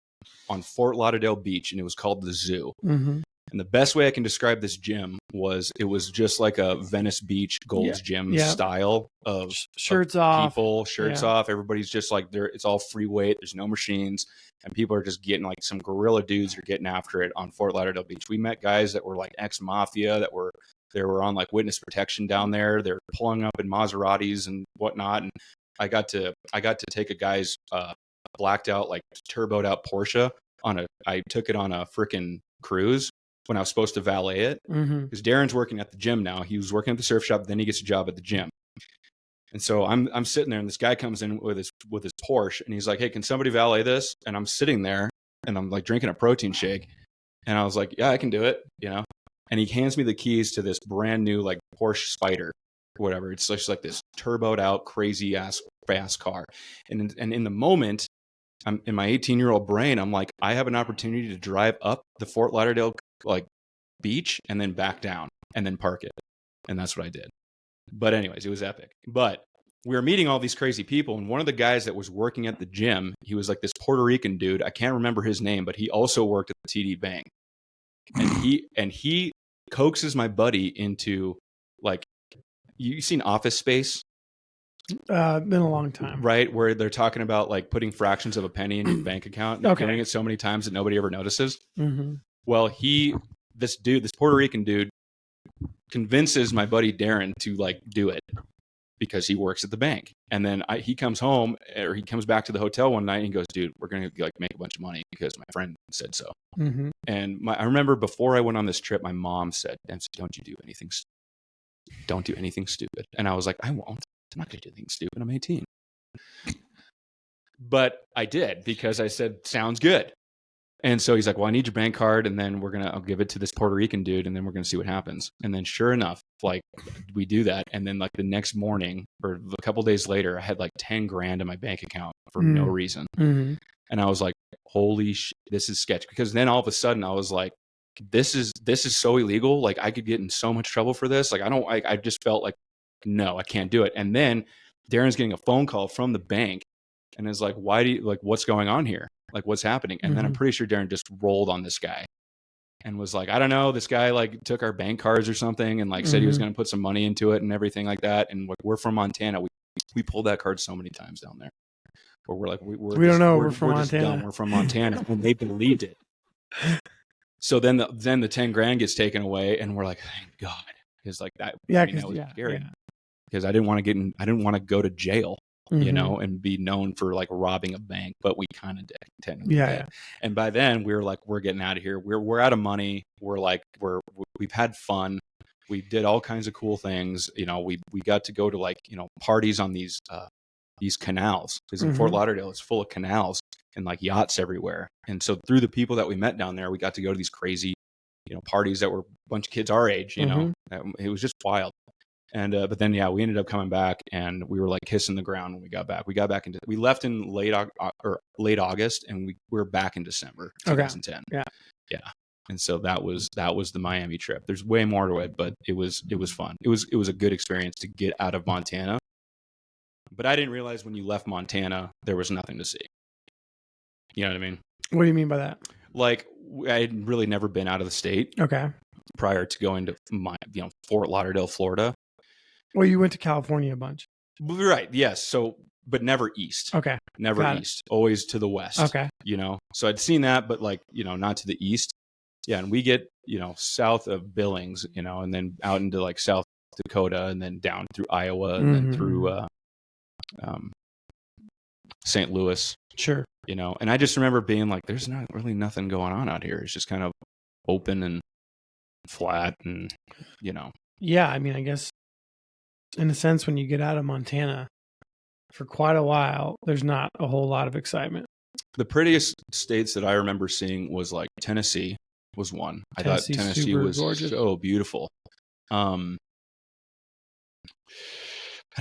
Speaker 2: on Fort Lauderdale Beach, and it was called the Zoo. And the best way I can describe this gym was, it was just like a Venice Beach Gold's Gym style of
Speaker 3: shirts
Speaker 2: off, everybody's just like, it's all free weight, there's no machines, and people are just getting, like, some guerrilla dudes are getting after it on Fort Lauderdale Beach. We met guys that were like ex-mafia, that were on like witness protection down there. They're pulling up in Maseratis and whatnot, and I got to take a guy's blacked out, like, turboed out Porsche I took it on a freaking cruise when I was supposed to valet it, because Darren's working at the gym now. He was working at the surf shop, then he gets a job at the gym. And so I'm sitting there, and this guy comes in with his Porsche, and he's like, hey, can somebody valet this? And I'm sitting there, and I'm like drinking a protein shake, and I was like, yeah, I can do it, you know. And he hands me the keys to this brand new like Porsche Spider, whatever. It's just like this turboed out, crazy ass fast car. And in the moment, I'm in my 18-year-old brain, I'm like, I have an opportunity to drive up the Fort Lauderdale like beach and then back down and then park it. And that's what I did. But anyways, it was epic. But we were meeting all these crazy people, and one of the guys that was working at the gym, he was like this Puerto Rican dude. I can't remember his name, but he also worked at the TD Bank. And he coaxes my buddy into like, you seen Office Space?
Speaker 3: Been a long time,
Speaker 2: right? Where they're talking about like putting fractions of a penny in your bank account, and doing it so many times that nobody ever notices.
Speaker 3: Mm-hmm.
Speaker 2: Well, this Puerto Rican dude, convinces my buddy Darren to like do it because he works at the bank. And then he comes home, or he comes back to the hotel one night and he goes, dude, we're going to like make a bunch of money because my friend said so.
Speaker 3: Mm-hmm.
Speaker 2: And I remember before I went on this trip, my mom said, Dempsey, don't do anything stupid. And I was like, I won't. I'm not going to do anything stupid. I'm 18. But I did, because I said, sounds good. And so he's like, well, I need your bank card, and then I'll give it to this Puerto Rican dude, and then we're going to see what happens. And then sure enough, like we do that. And then like the next morning or a couple days later, I had like 10 grand in my bank account for no reason. Mm-hmm. And I was like, holy shit, this is sketch. Because then all of a sudden I was like, this is so illegal. Like I could get in so much trouble for this. Like I just felt like, no, I can't do it. And then Darren's getting a phone call from the bank and is like, what's going on here? Like, what's happening? And then I'm pretty sure Darren just rolled on this guy and was like, I don't know, this guy like took our bank cards or something and like said he was going to put some money into it and everything like that. And like, we're from Montana. We pulled that card so many times down there where we're like, we don't know, we're from Montana. Just dumb. We're from Montana. And they believed it. So then the 10 grand gets taken away and we're like, thank God. Because like that, that was scary. Because I didn't want to go to jail. You know, and be known for like robbing a bank, but we kind of did. Yeah. And by then we were like, we're getting out of here. We're out of money. We've had fun. We did all kinds of cool things. You know, we got to go to like, you know, parties on these canals, because in Fort Lauderdale, it's full of canals and like yachts everywhere. And so through the people that we met down there, we got to go to these crazy, you know, parties that were a bunch of kids our age, you know, it was just wild. And but then we ended up coming back, and we were like kissing the ground when we got back. We left in late August, and we were back in December 2010. Yeah. And so that was the Miami trip. There's way more to it, but it was fun. It was a good experience to get out of Montana. But I didn't realize when you left Montana there was nothing to see. You know what I mean?
Speaker 3: What do you mean by that?
Speaker 2: Like I had really never been out of the state. Okay. Prior to going to Fort Lauderdale, Florida.
Speaker 3: Well, you went to California a bunch.
Speaker 2: Right. Yes. So, but never east. Okay. Never east. Always to the west. Okay. You know, so I'd seen that, but like, you know, not to the east. Yeah. And we get, you know, south of Billings, you know, and then out into like South Dakota, and then down through Iowa, and then through St. Louis. Sure. You know, and I just remember being like, there's not really nothing going on out here. It's just kind of open and flat, and, you know.
Speaker 3: Yeah. I mean, I guess, in a sense, when you get out of Montana for quite a while, there's not a whole lot of excitement.
Speaker 2: The prettiest states that I remember seeing was like Tennessee was one. I thought Tennessee was gorgeous. So beautiful. And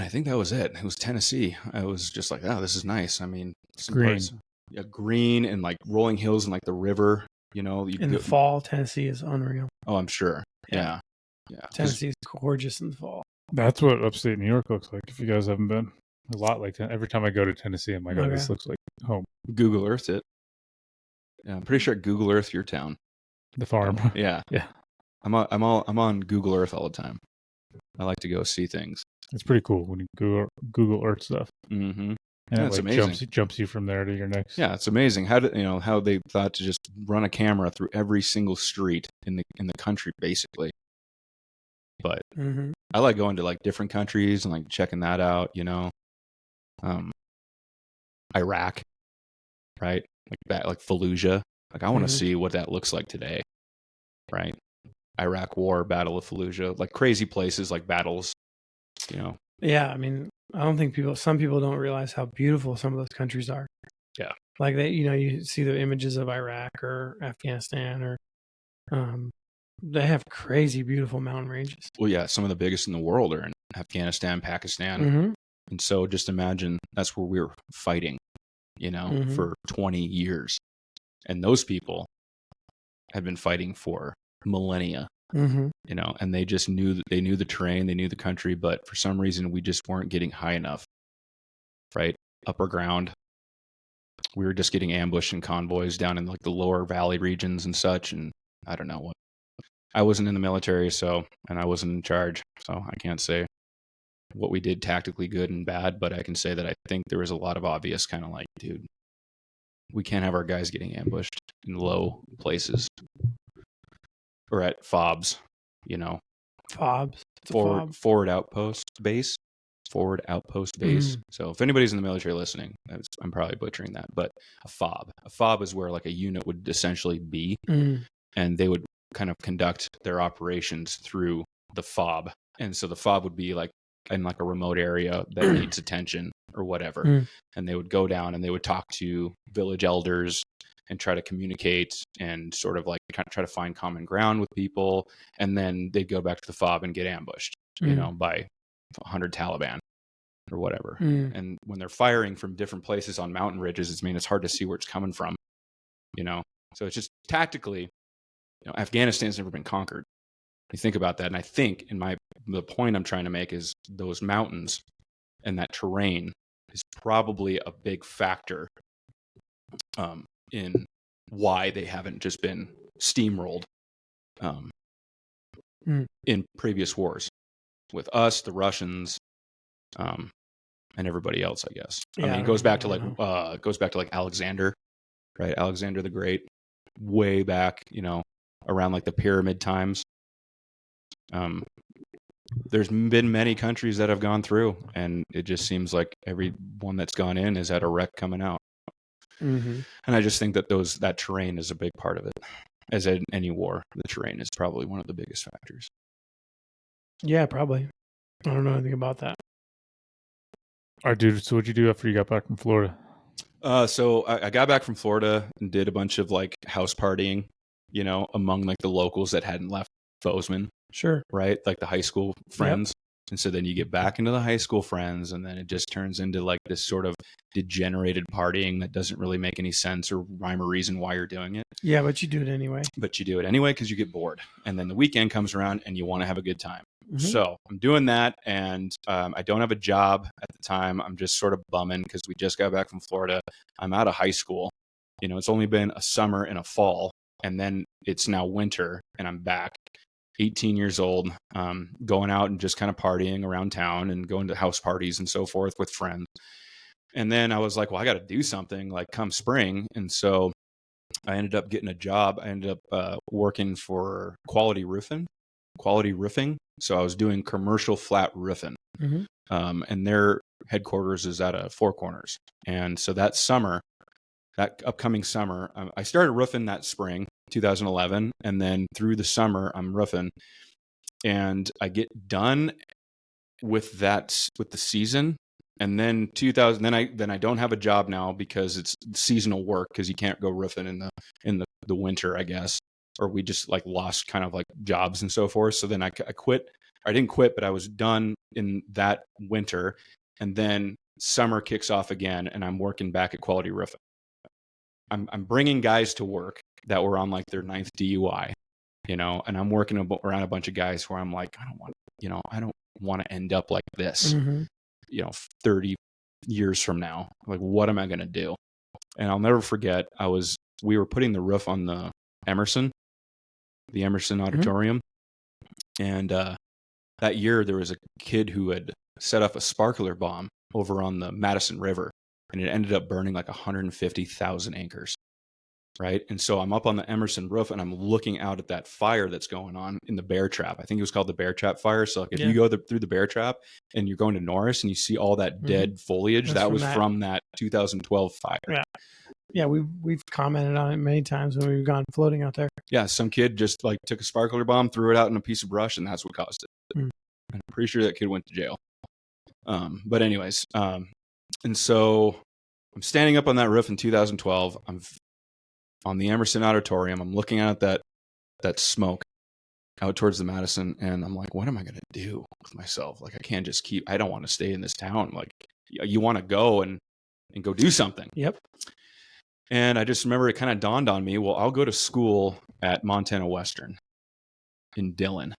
Speaker 2: I think that was it. It was Tennessee. I was just like, oh, this is nice. I mean, green and like rolling hills and like the river, you know.
Speaker 3: In the fall, Tennessee is unreal.
Speaker 2: Oh, I'm sure. Yeah.
Speaker 3: Tennessee is gorgeous in the fall.
Speaker 1: That's what upstate New York looks like. If you guys haven't been, a lot like that. Every time I go to Tennessee, I'm like, oh, this looks like home.
Speaker 2: Google Earth it. Yeah, I'm pretty sure Google Earth your town.
Speaker 1: The farm.
Speaker 2: Yeah. I'm on Google Earth all the time. I like to go see things.
Speaker 1: It's pretty cool when you Google Earth stuff. Mm-hmm. And
Speaker 2: it's
Speaker 1: like
Speaker 2: amazing.
Speaker 1: Jumps you from there to your next.
Speaker 2: Yeah, it's amazing how they thought to just run a camera through every single street in the country, basically. But I like going to like different countries and like checking that out, you know. Iraq, right? Like Fallujah. Like I want to see what that looks like today, right? Iraq War, Battle of Fallujah, like crazy places, like battles, you know.
Speaker 3: Yeah, I mean, I don't think some people don't realize how beautiful some of those countries are. Yeah, like you see the images of Iraq or Afghanistan or They have crazy beautiful mountain ranges.
Speaker 2: Well, yeah, some of the biggest in the world are in Afghanistan, Pakistan.
Speaker 3: Mm-hmm.
Speaker 2: And so just imagine that's where we were fighting, for 20 years. And those people had been fighting for millennia,
Speaker 3: Mm-hmm.
Speaker 2: and they just knew that they knew the terrain, they knew the country, but for some reason we just weren't getting high enough, right? Upper ground. We were just getting ambushed in convoys down in like the lower valley regions and such. And I don't know what. I wasn't in the military, and I wasn't in charge, so I can't say what we did tactically good and bad, but I can say that I think there was a lot of obvious kind of like, dude, we can't have our guys getting ambushed in low places or at FOBs,
Speaker 3: Fobs. It's a fob.
Speaker 2: forward outpost base. So if anybody's in the military listening, I'm probably butchering that, but a fob is where like a unit would essentially be, and they would kind of conduct their operations through the fob. And so the fob would be like in like a remote area that needs attention or whatever. And they would go down and they would talk to village elders and try to communicate and sort of like try to find common ground with people. And then they'd go back to the fob and get ambushed, by 100 Taliban or whatever. And when they're firing from different places on mountain ridges, it's hard to see where it's coming from, So it's just tactically, Afghanistan's never been conquered. You think about that. And I think the point I'm trying to make is those mountains and that terrain is probably a big factor in why they haven't just been steamrolled in previous wars with us, the Russians, and everybody else, I guess.
Speaker 3: Yeah,
Speaker 2: it goes back to like Alexander, right? Alexander the Great, way back, around like the pyramid times. There's been many countries that have gone through, and it just seems like every one that's gone in has had a wreck coming out. And I just think that terrain is a big part of it. As in any war, the terrain is probably one of the biggest factors.
Speaker 3: Yeah, probably. I don't know anything about that.
Speaker 1: All right, dude. So what'd you do after you got back from Florida?
Speaker 2: So I got back from Florida and did a bunch of like house partying, among like the locals that hadn't left Bozeman.
Speaker 3: Sure.
Speaker 2: Right? Like the high school friends. Yep. And so then you get back into the high school friends, and then it just turns into like this sort of degenerated partying that doesn't really make any sense or rhyme or reason why you're doing it.
Speaker 3: Yeah, but you do it anyway.
Speaker 2: But you do it anyway because you get bored. And then the weekend comes around and you want to have a good time. So I'm doing that, and I don't have a job at the time. I'm just sort of bumming because we just got back from Florida. I'm out of high school. It's only been a summer and a fall, and then it's now winter, and I'm back. 18 years old, going out and just kind of partying around town and going to house parties and so forth with friends. And then I was like, well, I got to do something like come spring. And so I ended up getting a job. I ended up working for Quality Roofing. So I was doing commercial flat roofing. And their headquarters is at Four Corners. And so that upcoming summer, I started roofing that spring, 2011, and then through the summer I'm roofing, and I get done with the season, and then then I don't have a job now because it's seasonal work because you can't go roofing in the winter, I guess, or we just like lost kind of like jobs and so forth. So then I quit. I didn't quit, but I was done in that winter, and then summer kicks off again, and I'm working back at Quality Roofing. I'm bringing guys to work that were on like their 9th DUI, and I'm working around a bunch of guys where I'm like, I don't want to end up like this, 30 years from now. Like, what am I going to do? And I'll never forget, we were putting the roof on the Emerson Auditorium. And that year there was a kid who had set off a sparkler bomb over on the Madison River, and it ended up burning like 150,000 acres. Right. And so I'm up on the Emerson roof and I'm looking out at that fire that's going on in the Bear Trap. I think it was called the Bear Trap fire. So like if you go through the Bear Trap and you're going to Norris and you see all that dead foliage, that was from that 2012 fire.
Speaker 3: Yeah. Yeah. We've commented on it many times when we've gone floating out there.
Speaker 2: Yeah. Some kid just like took a sparkler bomb, threw it out in a piece of brush, and that's what caused it. And I'm pretty sure that kid went to jail. But anyways, and so I'm standing up on that roof in 2012. I'm on the Emerson Auditorium. I'm looking out at that smoke, out towards the Madison, and I'm like, what am I going to do with myself? Like, I can't just I don't want to stay in this town. Like, you want to go and go do something.
Speaker 3: Yep.
Speaker 2: And I just remember it kind of dawned on me, well, I'll go to school at Montana Western in Dillon,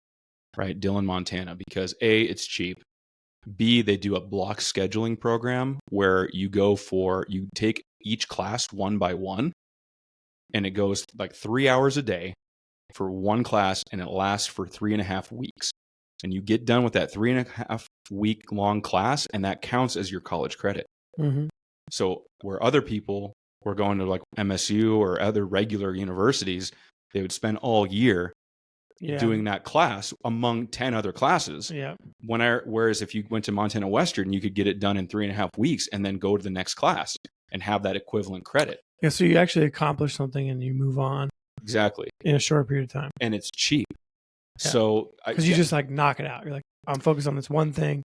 Speaker 2: right? Dillon, Montana, because A, it's cheap. B, they do a block scheduling program where you take each class one by one, and it goes like 3 hours a day for one class, and it lasts for 3.5 weeks. And you get done with that 3.5 week long class, and that counts as your college credit.
Speaker 3: Mm-hmm.
Speaker 2: So where other people were going to like MSU or other regular universities, they would spend all year doing that class among 10 other classes.
Speaker 3: Yeah.
Speaker 2: Whereas if you went to Montana Western, you could get it done in 3.5 weeks and then go to the next class and have that equivalent credit.
Speaker 3: Yeah. So you actually accomplish something and you move on.
Speaker 2: Exactly.
Speaker 3: In a short period of time.
Speaker 2: And it's cheap.
Speaker 3: Yeah.
Speaker 2: So
Speaker 3: because you just like knock it out. You're like, I'm focused on this one thing,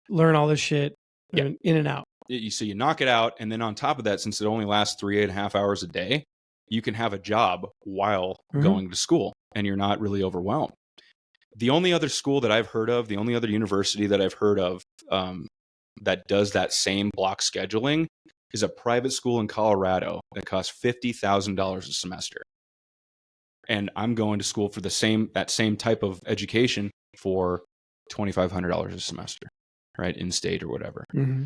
Speaker 3: learn all this shit, and in and out.
Speaker 2: So you knock it out, and then on top of that, since it only lasts 3.5 hours a day, you can have a job while going to school, and you're not really overwhelmed. The only other school that I've heard of, the only other university that I've heard of that does that same block scheduling is a private school in Colorado that costs $50,000 a semester. And I'm going to school for that same type of education for $2,500 a semester, right? In state or whatever.
Speaker 3: Mm-hmm.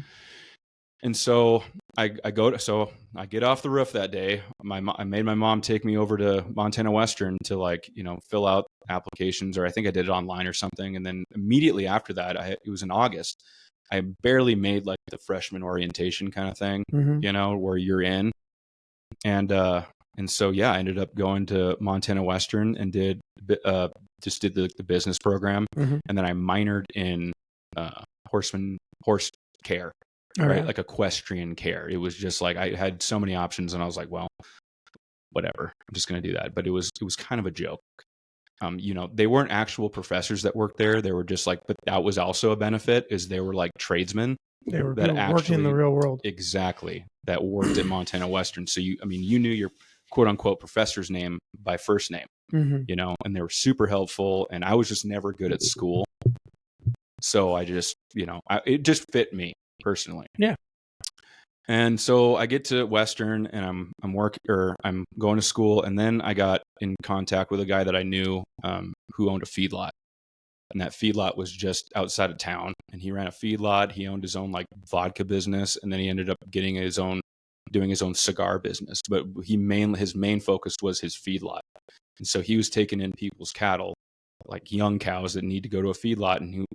Speaker 2: And so I get off the roof that day. I made my mom take me over to Montana Western to fill out applications, or I think I did it online or something. And then immediately after that, it was in August. I barely made like the freshman orientation kind of thing, where you're in. And so, I ended up going to Montana Western and did the business program. Mm-hmm. And then I minored in horse care. Right? Like equestrian care. It was just like I had so many options, and I was like, well, whatever. I'm just going to do that. But it was kind of a joke. They weren't actual professors that worked there. They were just like, but that was also a benefit, is they were like tradesmen.
Speaker 3: They were working in the real world.
Speaker 2: Exactly. That worked at Montana Western. So you knew your quote unquote professor's name by first name, and they were super helpful. And I was just never good at school. So I just, it just fit me personally.
Speaker 3: Yeah.
Speaker 2: And so I get to Western, and I'm going to school, and then I got in contact with a guy that I knew who owned a feedlot. And that feedlot was just outside of town, and he ran a feedlot. He owned his own like vodka business, and then he ended up doing his own cigar business. But his main focus was his feedlot. And so he was taking in people's cattle, like young cows that need to go to a feedlot. And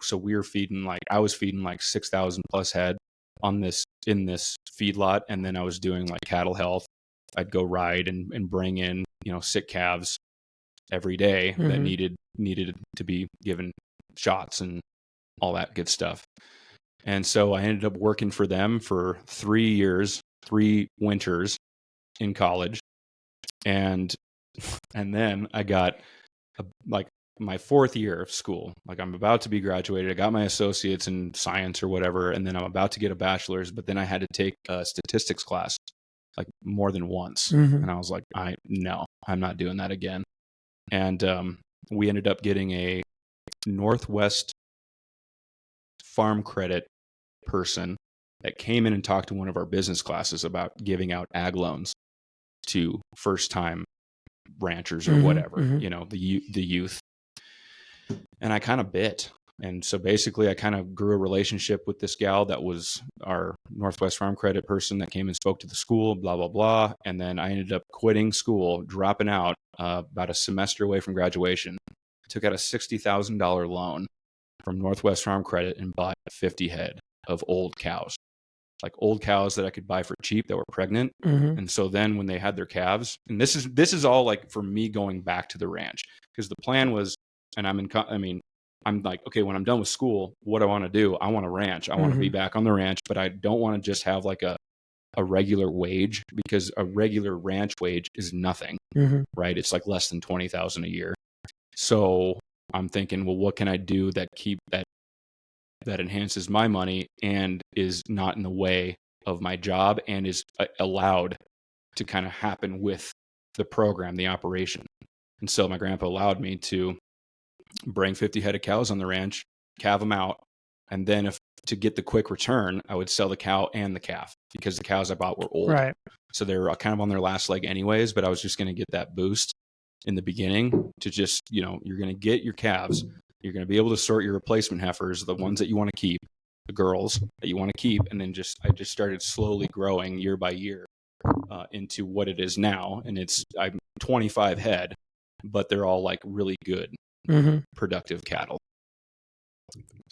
Speaker 2: I was feeding like 6,000 plus head in this feedlot. And then I was doing like cattle health. I'd go ride and bring in, sick calves every day that needed to be given shots and all that good stuff. And so I ended up working for them for 3 years, 3 winters in college. And then I got my 4th year of school. Like, I'm about to be graduated. I got my associates in science or whatever, and then I'm about to get a bachelor's, but then I had to take a statistics class like more than once. And I was like, no, I'm not doing that again. And we ended up getting a Northwest farm credit person that came in and talked to one of our business classes about giving out ag loans to first-time ranchers or whatever, the youth. And I kind of bit. And so basically I kind of grew a relationship with this gal that was our Northwest Farm Credit person that came and spoke to the school, blah, blah, blah. And then I ended up quitting school, dropping out about a semester away from graduation. I took out a $60,000 loan from Northwest Farm Credit and bought 50 head of old cows, like old cows that I could buy for cheap that were pregnant. And so then when they had their calves, and this is all like for me going back to the ranch, because the plan was, and I'm like, okay, when I'm done with school, what do I want to do? I want to ranch. I want to be back on the ranch, but I don't want to just have like a regular wage, because a regular ranch wage is nothing, right? It's like less than $20,000 a year. So I'm thinking, well, what can I do that enhances my money and is not in the way of my job and is allowed to kind of happen with the program, the operation. And so my grandpa allowed me to bring 50 head of cows on the ranch, calve them out, and then if to get the quick return, I would sell the cow and the calf because the cows I bought were old.
Speaker 3: Right.
Speaker 2: So they were kind of on their last leg anyways, but I was just going to get that boost in the beginning to just, you're going to get your calves. You're going to be able to sort your replacement heifers, the ones that you want to keep, the girls that you want to keep. And then I just started slowly growing year by year into what it is now. And I'm 25 head, but they're all like really good, productive cattle.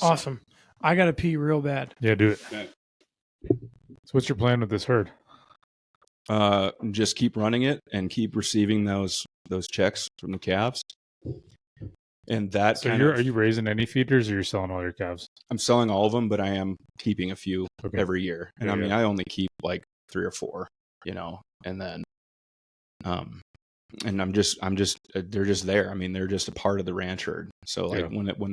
Speaker 3: Awesome. I got to pee real bad.
Speaker 1: Yeah, do it.
Speaker 2: Okay.
Speaker 1: So what's your plan with this herd?
Speaker 2: Just keep running it and keep receiving those checks from the calves. And that
Speaker 1: so are you raising any feeders or you're selling all your calves? I'm
Speaker 2: selling all of them, but I am keeping a few every year. And I only keep like 3 or 4, and then, and I'm just, they're just there. I mean, they're just a part of the ranch herd. So like when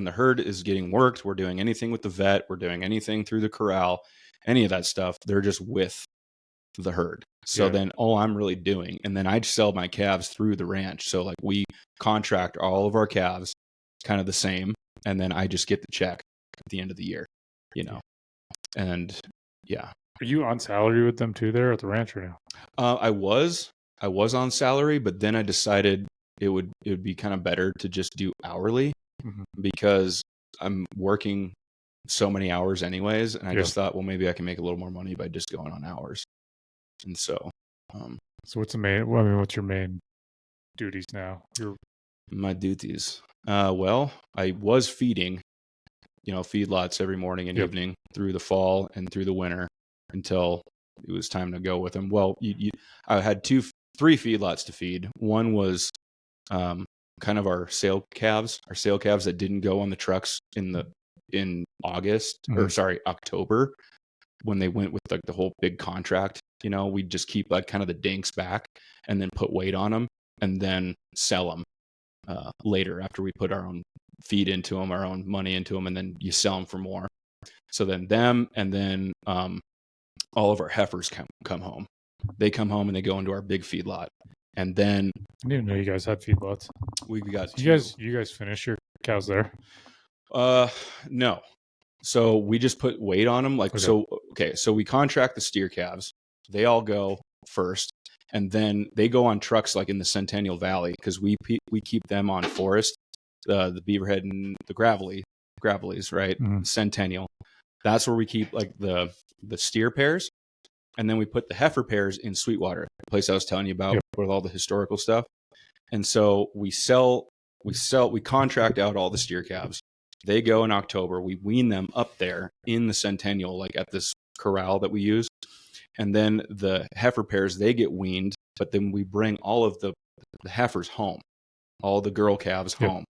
Speaker 2: the herd is getting worked, we're doing anything with the vet, we're doing anything through the corral, any of that stuff, they're just with the herd. So then all I'm really doing, and then I sell my calves through the ranch. So like we contract all of our calves kind of the same. And then I just get the check at the end of the year, and yeah.
Speaker 1: Are you on salary with them too there at the ranch right now?
Speaker 2: I was on salary, but then I decided it would be kind of better to just do hourly because I'm working so many hours anyways. And I just thought, well, maybe I can make a little more money by just going on hours. And so,
Speaker 1: so what's your main duties now?
Speaker 2: My duties. Well, I was feeding, feedlots every morning and evening through the fall and through the winter until it was time to go with them. Well, I had 3 feedlots to feed. One was kind of our sale calves that didn't go on the trucks in August or October when they went with like the whole big contract. We'd just keep like kind of the dinks back and then put weight on them and then sell them later after we put our own feed into them, our own money into them, and then you sell them for more. So then them and then all of our heifers come home. They come home and they go into our big feedlot. And then
Speaker 1: I didn't even know you guys had feedlots.
Speaker 2: We got
Speaker 1: you guys finish your cows there?
Speaker 2: No. So we just put weight on them. So we contract the steer calves. They all go first, and then they go on trucks like in the Centennial Valley because we keep them on forest, the Beaverhead and the Gravelies, right? Centennial. That's where we keep like the steer pairs, and then we put the heifer pairs in Sweetwater, the place I was telling you about with all the historical stuff. And so we contract out all the steer calves. They go in October. We wean them up there in the Centennial, like at this corral that we use. And then the heifer pairs, they get weaned, but then we bring all of the heifers home, all the girl calves home.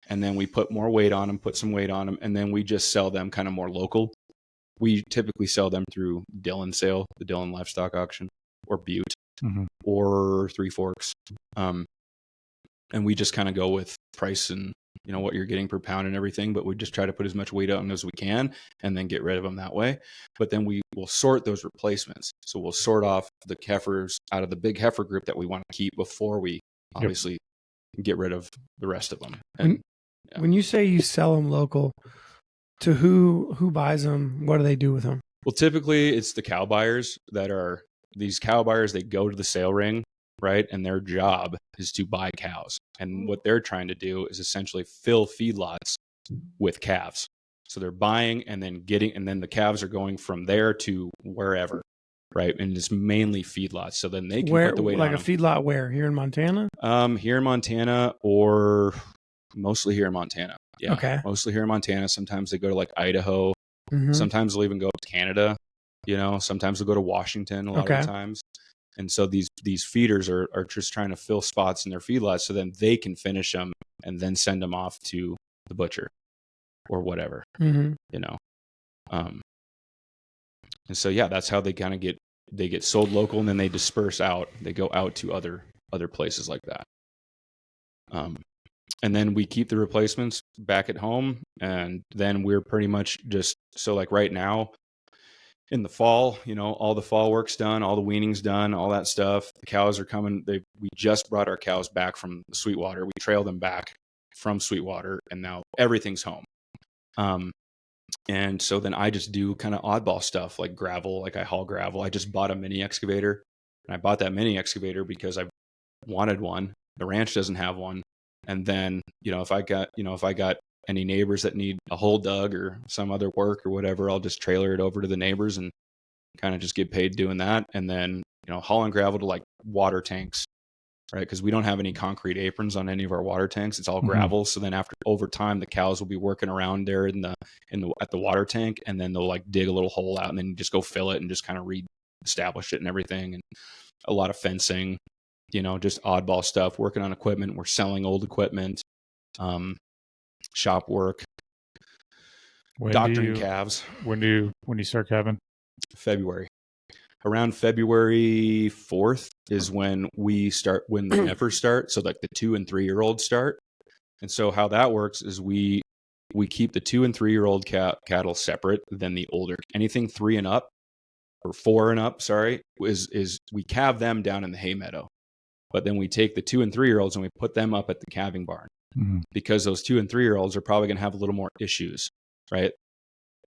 Speaker 2: And then we put more weight on them, put some weight on them, and then we just sell them kind of more local. We typically sell them through Dillon sale, the Dillon livestock auction, or Butte, or Three Forks. And we just kind of go with price and what you're getting per pound and everything, but we just try to put as much weight on as we can and then get rid of them that way. But then we will sort those replacements. So we'll sort off the heifers out of the big heifer group that we want to keep before we obviously get rid of the rest of them. And
Speaker 3: when you say you sell them local, to who buys them? What do they do with them?
Speaker 2: Well, typically it's the cow buyers that are these cow buyers. They go to the sale ring, right? And their job is to buy cows. And what they're trying to do is essentially fill feedlots with calves. So they're buying and then the calves are going from there to wherever, right? And it's mainly feedlots. So then they can put the weight on
Speaker 3: them. Like a feedlot where? Here in Montana?
Speaker 2: Here in Montana, or mostly here in Montana. Yeah.
Speaker 3: Okay.
Speaker 2: Mostly here in Montana. Sometimes they go to like Idaho. Sometimes they'll even go up to Canada. Sometimes they'll go to Washington a lot of the times. And so these feeders are just trying to fill spots in their feedlots so then they can finish them and then send them off to the butcher or whatever, And so, that's how they kind of get sold local, and then they disperse out. They go out to other places like that. And then we keep the replacements back at home. And then we're pretty much just, so like right now, in the fall, all the fall work's done, all the weaning's done, all that stuff. The cows are coming. We just brought our cows back from Sweetwater. We trailed them back from Sweetwater, and now everything's home. And so then I just do kind of oddball stuff like gravel, like I haul gravel. I just bought a mini excavator, and I bought that mini excavator because I wanted one. The ranch doesn't have one. And then, if I got any neighbors that need a hole dug or some other work or whatever, I'll just trailer it over to the neighbors and kind of just get paid doing that. And then, hauling gravel to like water tanks, right? Because we don't have any concrete aprons on any of our water tanks. It's all gravel. So then over time, the cows will be working around there at the water tank, and then they'll like dig a little hole out, and then you just go fill it and just kind of reestablish it and everything. And a lot of fencing, just oddball stuff, working on equipment. We're selling old equipment, shop work, doctoring calves.
Speaker 1: When do you start calving?
Speaker 2: February. Around February 4th is when the heifers start. So like the 2 and 3 year olds start. And so how that works is we keep the 2 and 3 year old cattle separate than the older. Anything 3 and up, or 4 and up, sorry, is we calve them down in the hay meadow. But then we take the 2 and 3 year olds and we put them up at the calving barn, because those 2 and 3 year olds are probably going to have a little more issues, right?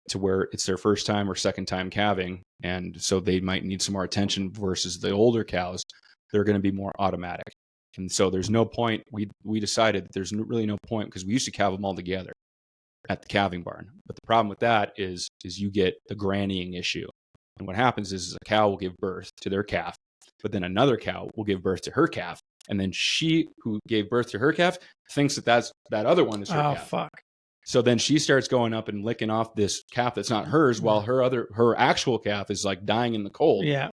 Speaker 2: To where it's their first time or second time calving. And so they might need some more attention versus the older cows. They're going to be more automatic. And so there's no point. We decided that there's really no point, because we used to calve them all together at the calving barn. But the problem with that is you get the grannying issue. And what happens is a cow will give birth to their calf, but then another cow will give birth to her calf. And then she who gave birth to her calf thinks that other one is her calf.
Speaker 3: Oh, fuck.
Speaker 2: So then she starts going up and licking off this calf that's not hers, while her actual calf is like dying in the cold.
Speaker 3: Yeah.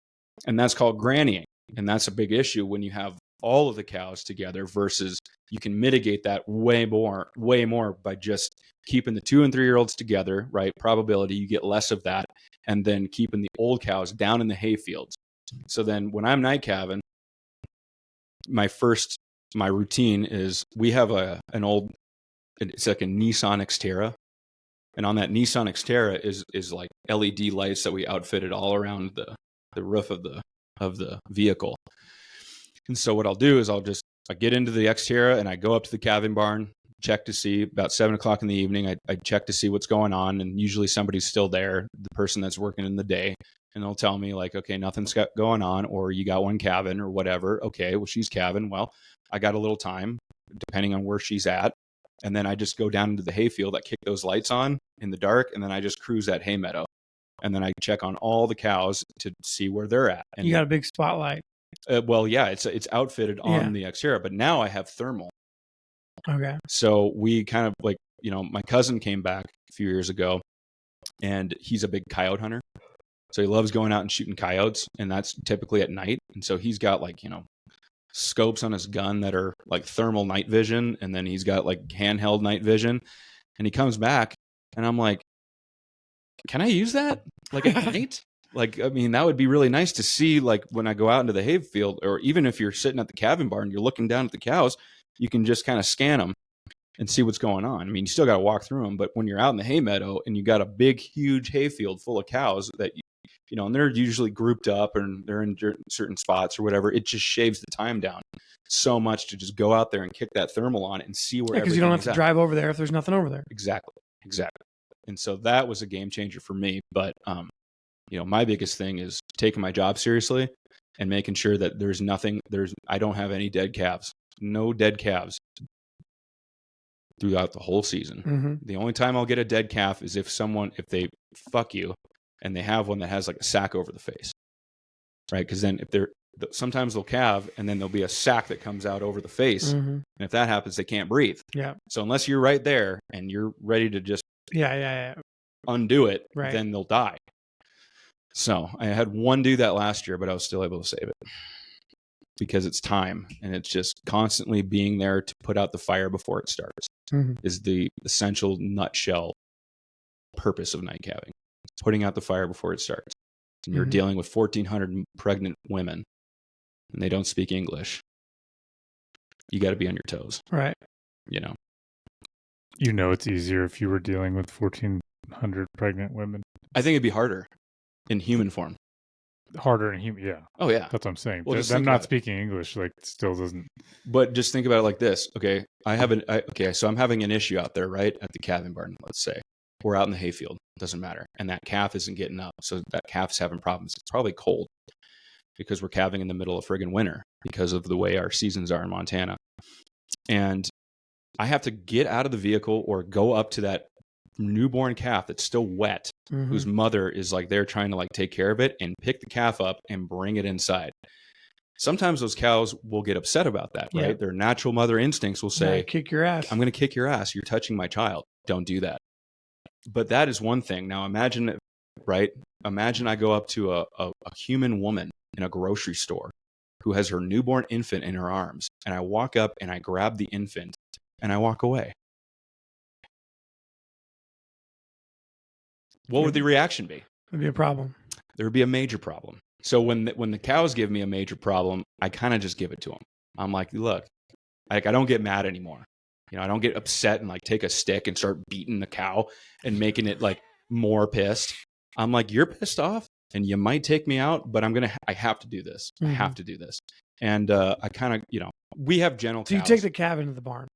Speaker 2: And that's called grannying. And that's a big issue when you have all of the cows together, versus you can mitigate that way more by just keeping the 2 and 3 year olds together, right? Probability you get less of that, and then keeping the old cows down in the hay fields. So then when I'm night calving, my routine is we have it's like a Nissan Xterra. And on that Nissan Xterra is like LED lights that we outfitted all around the roof of the vehicle. And so what I'll do is I get into the Xterra and I go up to the calving barn, check to see about 7:00 in the evening. I check to see what's going on. And usually somebody's still there, the person that's working in the day. And they'll tell me like, okay, nothing's going on, or you got one calving or whatever. Okay, well, she's calving. Well, I got a little time depending on where she's at. And then I just go down into the hayfield. I kick those lights on in the dark, and then I just cruise that hay meadow. And then I check on all the cows to see where they're at. And
Speaker 3: you got a big spotlight.
Speaker 2: Well, yeah, it's outfitted on the Xterra, but now I have thermal.
Speaker 3: Okay.
Speaker 2: So we kind of like, my cousin came back a few years ago, and he's a big coyote hunter. So he loves going out and shooting coyotes, and that's typically at night. And so he's got like, scopes on his gun that are like thermal night vision, and then he's got like handheld night vision. And he comes back, and I'm like, can I use that like at night? Like, I mean, that would be really nice to see, like when I go out into the hay field, or even if you're sitting at the calving barn, you're looking down at the cows, you can just kind of scan them and see what's going on. I mean, you still got to walk through them, but when you're out in the hay meadow and you got a big, huge hay field full of cows that and they're usually grouped up and they're in certain spots or whatever, it just shaves the time down so much to just go out there and kick that thermal on and see where
Speaker 3: because you don't have to drive over there if there's nothing over there.
Speaker 2: Exactly. And so that was a game changer for me. But my biggest thing is taking my job seriously and making sure that I don't have any dead calves, no dead calves throughout the whole season.
Speaker 3: Mm-hmm.
Speaker 2: The only time I'll get a dead calf is if they fuck you and they have one that has like a sack over the face, right? Because then sometimes they'll calve and then there'll be a sack that comes out over the face.
Speaker 3: Mm-hmm.
Speaker 2: And if that happens, they can't breathe.
Speaker 3: Yeah.
Speaker 2: So unless you're right there and you're ready to just
Speaker 3: undo
Speaker 2: it,
Speaker 3: right,
Speaker 2: then they'll die. So I had one do that last year, but I was still able to save it because it's time, and it's just constantly being there to put out the fire before it starts.
Speaker 3: Mm-hmm.
Speaker 2: Is the essential nutshell purpose of night calving. Putting out the fire before it starts. And you're dealing with 1,400 pregnant women, and they don't speak English. You got to be on your toes.
Speaker 3: Right.
Speaker 1: It's easier if you were dealing with 1,400 pregnant women.
Speaker 2: I think it'd be harder in human form.
Speaker 1: harder and human. Yeah,
Speaker 2: Oh yeah.
Speaker 1: that's what I'm saying.
Speaker 2: Well, just
Speaker 1: Them
Speaker 2: think
Speaker 1: not
Speaker 2: about it.
Speaker 1: speaking English like still doesn't.
Speaker 2: But just think about it like this. Okay, so I'm having an issue out there, right, at the calving barn. Let's say we're out in the hayfield. Doesn't matter, and that calf isn't getting up, so that calf's having problems. It's probably cold because we're calving in the middle of friggin' winter because of the way our seasons are in Montana. And I have to get out of the vehicle or go up to that newborn calf that's still wet, whose mother is like there trying to like take care of it, and pick the calf up and bring it inside. Sometimes those cows will get upset about that, right? Their natural mother instincts will say,
Speaker 3: kick your ass.
Speaker 2: I'm going to kick your ass. You're touching my child. Don't do that. But that is one thing. Now imagine, right? Imagine I go up to a human woman in a grocery store who has her newborn infant in her arms, and I walk up and I grab the infant and I walk away. What would the reaction be?
Speaker 3: It'd be a problem.
Speaker 2: There would be a major problem. So when the cows give me a major problem, I kind of just give it to them. I'm like, look, I don't get mad anymore. I don't get upset and like take a stick and start beating the cow and making it like more pissed. I'm like, you're pissed off and you might take me out, but I have to do this. I have to do this. And I kind of, we have gentle cows.
Speaker 3: So you take the calf into the barn.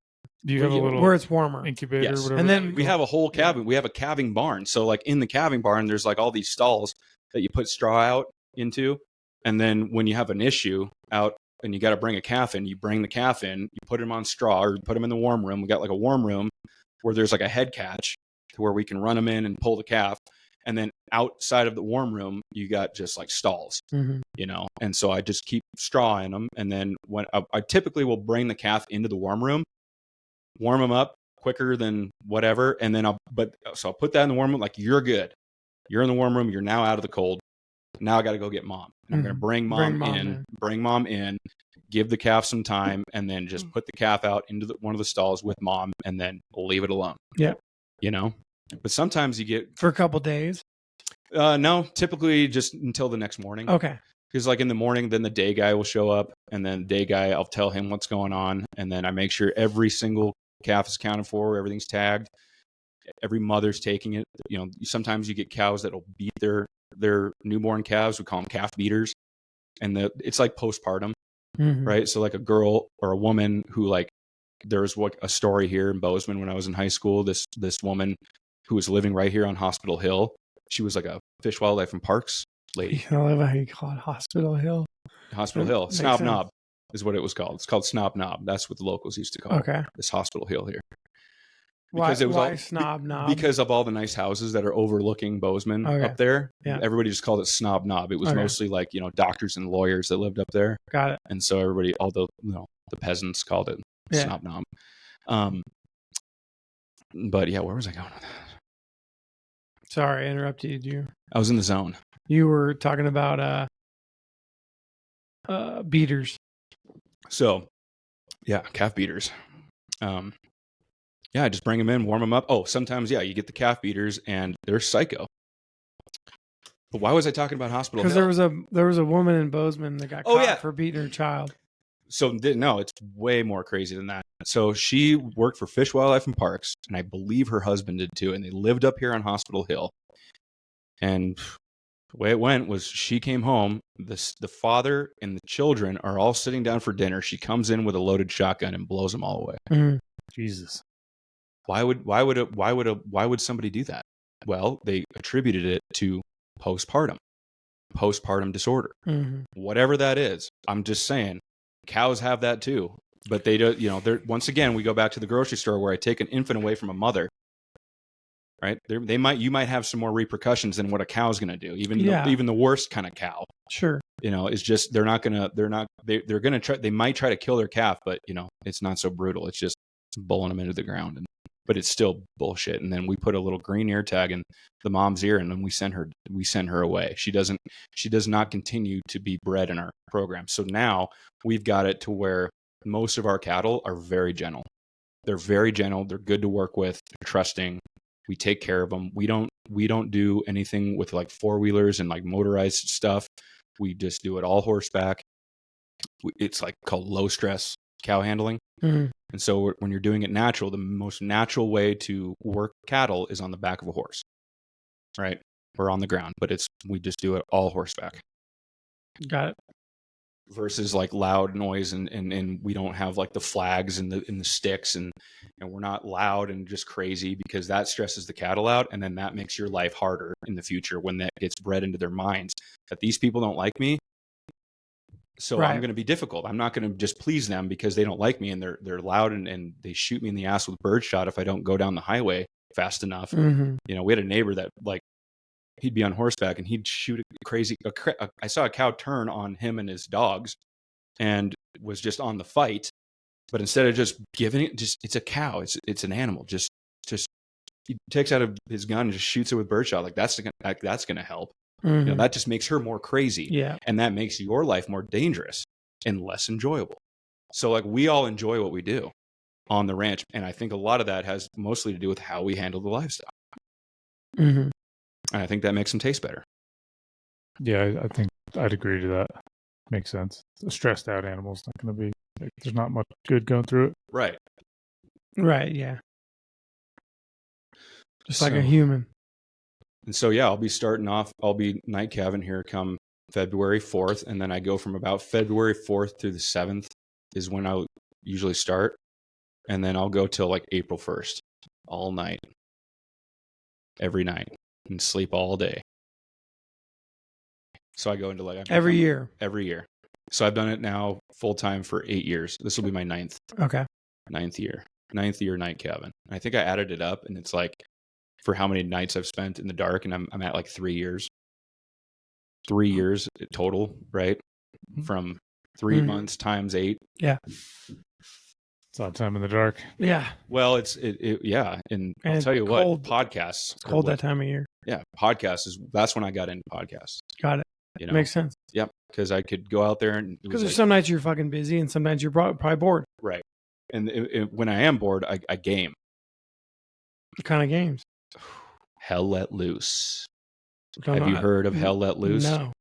Speaker 1: Do you have a little
Speaker 3: where it's warmer
Speaker 1: incubator?
Speaker 2: Yes.
Speaker 1: Or whatever?
Speaker 3: And then
Speaker 2: we have a whole calving. We have a calving barn. So like in the calving barn, there's like all these stalls that you put straw out into. And then when you have an issue out and you got to bring a calf in, you bring the calf in, you put him on straw or you put him in the warm room. We got like a warm room where there's like a head catch to where we can run him in and pull the calf. And then outside of the warm room, you got just like stalls, and so I just keep straw in them. And then when I typically will bring the calf into the warm room, warm him up quicker than whatever. And then I'll put that in the warm room. Like, you're good. You're in the warm room. You're now out of the cold. Now I got to go get mom. And I'm going to bring mom in, give the calf some time, and then just put the calf out into one of the stalls with mom and then leave it alone.
Speaker 3: Yeah.
Speaker 2: But sometimes you get
Speaker 3: for a couple days.
Speaker 2: No, typically just until the next morning.
Speaker 3: Okay.
Speaker 2: Because like in the morning, then the day guy will show up, and then the day guy, I'll tell him what's going on, and then I make sure every single calf is accounted for, everything's tagged, every mother's taking it. Sometimes you get cows that'll beat their newborn calves. We call them calf beaters, and it's like postpartum, right? So like a girl or a woman who like, there was a story here in Bozeman when I was in high school. This woman who was living right here on Hospital Hill. She was like a fish, wildlife, and parks lady.
Speaker 3: I love how you call it Hospital Hill.
Speaker 2: Hospital Hill. Snob Knob is what it was called. It's called Snob Knob. That's what the locals used to call it. This Hospital Hill here. Because
Speaker 3: why Snob Knob?
Speaker 2: Because of all the nice houses that are overlooking Bozeman up there. Yeah. Everybody just called it Snob Knob. It was mostly like, doctors and lawyers that lived up there.
Speaker 3: Got it.
Speaker 2: And so everybody, all the peasants called it Snob Knob. But yeah, where was I going with that?
Speaker 3: Sorry, I interrupted you.
Speaker 2: I was in the zone.
Speaker 3: You were talking about beaters.
Speaker 2: So, yeah, calf beaters. I just bring them in, warm them up. Oh, sometimes, you get the calf beaters, and they're psycho. But why was I talking about Hospital Hill?
Speaker 3: Because there was a woman in Bozeman that got caught for beating her child.
Speaker 2: So, no, it's way more crazy than that. So she worked for Fish, Wildlife, and Parks, and I believe her husband did too, and they lived up here on Hospital Hill. And the way it went was she came home, the father and the children are all sitting down for dinner. She comes in with a loaded shotgun and blows them all away.
Speaker 1: Jesus.
Speaker 2: Why would somebody do that? Well, they attributed it to postpartum disorder. Whatever that is. I'm just saying, cows have that too. But they do, once again, we go back to the grocery store where I take an infant away from a mother, right? You might have some more repercussions than what a cow's going to do. Even the worst kind of cow.
Speaker 3: Sure.
Speaker 2: It's just, they're going to try, they might try to kill their calf, but it's not so brutal. It's just bulling them into the ground, but it's still bullshit. And then we put a little green ear tag in the mom's ear, and then we send her away. She does not continue to be bred in our program. So now we've got it to where most of our cattle are very gentle. They're very gentle. They're good to work with. They're trusting. We take care of them. We don't do anything with like four-wheelers and like motorized stuff. We just do it all horseback. It's like called low stress cow handling. And so when you're doing it natural, the most natural way to work cattle is on the back of a horse, right? Or on the ground, but we just do it all horseback.
Speaker 3: Got it.
Speaker 2: Versus like loud noise, and we don't have like the flags and the sticks, and we're not loud and just crazy, because that stresses the cattle out, and then that makes your life harder in the future when that gets bred into their minds that these people don't like me, so
Speaker 3: Right.
Speaker 2: I'm going to be difficult. I'm not going to just please them because they don't like me, and they're loud, and they shoot me in the ass with birdshot if I don't go down the highway fast enough.
Speaker 3: Mm-hmm.
Speaker 2: You know, we had a neighbor that, like, he'd be on horseback and he'd shoot I saw a cow turn on him and his dogs and was just on the fight, but instead of just giving it, it's a cow, it's an animal, just he takes out of his gun and just shoots it with birdshot. Like that's going to help.
Speaker 3: Mm-hmm.
Speaker 2: You know, that just makes her more crazy.
Speaker 3: Yeah.
Speaker 2: And that makes your life more dangerous and less enjoyable. So like we all enjoy what we do on the ranch, and I think a lot of that has mostly to do with how we handle the livestock.
Speaker 3: Mm-hmm.
Speaker 2: And I think that makes them taste better.
Speaker 1: Yeah, I think I'd agree to that. Makes sense. A stressed out animal's not going to be, like, there's not much good going through it.
Speaker 2: Right.
Speaker 3: Right. Yeah. Just like a human.
Speaker 2: And so, yeah, I'll be night calving here come February 4th. And then I go from about February 4th through the 7th is when I'll usually start. And then I'll go till like April 1st, all night, every night, and sleep all day. So I go into like
Speaker 3: every year.
Speaker 2: So I've done it now full time for 8 years. This will be my ninth year night cabin. I think I added it up, and it's like for how many nights I've spent in the dark, and I'm at like 3 years. 3 years total, right? From 3 months times 8.
Speaker 3: Yeah.
Speaker 1: It's a lot of time in the dark.
Speaker 3: Yeah.
Speaker 2: Well, yeah. And I'll tell you what, podcasts.
Speaker 3: It's cold that time of year.
Speaker 2: Yeah. That's when I got into podcasts.
Speaker 3: Got it. You know? Makes sense.
Speaker 2: Yep. Because I could go out there and...
Speaker 3: Because there's some nights you're fucking busy and some nights you're probably bored.
Speaker 2: Right. And when I am bored, I game.
Speaker 3: What kind of games?
Speaker 2: Hell Let Loose. Have you heard of Hell Let Loose?
Speaker 3: No.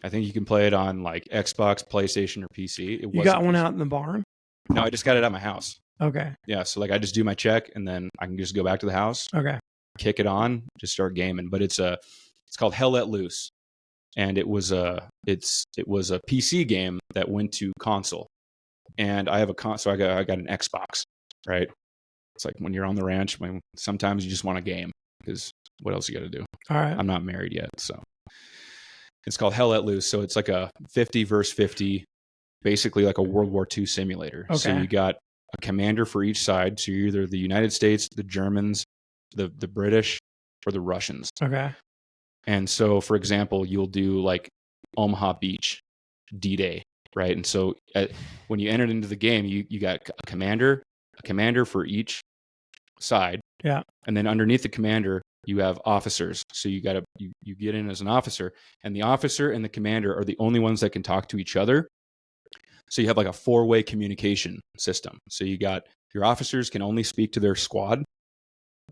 Speaker 2: I think you can play it on like Xbox, PlayStation, or PC.
Speaker 3: You got one out in the barn?
Speaker 2: No, I just got it at my house.
Speaker 3: Okay.
Speaker 2: Yeah, so like I just do my check and then I can just go back to the house.
Speaker 3: Okay.
Speaker 2: Kick it on, just start gaming. But it's called Hell Let Loose, and it was a PC game that went to console. And I have so I got an Xbox, right? It's like when you're on the ranch, sometimes you just want a game because what else you got to do?
Speaker 3: All right.
Speaker 2: I'm not married yet, so it's called Hell Let Loose. So it's like a 50 versus 50. Basically like a World War II simulator. Okay. So you got a commander for each side. So you're either the United States, the Germans, the British, or the Russians.
Speaker 3: Okay.
Speaker 2: And so, for example, you'll do like Omaha Beach, D-Day, right? And so when you entered into the game, you got a commander for each side.
Speaker 3: Yeah.
Speaker 2: And then underneath the commander, you have officers. So you get in as an officer, and the officer and the commander are the only ones that can talk to each other. So you have like a 4-way communication system. So you got your officers can only speak to their squad,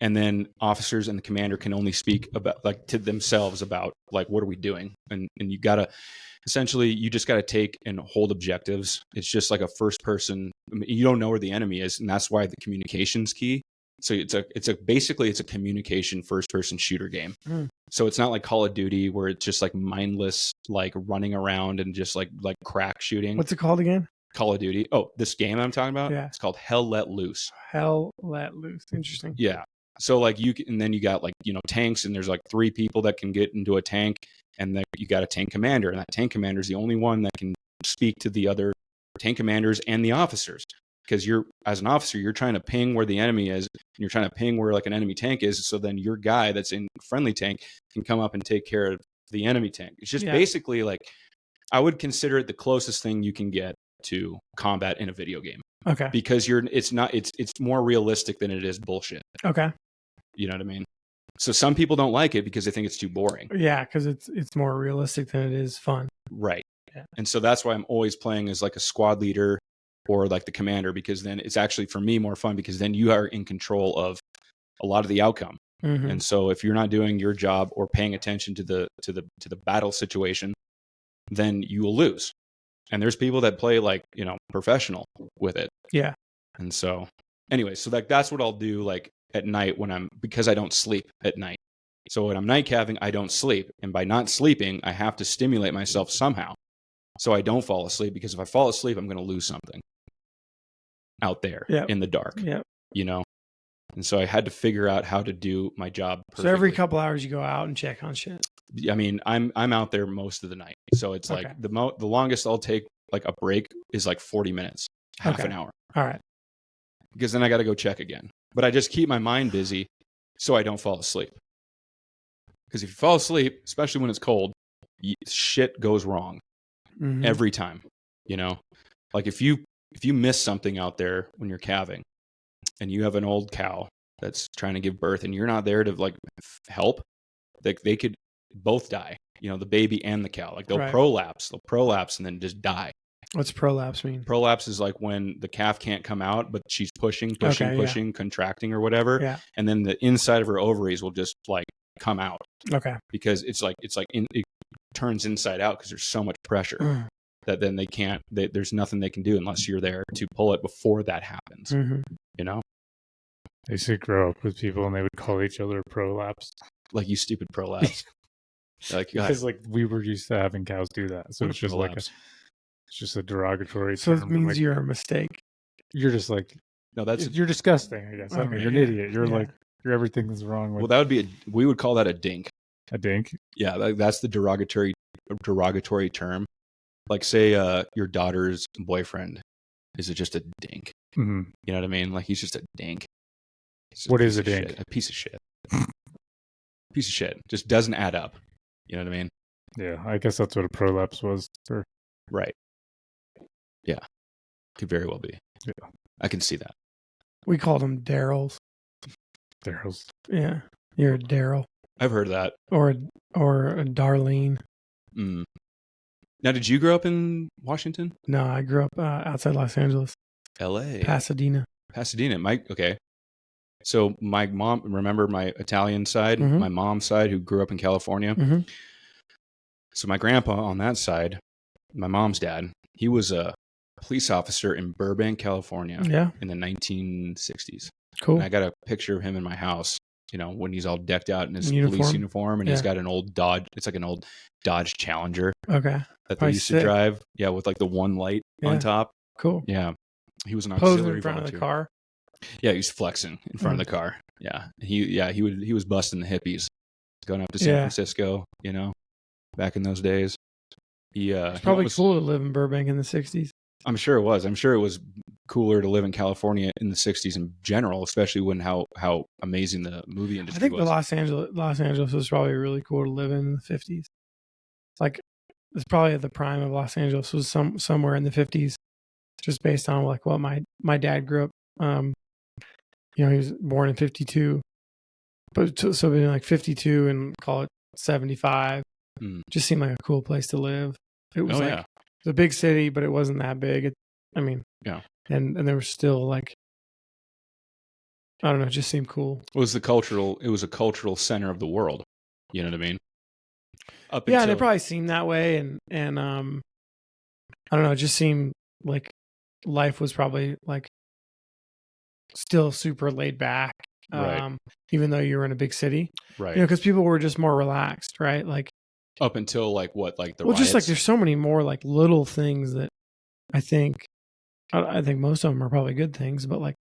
Speaker 2: and then officers and the commander can only speak about like to themselves about like, what are we doing? And you gotta essentially, you just gotta take and hold objectives. It's just like a first person. You don't know where the enemy is, and that's why the communication's key. So basically it's a communication first person shooter game. So it's not like Call of Duty where it's just like mindless, like running around and just like crack shooting.
Speaker 3: What's it called again?
Speaker 2: Call of Duty. Oh, this game I'm talking about?
Speaker 3: Yeah.
Speaker 2: It's called Hell Let Loose.
Speaker 3: Hell Let Loose. Interesting.
Speaker 2: Yeah. So like and then you got like, tanks, and there's like 3 people that can get into a tank, and then you got a tank commander, and that tank commander is the only one that can speak to the other tank commanders and the officers. Because as an officer, you're trying to ping where the enemy is, and you're trying to ping where like an enemy tank is. So then your guy that's in friendly tank can come up and take care of the enemy tank. It's just basically like, I would consider it the closest thing you can get to combat in a video game.
Speaker 3: Okay.
Speaker 2: Because it's more realistic than it is bullshit.
Speaker 3: Okay.
Speaker 2: You know what I mean? So some people don't like it because they think it's too boring.
Speaker 3: Yeah, because it's more realistic than it is fun.
Speaker 2: Right.
Speaker 3: Yeah.
Speaker 2: And so that's why I'm always playing as like a squad leader or like the commander, because then it's actually for me more fun, because then you are in control of a lot of the outcome. Mm-hmm. And so if you're not doing your job or paying attention to the battle situation, then you will lose. And there's people that play like, professional with it.
Speaker 3: Yeah.
Speaker 2: And so anyway, so that's what I'll do like at night because I don't sleep at night. So when I'm night calving, I don't sleep. And by not sleeping, I have to stimulate myself somehow. so I don't fall asleep, because if I fall asleep, I'm going to lose something out there in the dark, you know? And so I had to figure out how to do my job perfectly.
Speaker 3: So every couple hours you go out and check on shit.
Speaker 2: I mean, I'm out there most of the night. So it's like the longest I'll take like a break is like 40 minutes, half an hour.
Speaker 3: All right.
Speaker 2: Because then I got to go check again. But I just keep my mind busy so I don't fall asleep. Because if you fall asleep, especially when it's cold, shit goes wrong every time, you know? Like if you miss something out there when you're calving, and you have an old cow that's trying to give birth and you're not there to like help, they could both die, you know, the baby and the cow. Like they'll prolapse and then just die.
Speaker 3: What's prolapse mean?
Speaker 2: Prolapse is like when the calf can't come out, but she's pushing, contracting or whatever.
Speaker 3: Yeah. And
Speaker 2: then the inside of her ovaries will just like come out.
Speaker 3: Okay.
Speaker 2: Because it's like it turns inside out because there's so much pressure that then there's nothing they can do unless you're there to pull it before that happens. You know?
Speaker 1: I used to grow up with people and they would call each other prolapse.
Speaker 2: Like, you stupid prolapse. Like,
Speaker 1: because like we were used to having cows do that. So it's just
Speaker 2: prolapse?
Speaker 1: like it's just a derogatory
Speaker 3: term.
Speaker 1: So
Speaker 3: it means
Speaker 1: like,
Speaker 3: you're a mistake.
Speaker 1: You're just like,
Speaker 2: no,
Speaker 1: you're disgusting, I guess. I mean, you're an idiot. You're like, you're everything that's wrong with.
Speaker 2: Well, that would be we would call that a dink.
Speaker 1: A dink?
Speaker 2: Yeah, that's the derogatory term. Like, say your daughter's boyfriend is just a dink. You know what I mean? Like, he's just a dink.
Speaker 1: What is a dink?
Speaker 2: Shit. A piece of shit. Piece of shit. Just doesn't add up. You know what I mean?
Speaker 1: Yeah, I guess that's what a prolapse was.
Speaker 2: Right. Yeah. Could very well be.
Speaker 1: Yeah.
Speaker 2: I can see that.
Speaker 3: We called them Daryls.
Speaker 1: Daryls.
Speaker 3: Yeah. You're a Daryl.
Speaker 2: I've heard that.
Speaker 3: Or a Darlene.
Speaker 2: Now, did you grow up in Washington?
Speaker 3: No, I grew up outside Los Angeles.
Speaker 2: L.A.
Speaker 3: Pasadena.
Speaker 2: Okay. So my mom, remember my Italian side, my mom's side, who grew up in California. So my grandpa on that side, my mom's dad, he was a police officer in Burbank, California in the 1960s.
Speaker 3: Cool.
Speaker 2: And I got a picture of him in my house, you know, when he's all decked out in his police uniform, and he's got an old Dodge. It's like an old Dodge Challenger.
Speaker 3: Okay.
Speaker 2: That they used to drive. Yeah, with like the one light on top.
Speaker 3: Cool.
Speaker 2: Yeah. He was an auxiliary
Speaker 3: in front
Speaker 2: volunteer.
Speaker 3: Of the car.
Speaker 2: Yeah, he was flexing in front of the car. Yeah. He was busting the hippies going up to San Francisco, you know, back in those days.
Speaker 3: It's probably cool to live in Burbank in the 60s.
Speaker 2: I'm sure it was. I'm sure it was cooler to live in California in the 60s in general, especially when how amazing the movie industry was.
Speaker 3: I think Los Angeles was probably really cool to live in the 50s. Like, it's probably at the prime of Los Angeles was somewhere in the 50s, just based on like what my dad grew up. You know, he was born in 52, but so being like 52 and call it 75, just seemed like a cool place to live. It was it was a big city, but it wasn't that big. And there was still like, I don't know, it just seemed cool.
Speaker 2: It was a cultural center of the world. You know what I mean?
Speaker 3: And it probably seemed that way. And I don't know, it just seemed like life was probably like still super laid back. Even though you were in a big city. Right. You know, because people were just more relaxed, right? Like,
Speaker 2: up until like what, like the
Speaker 3: riots? Just like there's so many more like little things that I think most of them are probably good things, but like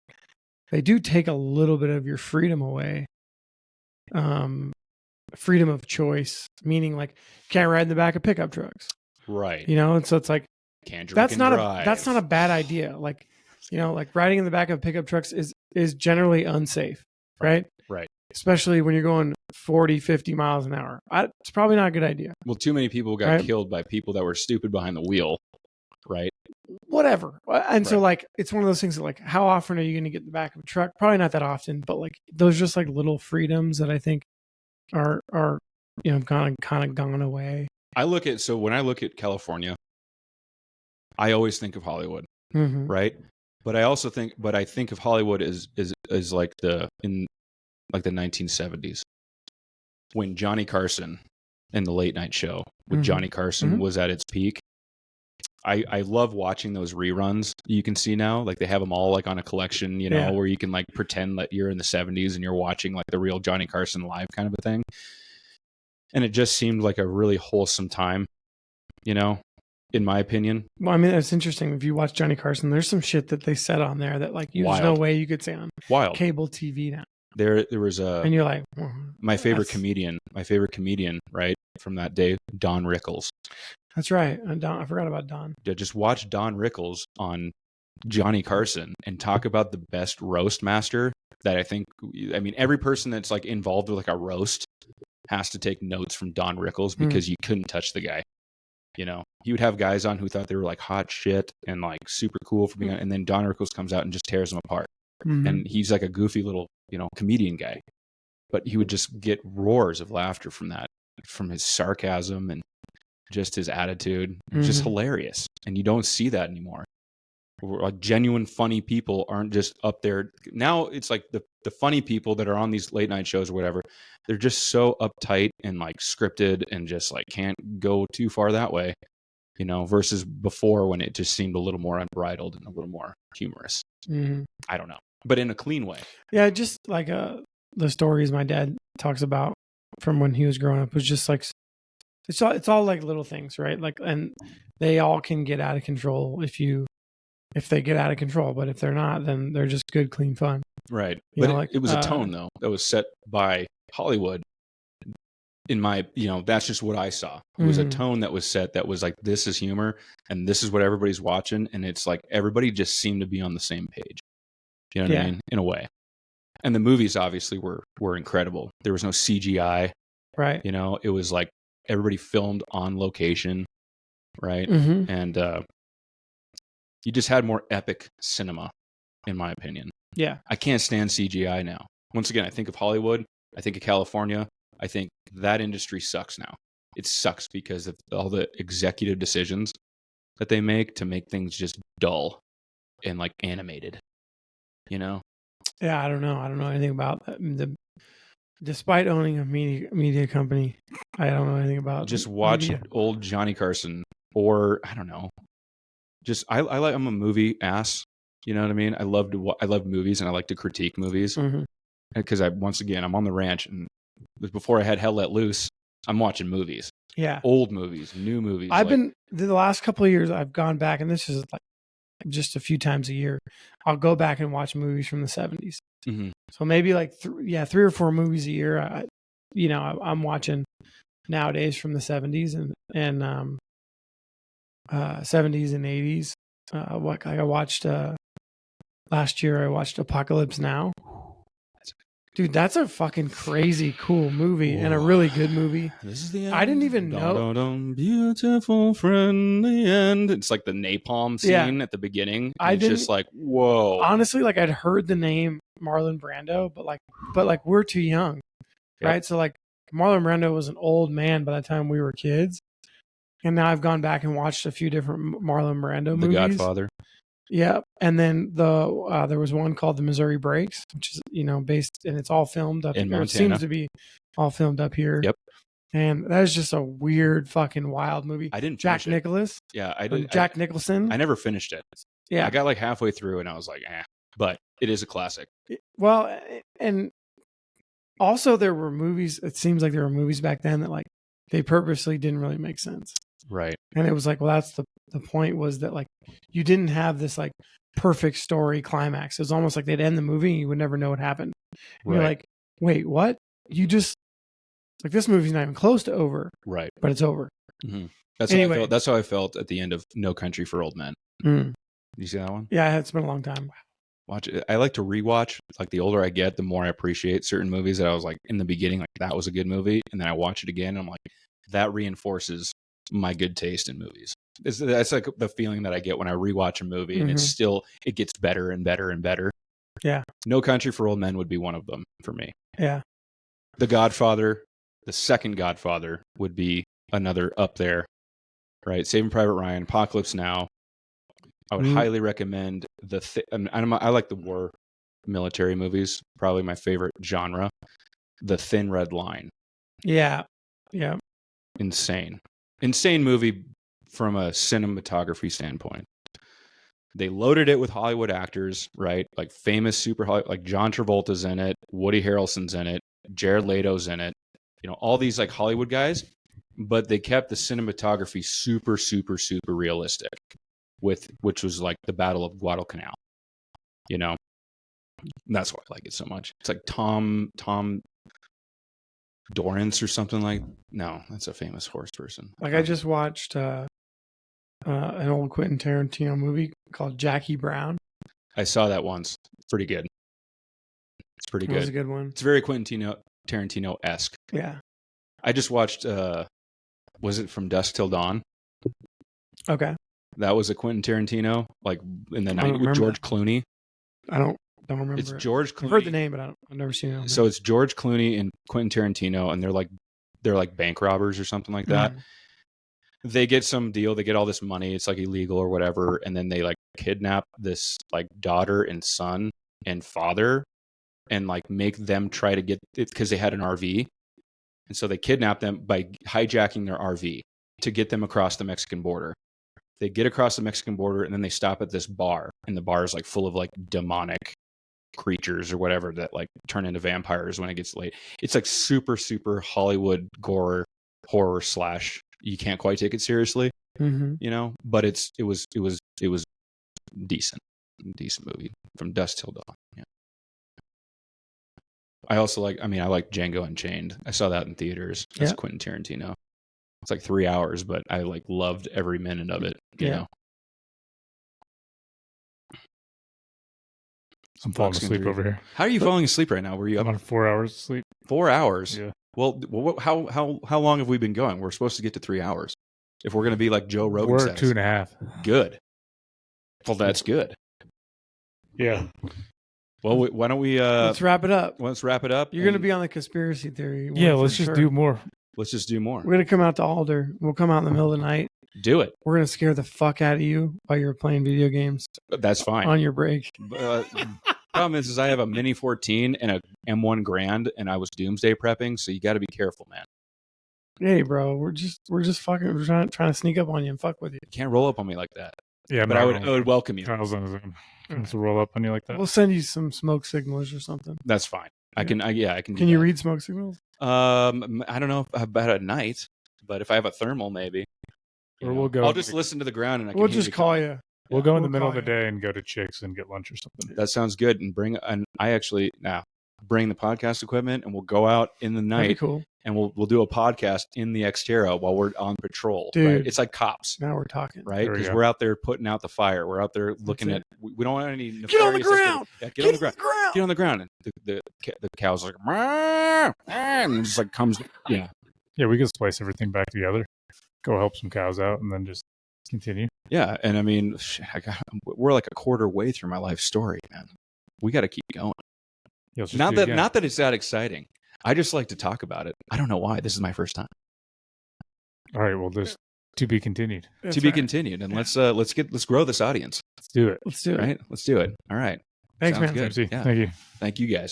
Speaker 3: they do take a little bit of your freedom away. Freedom of choice, meaning like can't ride in the back of pickup trucks.
Speaker 2: Right.
Speaker 3: You know, and so it's like
Speaker 2: can't drink
Speaker 3: that's
Speaker 2: and
Speaker 3: not
Speaker 2: drive.
Speaker 3: That's not a bad idea. Like, you know, like riding in the back of pickup trucks is generally unsafe, right?
Speaker 2: Right.
Speaker 3: Especially when you're going 40, 50 miles an hour. It's probably not a good idea.
Speaker 2: Well, too many people got killed by people that were stupid behind the wheel, right?
Speaker 3: Whatever. And so, like, it's one of those things that, like, how often are you going to get in the back of a truck? Probably not that often, but, like, those just, like, little freedoms that I think are you know, kind of gone away.
Speaker 2: When I look at California, I always think of Hollywood, right? But I think of Hollywood as like in the 1970s when Johnny Carson and the Late Night Show with Johnny Carson was at its peak. I love watching those reruns you can see now. Like they have them all like on a collection, you know, where you can like pretend that you're in the 70s and you're watching like the real Johnny Carson live kind of a thing. And it just seemed like a really wholesome time, you know? in my opinion.
Speaker 3: Well, I mean, it's interesting. If you watch Johnny Carson, there's some shit that they said on there that like there's no way you could say on cable TV now.
Speaker 2: There was
Speaker 3: and you're like,
Speaker 2: my favorite comedian, right, from that day, Don Rickles.
Speaker 3: That's right. I forgot about Don.
Speaker 2: Yeah, just watch Don Rickles on Johnny Carson and talk about the best roast master that I mean, every person that's like involved with like a roast has to take notes from Don Rickles because you couldn't touch the guy. You know, he would have guys on who thought they were like hot shit and like super cool for being on, and then Don Rickles comes out and just tears them apart. And he's like a goofy little, comedian guy, but he would just get roars of laughter from that, from his sarcasm and just his attitude. It's just hilarious. And you don't see that anymore. Like genuine funny people aren't just up there. Now it's like the funny people that are on these late night shows or whatever, they're just so uptight and like scripted and just like can't go too far that way, versus before when it just seemed a little more unbridled and a little more humorous. I don't know, but in a clean way.
Speaker 3: Yeah, just like the stories my dad talks about from when he was growing up was just like it's all like little things, right? Like, and they all can get out of control if they get out of control, but if they're not, then they're just good, clean fun.
Speaker 2: Right. But it was a tone though that was set by Hollywood. In my, that's just what I saw. It was a tone that was set that was like, this is humor and this is what everybody's watching. And it's like, everybody just seemed to be on the same page. You know what I mean? In a way. And the movies obviously were incredible. There was no CGI.
Speaker 3: Right.
Speaker 2: It was like everybody filmed on location. Right. And, you just had more epic cinema, in my opinion.
Speaker 3: Yeah.
Speaker 2: I can't stand CGI now. Once again, I think of Hollywood. I think of California. I think that industry sucks now. It sucks because of all the executive decisions that they make to make things just dull and like animated, Yeah,
Speaker 3: I don't know. I don't know anything about that. Despite owning a media company, I don't know anything about
Speaker 2: just watch old Johnny Carson or I don't know. Just I'm a movie ass. You know what I mean? I love movies and I like to critique movies because I'm on the ranch and before I had Hell Let Loose, I'm watching movies.
Speaker 3: Yeah,
Speaker 2: old movies, new movies.
Speaker 3: I've been the last couple of years. I've gone back, and this is like just a few times a year. I'll go back and watch movies from the 70s. So maybe like 3 or 4 movies a year. I'm watching nowadays from the 70s and 70s and 80s. I watched last year. I watched Apocalypse Now. Dude, that's a fucking crazy cool movie and a really good movie.
Speaker 2: This is the end.
Speaker 3: I didn't even know.
Speaker 2: Beautiful friend, the end. It's like the napalm scene at the beginning. It's just like, whoa.
Speaker 3: Honestly, like I'd heard the name Marlon Brando, but like we're too young, right? So like Marlon Brando was an old man by the time we were kids. And now I've gone back and watched a few different Marlon Brando movies.
Speaker 2: The Godfather.
Speaker 3: Yeah, and then there was one called The Missouri Breaks, which is based, and it's all filmed up
Speaker 2: in
Speaker 3: here.
Speaker 2: Montana.
Speaker 3: It seems to be all filmed up here.
Speaker 2: Yep.
Speaker 3: And that is just a weird fucking wild movie.
Speaker 2: I didn't
Speaker 3: Jack
Speaker 2: finish it.
Speaker 3: Nicholas.
Speaker 2: Yeah, I did.
Speaker 3: Jack Nicholson.
Speaker 2: I never finished it.
Speaker 3: Yeah,
Speaker 2: I got like halfway through and I was like, but it is a classic.
Speaker 3: Well, and also there were movies. It seems like there were movies back then that like they purposely didn't really make sense.
Speaker 2: Right.
Speaker 3: And it was like, well, that's the point was that like you didn't have this like perfect story climax. It was almost like they'd end the movie and you would never know what happened. And you're like, wait, what? You just like this movie's not even close to over.
Speaker 2: Right.
Speaker 3: But it's over.
Speaker 2: That's how I felt. That's how I felt at the end of No Country for Old Men. Did you see that one?
Speaker 3: Yeah, it's been a long time.
Speaker 2: Watch it. I like to rewatch. Like the older I get, the more I appreciate certain movies that I was like in the beginning, like that was a good movie. And then I watch it again and I'm like, that reinforces my good taste in movies. That's like the feeling that I get when I rewatch a movie and it gets better and better and better.
Speaker 3: Yeah.
Speaker 2: No Country for Old Men would be one of them for me.
Speaker 3: Yeah.
Speaker 2: The Godfather, the second Godfather would be another up there, right? Saving Private Ryan, Apocalypse Now. I would highly recommend I like the war military movies, probably my favorite genre. The Thin Red Line.
Speaker 3: Yeah. Yeah.
Speaker 2: Insane movie from a cinematography standpoint. They loaded it with Hollywood actors, right? Like famous super Hollywood, like John Travolta's in it, Woody Harrelson's in it, Jared Leto's in it. All these like Hollywood guys. but they kept the cinematography super, super, super realistic, which was like the Battle of Guadalcanal. You know, and that's why I like it so much. It's like Tom Dorrance or something like. No, that's a famous horse person.
Speaker 3: Like I just watched an old Quentin Tarantino movie called Jackie Brown.
Speaker 2: I saw that once. Pretty good. It's pretty good.
Speaker 3: It was a good one.
Speaker 2: It's very Quentin Tarantino-esque.
Speaker 3: Yeah.
Speaker 2: I just watched. Was it From Dusk Till Dawn?
Speaker 3: Okay.
Speaker 2: That was a Quentin Tarantino, like in the
Speaker 3: I
Speaker 2: night
Speaker 3: don't
Speaker 2: with
Speaker 3: remember
Speaker 2: George
Speaker 3: that.
Speaker 2: Clooney.
Speaker 3: I don't remember.
Speaker 2: It's
Speaker 3: it.
Speaker 2: George Clooney.
Speaker 3: I've heard the name, but I've never seen it.
Speaker 2: So it's George Clooney and Quentin Tarantino, and they're like bank robbers or something like that. They get some deal. They get all this money. It's like illegal or whatever, and then they like kidnap this like daughter and son and father, and like make them try to get it because they had an RV, and so they kidnap them by hijacking their RV to get them across the Mexican border. They get across the Mexican border, and then they stop at this bar, and the bar is like full of like demonic creatures or whatever that like turn into vampires when it gets late. It's like super, super Hollywood gore horror / you can't quite take it seriously, you know, but it was decent movie. From Dusk Till Dawn. Yeah. I also like Django Unchained. I saw that in theaters. That's Quentin Tarantino. It's like 3 hours, but I like loved every minute of it. You know.
Speaker 1: I'm falling asleep over here.
Speaker 2: How are you falling asleep right now? Were you up
Speaker 1: I'm on 4 hours of sleep?
Speaker 2: 4 hours?
Speaker 1: Yeah.
Speaker 2: Well, how long have we been going? We're supposed to get to 3 hours. If we're going to be like Joe Rogan,
Speaker 1: we're 2.5.
Speaker 2: Good. Well, that's good.
Speaker 1: Yeah.
Speaker 2: Well, why don't we?
Speaker 3: Let's wrap it up.
Speaker 2: Let's wrap it up.
Speaker 3: You're going to be on the conspiracy theory.
Speaker 1: Yeah, let's just do more.
Speaker 2: Let's just do more.
Speaker 3: We're going to come out to Alder. We'll come out in the middle of the night.
Speaker 2: Do it.
Speaker 3: We're going to scare the fuck out of you while you're playing video games.
Speaker 2: That's fine.
Speaker 3: On your break.
Speaker 2: Problem is I have a Mini 14 and a M1 Grand, and I was doomsday prepping, so you got to be careful, man.
Speaker 3: Hey, bro, we're just fucking trying to sneak up on you and fuck with you.
Speaker 2: You can't roll up on me like that.
Speaker 1: Yeah,
Speaker 2: but I would welcome you.
Speaker 1: Kyle's on his own. Wants to roll up on you like that.
Speaker 3: We'll send you some smoke signals or something.
Speaker 2: That's fine. I can. I can.
Speaker 3: Can you read smoke signals?
Speaker 2: I don't know about at night, but if I have a thermal, maybe.
Speaker 1: Or we'll go.
Speaker 2: I'll just listen to the ground, and
Speaker 3: we'll just call you.
Speaker 1: We'll go in the middle of the day and go to Chicks and get lunch or something.
Speaker 2: That sounds good. And bring the podcast equipment, and we'll go out in the night.
Speaker 3: That'd be cool.
Speaker 2: And we'll do a podcast in the Xterra while we're on patrol.
Speaker 3: Dude,
Speaker 2: right? It's like cops.
Speaker 3: Now we're talking,
Speaker 2: right? Because we're out there putting out the fire. We're out there looking at. We don't want any.
Speaker 3: Get on the ground.
Speaker 2: Get on the ground. Get on the ground. And the cow's like, and it just like comes. Yeah.
Speaker 1: Yeah, we can splice everything back together. Go help some cows out, and then just continue.
Speaker 2: Yeah, and I mean, we're like a quarter way through my life story, man. We got to keep going. Not that it's that exciting. I just like to talk about it. I don't know why. This is my first time.
Speaker 1: All right. Well, there's to be continued.
Speaker 2: That's to be continued, and let's grow this audience.
Speaker 1: Let's do it.
Speaker 3: Let's do it.
Speaker 2: Right. Let's do it. All right.
Speaker 3: Thanks,
Speaker 2: Sounds
Speaker 3: man.
Speaker 2: good.
Speaker 1: Yeah. Thank you.
Speaker 2: Thank you guys.